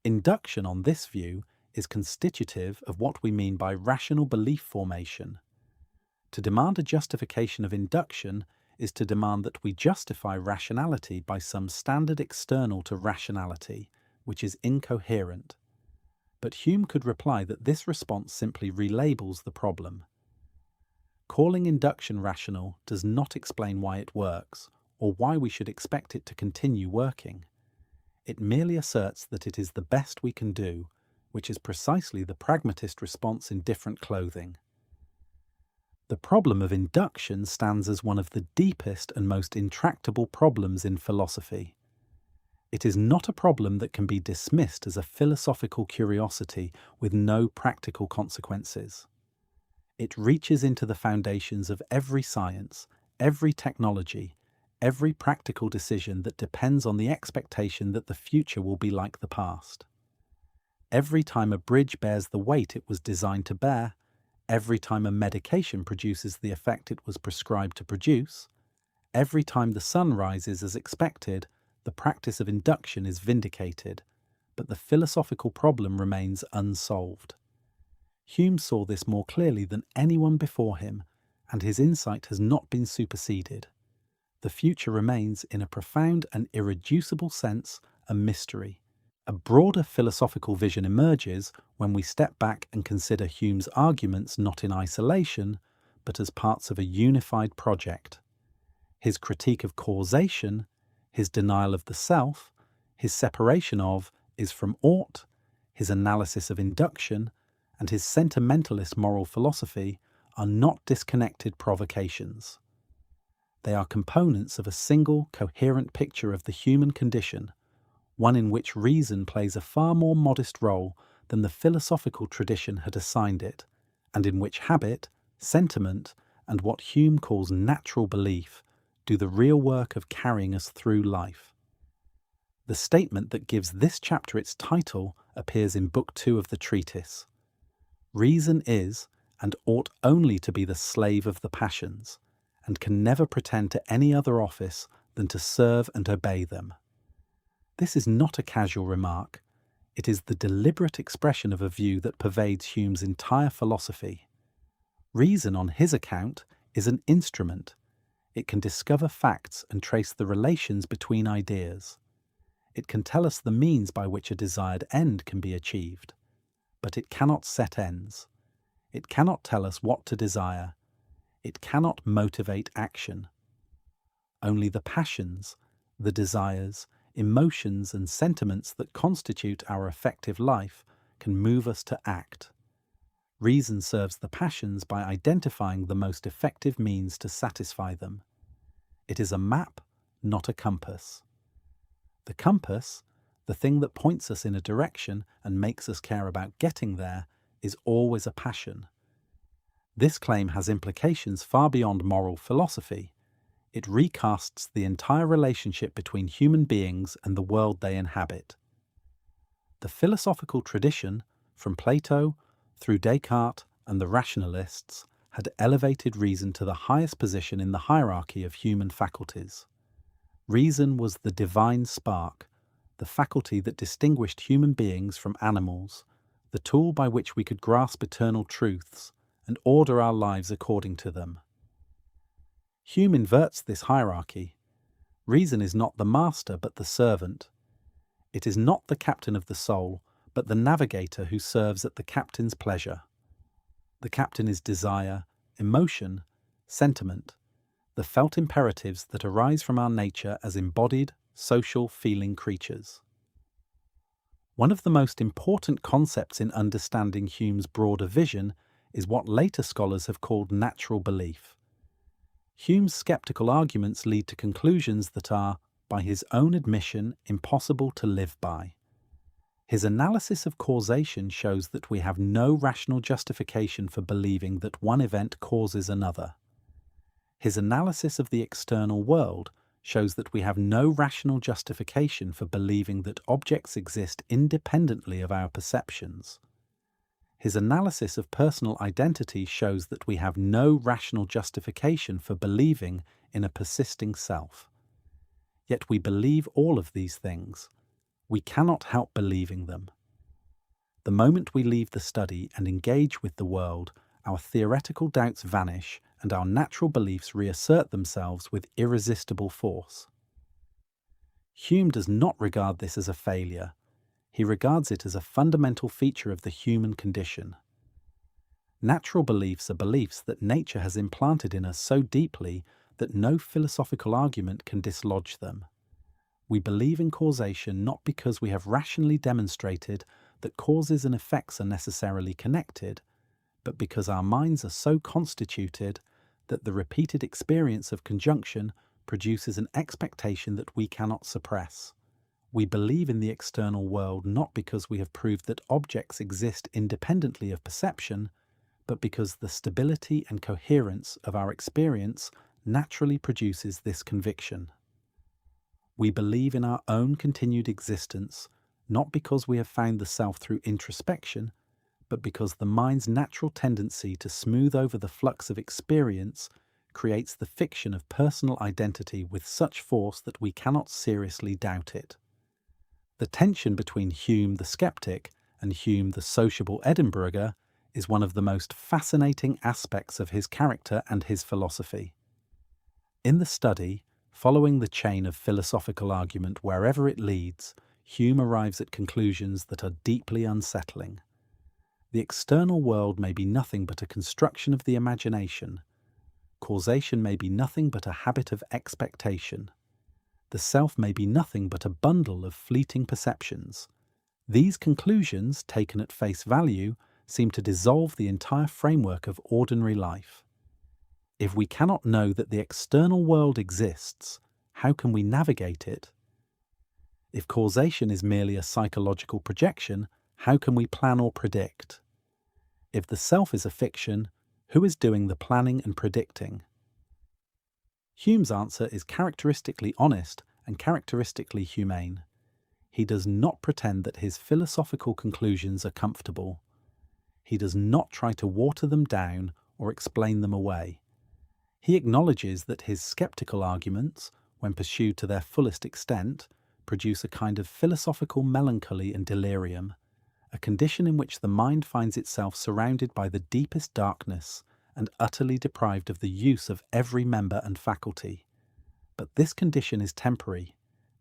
Induction, on this view, is constitutive of what we mean by rational belief formation. To demand a justification of induction is to demand that we justify rationality by some standard external to rationality, which is incoherent. But Hume could reply that this response simply relabels the problem. Calling induction rational does not explain why it works, or why we should expect it to continue working. It merely asserts that it is the best we can do, which is precisely the pragmatist response in different clothing. The problem of induction stands as one of the deepest and most intractable problems in philosophy. It is not a problem that can be dismissed as a philosophical curiosity with no practical consequences. It reaches into the foundations of every science, every technology, every practical decision that depends on the expectation that the future will be like the past. Every time a bridge bears the weight it was designed to bear, every time a medication produces the effect it was prescribed to produce, every time the sun rises as expected, the practice of induction is vindicated, but the philosophical problem remains unsolved. Hume saw this more clearly than anyone before him, and his insight has not been superseded. The future remains, in a profound and irreducible sense, a mystery. A broader philosophical vision emerges when we step back and consider Hume's arguments not in isolation, but as parts of a unified project. His critique of causation, his denial of the self, his separation of is from ought, his analysis of induction, and his sentimentalist moral philosophy are not disconnected provocations. They are components of a single, coherent picture of the human condition, one in which reason plays a far more modest role than the philosophical tradition had assigned it, and in which habit, sentiment, and what Hume calls natural belief do the real work of carrying us through life. The statement that gives this chapter its title appears in Book 2 of the Treatise. Reason is, and ought only to be the slave of the passions, and can never pretend to any other office than to serve and obey them. This is not a casual remark. It is the deliberate expression of a view that pervades Hume's entire philosophy. Reason, on his account, is an instrument. It can discover facts and trace the relations between ideas. It can tell us the means by which a desired end can be achieved. But it cannot set ends. It cannot tell us what to desire. It cannot motivate action. Only the passions, the desires, emotions and sentiments that constitute our affective life can move us to act. Reason serves the passions by identifying the most effective means to satisfy them. It is a map, not a compass. The compass, the thing that points us in a direction and makes us care about getting there, is always a passion. This claim has implications far beyond moral philosophy. It recasts the entire relationship between human beings and the world they inhabit. The philosophical tradition, from Plato through Descartes and the rationalists, had elevated reason to the highest position in the hierarchy of human faculties. Reason was the divine spark, the faculty that distinguished human beings from animals, the tool by which we could grasp eternal truths and order our lives according to them. Hume inverts this hierarchy. Reason is not the master but the servant. It is not the captain of the soul, but the navigator who serves at the captain's pleasure. The captain is desire, emotion, sentiment, the felt imperatives that arise from our nature as embodied, social, feeling creatures. One of the most important concepts in understanding Hume's broader vision is what later scholars have called natural belief. Hume's skeptical arguments lead to conclusions that are, by his own admission, impossible to live by. His analysis of causation shows that we have no rational justification for believing that one event causes another. His analysis of the external world shows that we have no rational justification for believing that objects exist independently of our perceptions. His analysis of personal identity shows that we have no rational justification for believing in a persisting self. Yet we believe all of these things. We cannot help believing them. The moment we leave the study and engage with the world, our theoretical doubts vanish and our natural beliefs reassert themselves with irresistible force. Hume does not regard this as a failure. He regards it as a fundamental feature of the human condition. Natural beliefs are beliefs that nature has implanted in us so deeply that no philosophical argument can dislodge them. We believe in causation not because we have rationally demonstrated that causes and effects are necessarily connected, but because our minds are so constituted that the repeated experience of conjunction produces an expectation that we cannot suppress. We believe in the external world not because we have proved that objects exist independently of perception, but because the stability and coherence of our experience naturally produces this conviction. We believe in our own continued existence, not because we have found the self through introspection, but because the mind's natural tendency to smooth over the flux of experience creates the fiction of personal identity with such force that we cannot seriously doubt it. The tension between Hume the skeptic and Hume the sociable Edinburgher is one of the most fascinating aspects of his character and his philosophy. In the study, following the chain of philosophical argument wherever it leads, Hume arrives at conclusions that are deeply unsettling. The external world may be nothing but a construction of the imagination. Causation may be nothing but a habit of expectation. The self may be nothing but a bundle of fleeting perceptions. These conclusions, taken at face value, seem to dissolve the entire framework of ordinary life. If we cannot know that the external world exists, how can we navigate it? If causation is merely a psychological projection, how can we plan or predict? If the self is a fiction, who is doing the planning and predicting? Hume's answer is characteristically honest and characteristically humane. He does not pretend that his philosophical conclusions are comfortable. He does not try to water them down or explain them away. He acknowledges that his skeptical arguments, when pursued to their fullest extent, produce a kind of philosophical melancholy and delirium, a condition in which the mind finds itself surrounded by the deepest darkness and utterly deprived of the use of every member and faculty. But this condition is temporary.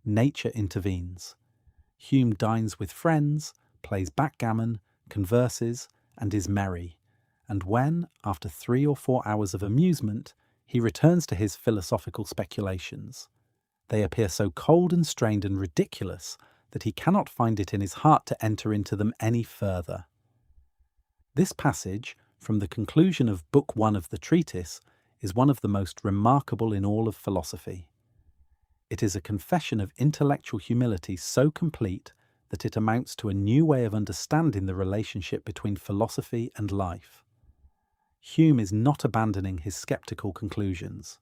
Nature intervenes. Hume dines with friends, plays backgammon, converses, and is merry. And when, after 3 or 4 hours of amusement, he returns to his philosophical speculations, they appear so cold and strained and ridiculous that he cannot find it in his heart to enter into them any further. This passage, from the conclusion of Book 1 of the Treatise, is one of the most remarkable in all of philosophy. It is a confession of intellectual humility so complete that it amounts to a new way of understanding the relationship between philosophy and life. Hume is not abandoning his skeptical conclusions.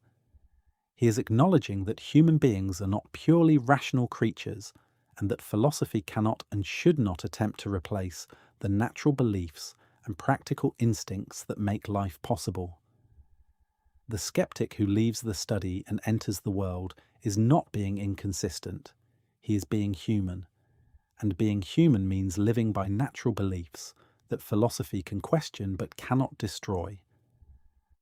He is acknowledging that human beings are not purely rational creatures, and that philosophy cannot and should not attempt to replace the natural beliefs and practical instincts that make life possible. The skeptic who leaves the study and enters the world is not being inconsistent. He is being human. And being human means living by natural beliefs that philosophy can question but cannot destroy.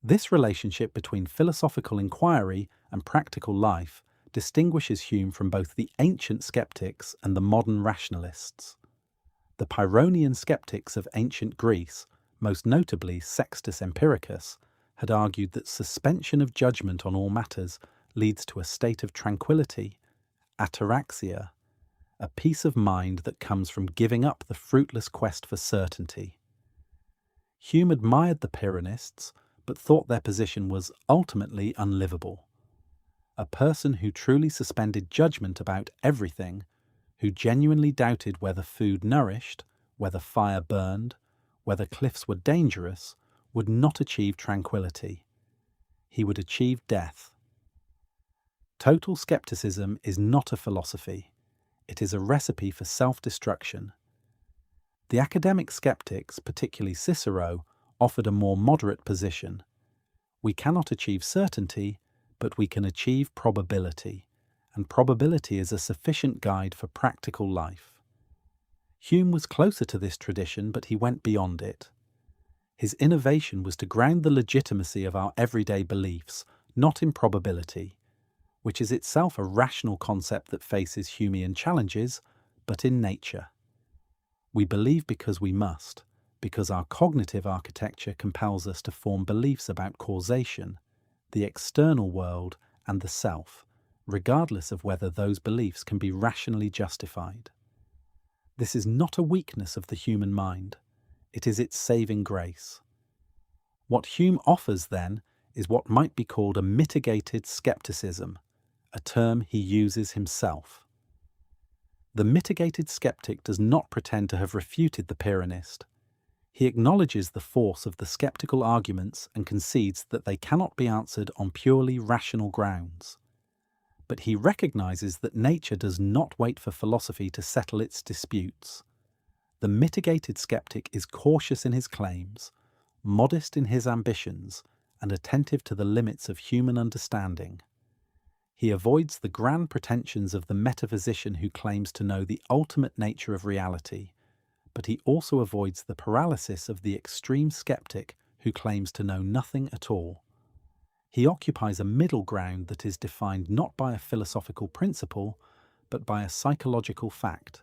This relationship between philosophical inquiry and practical life distinguishes Hume from both the ancient skeptics and the modern rationalists. The Pyrrhonian skeptics of ancient Greece, most notably Sextus Empiricus, had argued that suspension of judgment on all matters leads to a state of tranquility, ataraxia, a peace of mind that comes from giving up the fruitless quest for certainty. Hume admired the Pyrrhonists, but thought their position was ultimately unlivable. A person who truly suspended judgment about everything, who genuinely doubted whether food nourished, whether fire burned, whether cliffs were dangerous, would not achieve tranquility. He would achieve death. Total skepticism is not a philosophy. It is a recipe for self-destruction. The academic skeptics, particularly Cicero, offered a more moderate position. We cannot achieve certainty, but we can achieve probability, and probability is a sufficient guide for practical life. Hume was closer to this tradition, but he went beyond it. His innovation was to ground the legitimacy of our everyday beliefs, not in probability, which is itself a rational concept that faces Humean challenges, but in nature. We believe because we must, because our cognitive architecture compels us to form beliefs about causation, the external world, and the self, regardless of whether those beliefs can be rationally justified. This is not a weakness of the human mind. It is its saving grace. What Hume offers, then, is what might be called a mitigated skepticism, a term he uses himself. The mitigated skeptic does not pretend to have refuted the Pyrrhonist. He acknowledges the force of the skeptical arguments and concedes that they cannot be answered on purely rational grounds. But he recognizes that nature does not wait for philosophy to settle its disputes. The mitigated skeptic is cautious in his claims, modest in his ambitions, and attentive to the limits of human understanding. He avoids the grand pretensions of the metaphysician who claims to know the ultimate nature of reality, but he also avoids the paralysis of the extreme skeptic who claims to know nothing at all. He occupies a middle ground that is defined not by a philosophical principle, but by a psychological fact,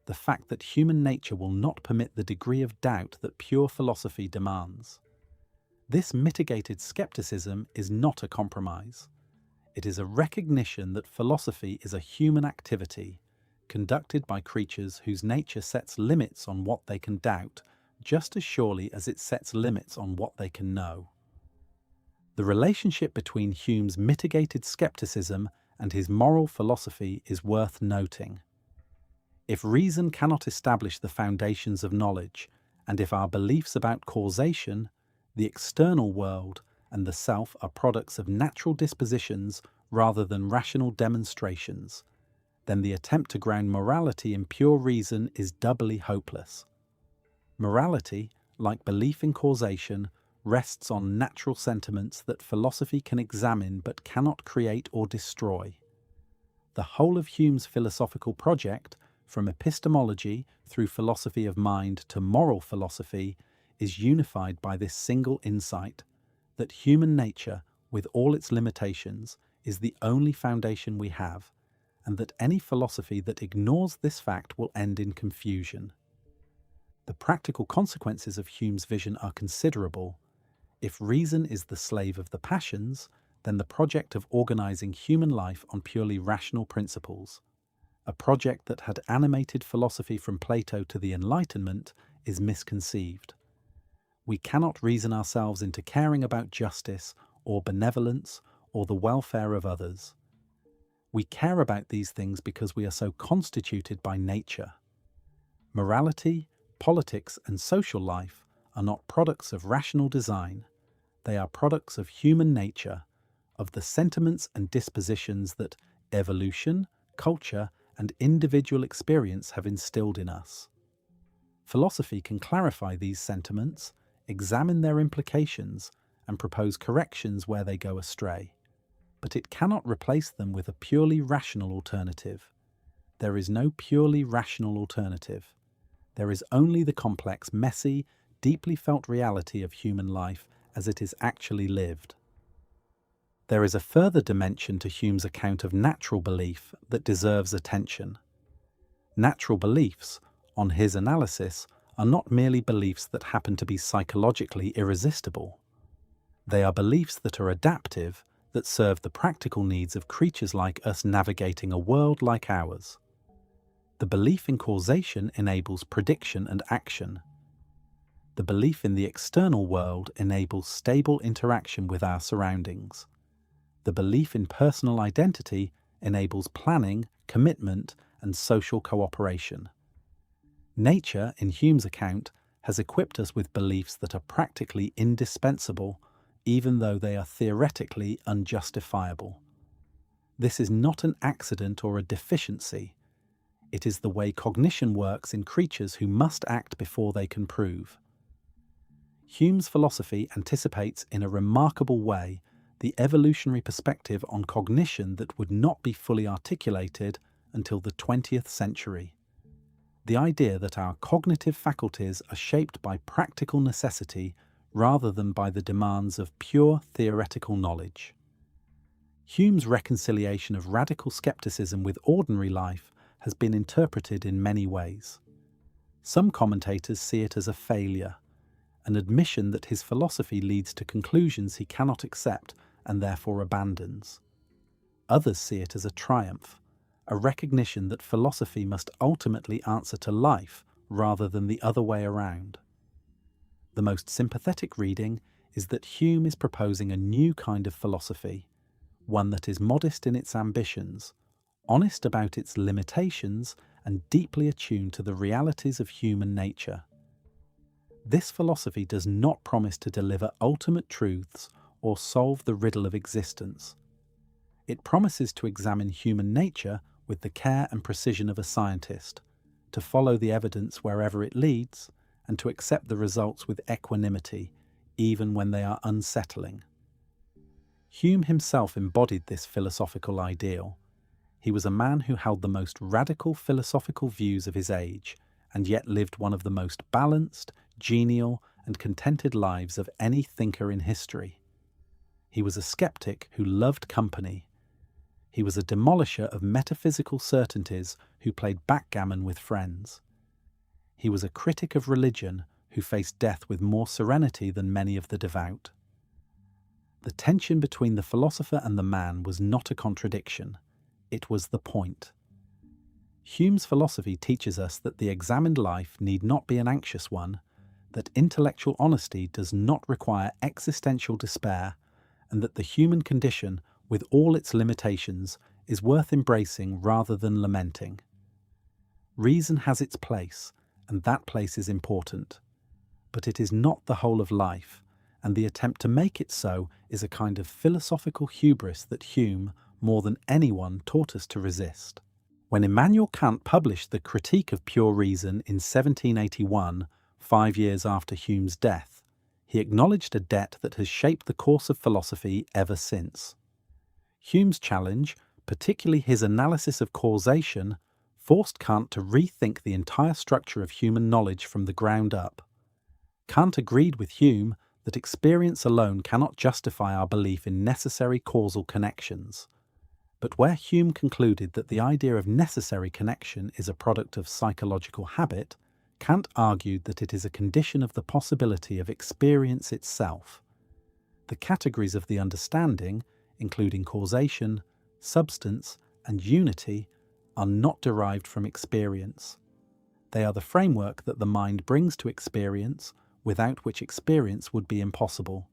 the fact that human nature will not permit the degree of doubt that pure philosophy demands. This mitigated skepticism is not a compromise. It is a recognition that philosophy is a human activity, conducted by creatures whose nature sets limits on what they can doubt, just as surely as it sets limits on what they can know. The relationship between Hume's mitigated skepticism and his moral philosophy is worth noting. If reason cannot establish the foundations of knowledge, and if our beliefs about causation, the external world, and the self are products of natural dispositions rather than rational demonstrations, then the attempt to ground morality in pure reason is doubly hopeless. Morality, like belief in causation, rests on natural sentiments that philosophy can examine but cannot create or destroy. The whole of Hume's philosophical project, from epistemology through philosophy of mind to moral philosophy, is unified by this single insight, that human nature, with all its limitations, is the only foundation we have, and that any philosophy that ignores this fact will end in confusion. The practical consequences of Hume's vision are considerable. If reason is the slave of the passions, then the project of organizing human life on purely rational principles, a project that had animated philosophy from Plato to the Enlightenment, is misconceived. We cannot reason ourselves into caring about justice or benevolence or the welfare of others. We care about these things because we are so constituted by nature. Morality, politics, and social life are not products of rational design. They are products of human nature, of the sentiments and dispositions that evolution, culture, and individual experience have instilled in us. Philosophy can clarify these sentiments, examine their implications, and propose corrections where they go astray. But it cannot replace them with a purely rational alternative. There is no purely rational alternative. There is only the complex, messy, deeply felt reality of human life as it is actually lived. There is a further dimension to Hume's account of natural belief that deserves attention. Natural beliefs, on his analysis, are not merely beliefs that happen to be psychologically irresistible. They are beliefs that are adaptive, that serve the practical needs of creatures like us navigating a world like ours. The belief in causation enables prediction and action. The belief in the external world enables stable interaction with our surroundings. The belief in personal identity enables planning, commitment, and social cooperation. Nature, in Hume's account, has equipped us with beliefs that are practically indispensable, even though they are theoretically unjustifiable. This is not an accident or a deficiency. It is the way cognition works in creatures who must act before they can prove. Hume's philosophy anticipates in a remarkable way the evolutionary perspective on cognition that would not be fully articulated until the 20th century. The idea that our cognitive faculties are shaped by practical necessity rather than by the demands of pure theoretical knowledge. Hume's reconciliation of radical skepticism with ordinary life has been interpreted in many ways. Some commentators see it as a failure, an admission that his philosophy leads to conclusions he cannot accept and therefore abandons. Others see it as a triumph, a recognition that philosophy must ultimately answer to life rather than the other way around. The most sympathetic reading is that Hume is proposing a new kind of philosophy, one that is modest in its ambitions, honest about its limitations, and deeply attuned to the realities of human nature. This philosophy does not promise to deliver ultimate truths or solve the riddle of existence. It promises to examine human nature with the care and precision of a scientist, to follow the evidence wherever it leads, and to accept the results with equanimity, even when they are unsettling. Hume himself embodied this philosophical ideal. He was a man who held the most radical philosophical views of his age, and yet lived one of the most balanced, genial, and contented lives of any thinker in history. He was a skeptic who loved company. He was a demolisher of metaphysical certainties who played backgammon with friends. He was a critic of religion who faced death with more serenity than many of the devout. The tension between the philosopher and the man was not a contradiction. It was the point. Hume's philosophy teaches us that the examined life need not be an anxious one, that intellectual honesty does not require existential despair, and that the human condition, with all its limitations, is worth embracing rather than lamenting. Reason has its place, and that place is important. But it is not the whole of life, and the attempt to make it so is a kind of philosophical hubris that Hume, more than anyone, taught us to resist. When Immanuel Kant published the Critique of Pure Reason in 1781, 5 years after Hume's death, he acknowledged a debt that has shaped the course of philosophy ever since. Hume's challenge, particularly his analysis of causation, forced Kant to rethink the entire structure of human knowledge from the ground up. Kant agreed with Hume that experience alone cannot justify our belief in necessary causal connections. But where Hume concluded that the idea of necessary connection is a product of psychological habit, Kant argued that it is a condition of the possibility of experience itself. The categories of the understanding, including causation, substance, and unity, are not derived from experience. They are the framework that the mind brings to experience, without which experience would be impossible.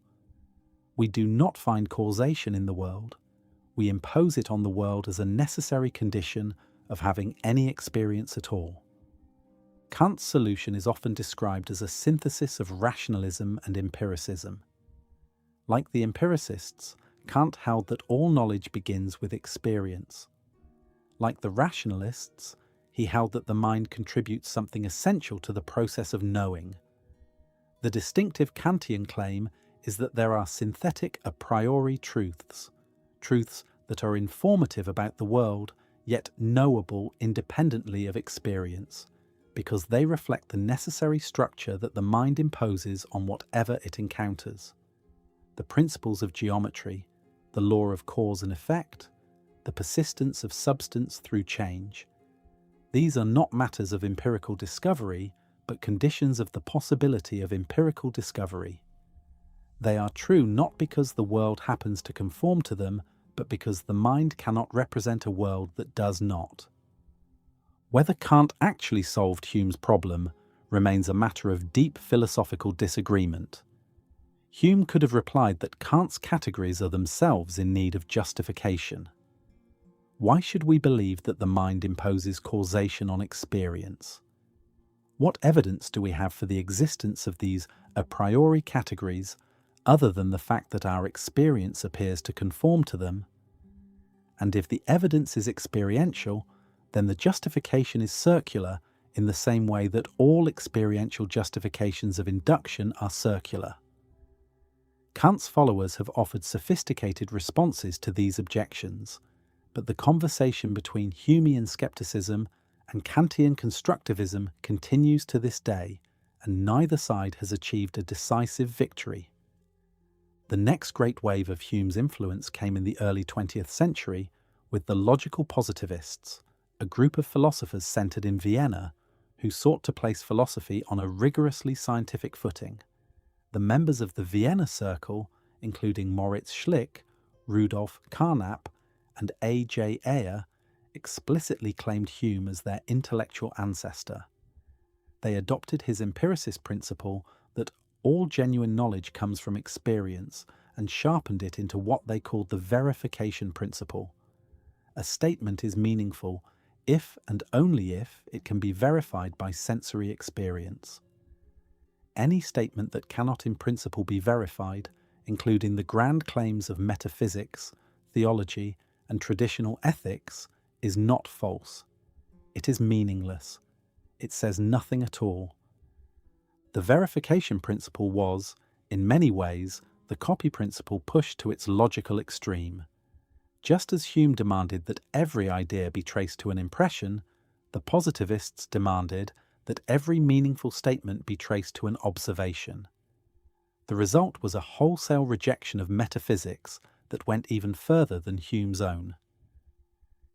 We do not find causation in the world. We impose it on the world as a necessary condition of having any experience at all. Kant's solution is often described as a synthesis of rationalism and empiricism. Like the empiricists, Kant held that all knowledge begins with experience. Like the rationalists, he held that the mind contributes something essential to the process of knowing. The distinctive Kantian claim is that there are synthetic a priori truths, truths that are informative about the world, yet knowable independently of experience, because they reflect the necessary structure that the mind imposes on whatever it encounters. The principles of geometry, the law of cause and effect, the persistence of substance through change. These are not matters of empirical discovery, but conditions of the possibility of empirical discovery. They are true not because the world happens to conform to them, but because the mind cannot represent a world that does not. Whether Kant actually solved Hume's problem remains a matter of deep philosophical disagreement. Hume could have replied that Kant's categories are themselves in need of justification. Why should we believe that the mind imposes causation on experience? What evidence do we have for the existence of these a priori categories other than the fact that our experience appears to conform to them? And if the evidence is experiential, then the justification is circular in the same way that all experiential justifications of induction are circular. Kant's followers have offered sophisticated responses to these objections, but the conversation between Humean skepticism and Kantian constructivism continues to this day, and neither side has achieved a decisive victory. The next great wave of Hume's influence came in the early 20th century with the logical positivists, a group of philosophers centered in Vienna who sought to place philosophy on a rigorously scientific footing. The members of the Vienna Circle, including Moritz Schlick, Rudolf Carnap, and A.J. Ayer, explicitly claimed Hume as their intellectual ancestor. They adopted his empiricist principle that all genuine knowledge comes from experience and sharpened it into what they called the verification principle. A statement is meaningful if and only if it can be verified by sensory experience. Any statement that cannot in principle be verified, including the grand claims of metaphysics, theology, and traditional ethics, is not false. It is meaningless. it says nothing at all. The verification principle was, in many ways, the copy principle pushed to its logical extreme. Just as Hume demanded that every idea be traced to an impression, the positivists demanded that every meaningful statement be traced to an observation. The result was a wholesale rejection of metaphysics that went even further than Hume's own.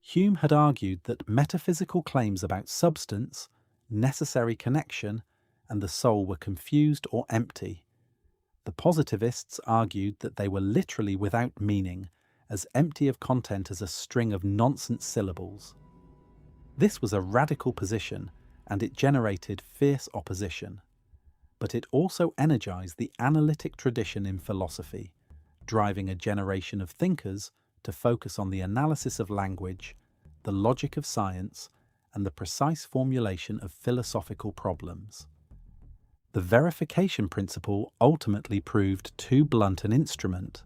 Hume had argued that metaphysical claims about substance, necessary connection, and the soul were confused or empty. The positivists argued that they were literally without meaning, as empty of content as a string of nonsense syllables. This was a radical position, and it generated fierce opposition. But it also energized the analytic tradition in philosophy, driving a generation of thinkers to focus on the analysis of language, the logic of science, and the precise formulation of philosophical problems. The verification principle ultimately proved too blunt an instrument.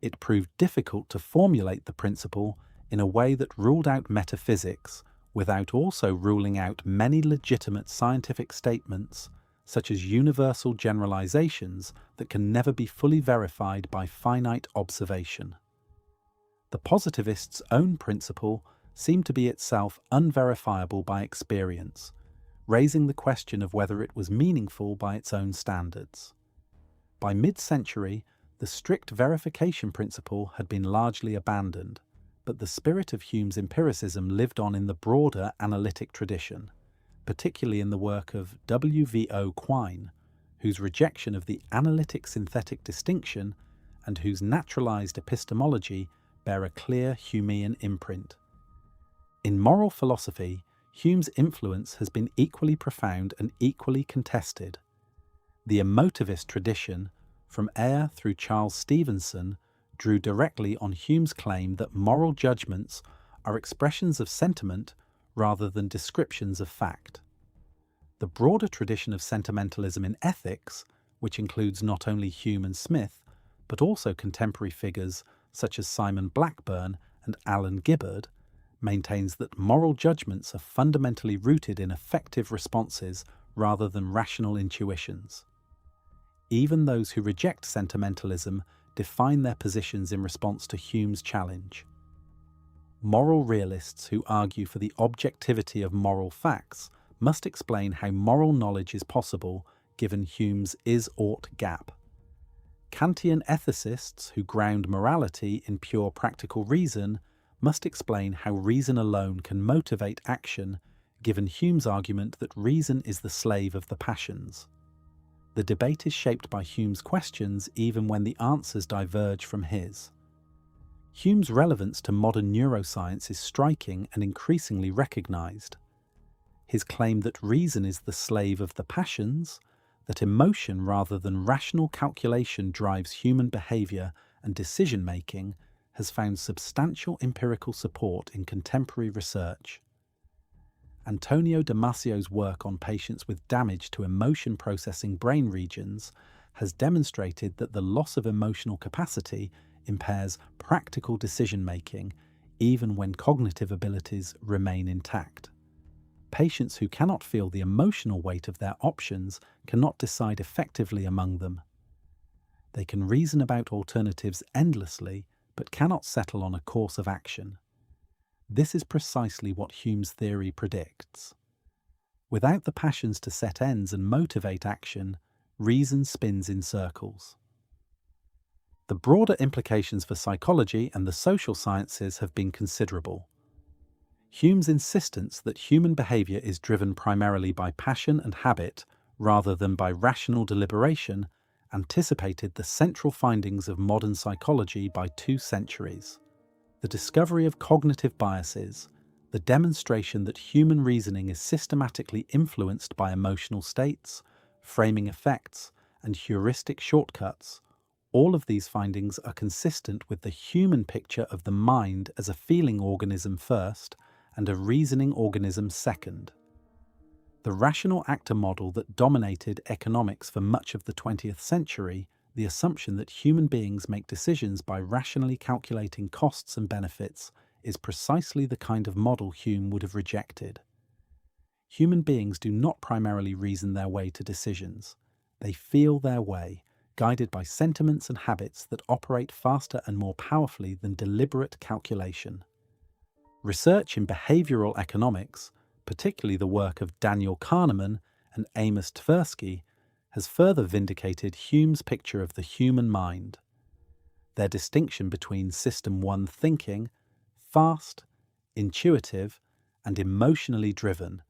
It proved difficult to formulate the principle in a way that ruled out metaphysics without also ruling out many legitimate scientific statements, such as universal generalizations that can never be fully verified by finite observation. The positivists' own principle seemed to be itself unverifiable by experience, raising the question of whether it was meaningful by its own standards. By mid-century, the strict verification principle had been largely abandoned, but the spirit of Hume's empiricism lived on in the broader analytic tradition, particularly in the work of W.V.O. Quine, whose rejection of the analytic-synthetic distinction and whose naturalized epistemology bear a clear Humean imprint. In moral philosophy, Hume's influence has been equally profound and equally contested. The emotivist tradition, from Eyre through Charles Stevenson, drew directly on Hume's claim that moral judgments are expressions of sentiment rather than descriptions of fact. The broader tradition of sentimentalism in ethics, which includes not only Hume and Smith, but also contemporary figures such as Simon Blackburn and Alan Gibbard, maintains that moral judgments are fundamentally rooted in affective responses rather than rational intuitions. Even those who reject sentimentalism define their positions in response to Hume's challenge. Moral realists who argue for the objectivity of moral facts must explain how moral knowledge is possible given Hume's is-ought gap. Kantian ethicists who ground morality in pure practical reason must explain how reason alone can motivate action given Hume's argument that reason is the slave of the passions. The debate is shaped by Hume's questions even when the answers diverge from his. Hume's relevance to modern neuroscience is striking and increasingly recognized. His claim that reason is the slave of the passions, that emotion rather than rational calculation drives human behavior and decision-making, has found substantial empirical support in contemporary research. Antonio Damasio's work on patients with damage to emotion-processing brain regions has demonstrated that the loss of emotional capacity impairs practical decision-making even when cognitive abilities remain intact. Patients who cannot feel the emotional weight of their options cannot decide effectively among them. They can reason about alternatives endlessly, but cannot settle on a course of action. This is precisely what Hume's theory predicts. Without the passions to set ends and motivate action, reason spins in circles. The broader implications for psychology and the social sciences have been considerable. Hume's insistence that human behavior is driven primarily by passion and habit rather than by rational deliberation anticipated the central findings of modern psychology by 2 centuries. The discovery of cognitive biases, the demonstration that human reasoning is systematically influenced by emotional states, framing effects, and heuristic shortcuts, all of these findings are consistent with the human picture of the mind as a feeling organism first and a reasoning organism second. The rational actor model that dominated economics for much of the 20th century, the assumption that human beings make decisions by rationally calculating costs and benefits, is precisely the kind of model Hume would have rejected. Human beings do not primarily reason their way to decisions. They feel their way, guided by sentiments and habits that operate faster and more powerfully than deliberate calculation. Research in behavioral economics, particularly the work of Daniel Kahneman and Amos Tversky, has further vindicated Hume's picture of the human mind. Their distinction between System 1 thinking, fast, intuitive, and emotionally driven,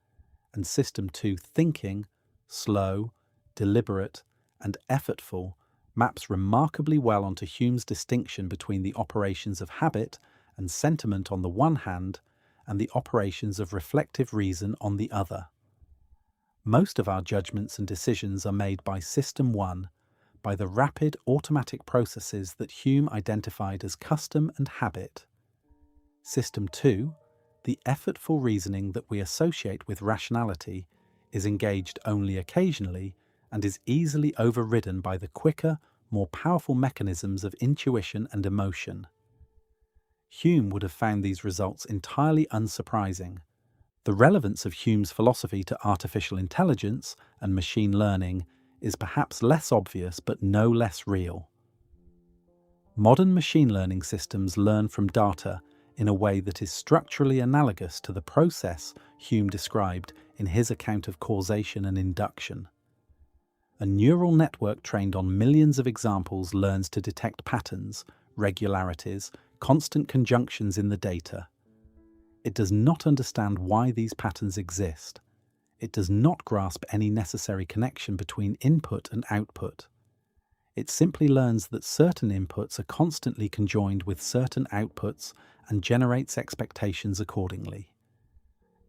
and System 2 thinking, slow, deliberate, and effortful, maps remarkably well onto Hume's distinction between the operations of habit and sentiment on the one hand, and the operations of reflective reason on the other. Most of our judgments and decisions are made by System 1, by the rapid automatic processes that Hume identified as custom and habit. System 2, the effortful reasoning that we associate with rationality, is engaged only occasionally and is easily overridden by the quicker, more powerful mechanisms of intuition and emotion. Hume would have found these results entirely unsurprising. The relevance of Hume's philosophy to artificial intelligence and machine learning is perhaps less obvious but no less real. Modern machine learning systems learn from data in a way that is structurally analogous to the process Hume described in his account of causation and induction. A neural network trained on millions of examples learns to detect patterns, regularities, constant conjunctions in the data. It does not understand why these patterns exist. It does not grasp any necessary connection between input and output. It simply learns that certain inputs are constantly conjoined with certain outputs and generates expectations accordingly.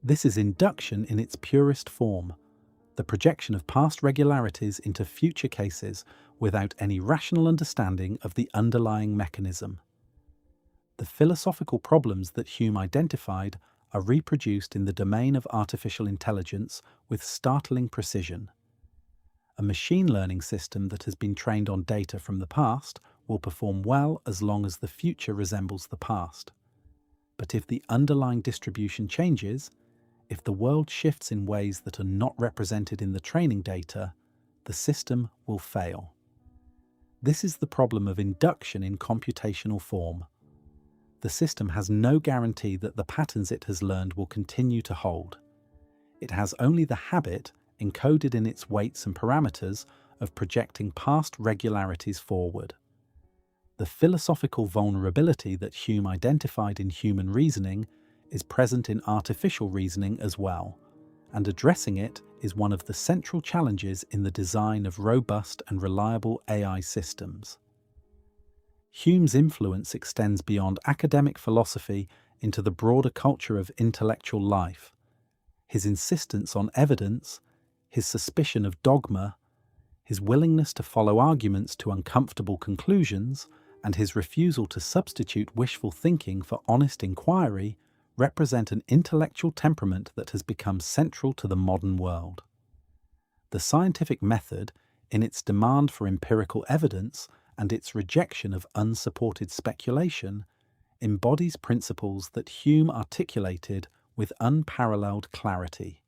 This is induction in its purest form, the projection of past regularities into future cases without any rational understanding of the underlying mechanism. The philosophical problems that Hume identified are reproduced in the domain of artificial intelligence with startling precision. A machine learning system that has been trained on data from the past will perform well as long as the future resembles the past. But if the underlying distribution changes, if the world shifts in ways that are not represented in the training data, the system will fail. This is the problem of induction in computational form. The system has no guarantee that the patterns it has learned will continue to hold. It has only the habit, encoded in its weights and parameters, of projecting past regularities forward. The philosophical vulnerability that Hume identified in human reasoning is present in artificial reasoning as well, and addressing it is one of the central challenges in the design of robust and reliable AI systems. Hume's influence extends beyond academic philosophy into the broader culture of intellectual life. His insistence on evidence, his suspicion of dogma, his willingness to follow arguments to uncomfortable conclusions, and his refusal to substitute wishful thinking for honest inquiry represent an intellectual temperament that has become central to the modern world. The scientific method, in its demand for empirical evidence and its rejection of unsupported speculation, embodies principles that Hume articulated with unparalleled clarity.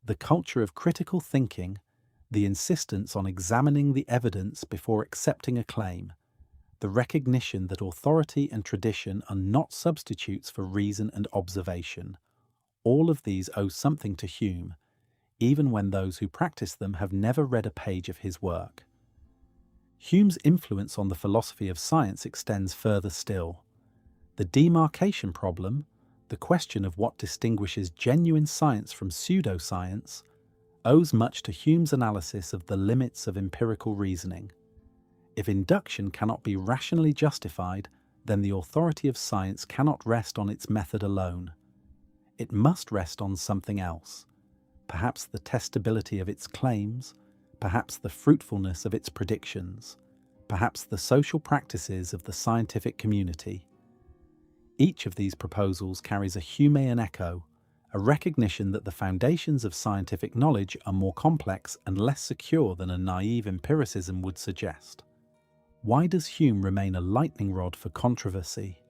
The culture of critical thinking, the insistence on examining the evidence before accepting a claim, the recognition that authority and tradition are not substitutes for reason and observation, all of these owe something to Hume, even when those who practice them have never read a page of his work. Hume's influence on the philosophy of science extends further still. The demarcation problem, the question of what distinguishes genuine science from pseudoscience, owes much to Hume's analysis of the limits of empirical reasoning. If induction cannot be rationally justified, then the authority of science cannot rest on its method alone. It must rest on something else, perhaps the testability of its claims, perhaps the fruitfulness of its predictions, perhaps the social practices of the scientific community. Each of these proposals carries a Humean echo, a recognition that the foundations of scientific knowledge are more complex and less secure than a naive empiricism would suggest. Why does Hume remain a lightning rod for controversy?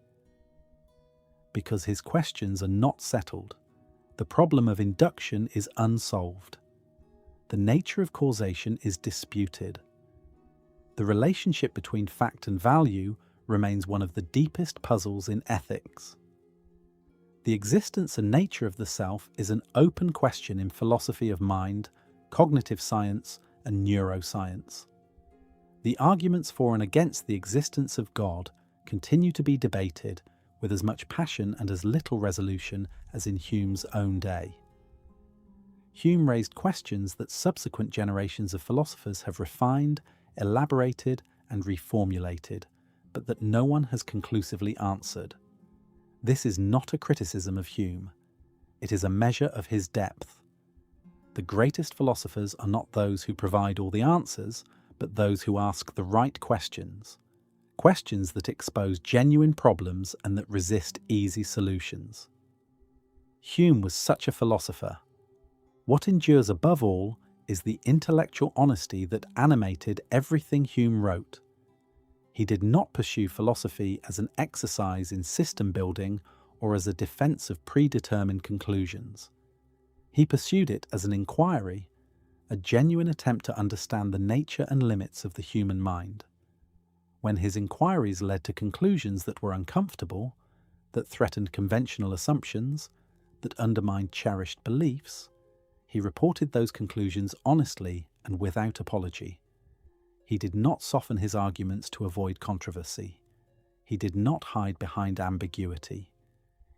Because his questions are not settled. The problem of induction is unsolved. The nature of causation is disputed. The relationship between fact and value remains one of the deepest puzzles in ethics. The existence and nature of the self is an open question in philosophy of mind, cognitive science, and neuroscience. The arguments for and against the existence of God continue to be debated with as much passion and as little resolution as in Hume's own day. Hume raised questions that subsequent generations of philosophers have refined, elaborated, and reformulated, but that no one has conclusively answered. This is not a criticism of Hume. It is a measure of his depth. The greatest philosophers are not those who provide all the answers, but those who ask the right questions. Questions that expose genuine problems and that resist easy solutions. Hume was such a philosopher. What endures above all is the intellectual honesty that animated everything Hume wrote. He did not pursue philosophy as an exercise in system building or as a defense of predetermined conclusions. He pursued it as an inquiry, a genuine attempt to understand the nature and limits of the human mind. When his inquiries led to conclusions that were uncomfortable, that threatened conventional assumptions, that undermined cherished beliefs, he reported those conclusions honestly and without apology. He did not soften his arguments to avoid controversy. He did not hide behind ambiguity.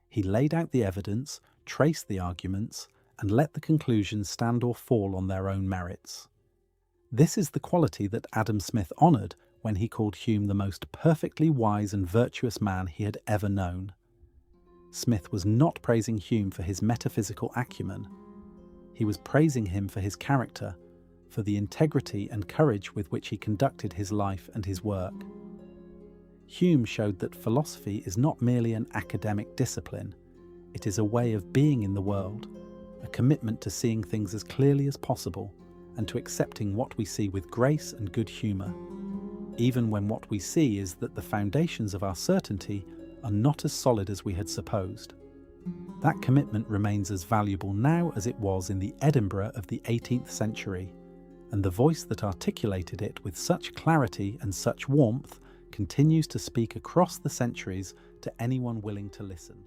He laid out the evidence, traced the arguments, and let the conclusions stand or fall on their own merits. This is the quality that Adam Smith honoured when he called Hume the most perfectly wise and virtuous man he had ever known. Smith was not praising Hume for his metaphysical acumen. He was praising him for his character, for the integrity and courage with which he conducted his life and his work. Hume showed that philosophy is not merely an academic discipline. It is a way of being in the world, a commitment to seeing things as clearly as possible and to accepting what we see with grace and good humour, even when what we see is that the foundations of our certainty are not as solid as we had supposed. That commitment remains as valuable now as it was in the Edinburgh of the 18th century, and the voice that articulated it with such clarity and such warmth continues to speak across the centuries to anyone willing to listen.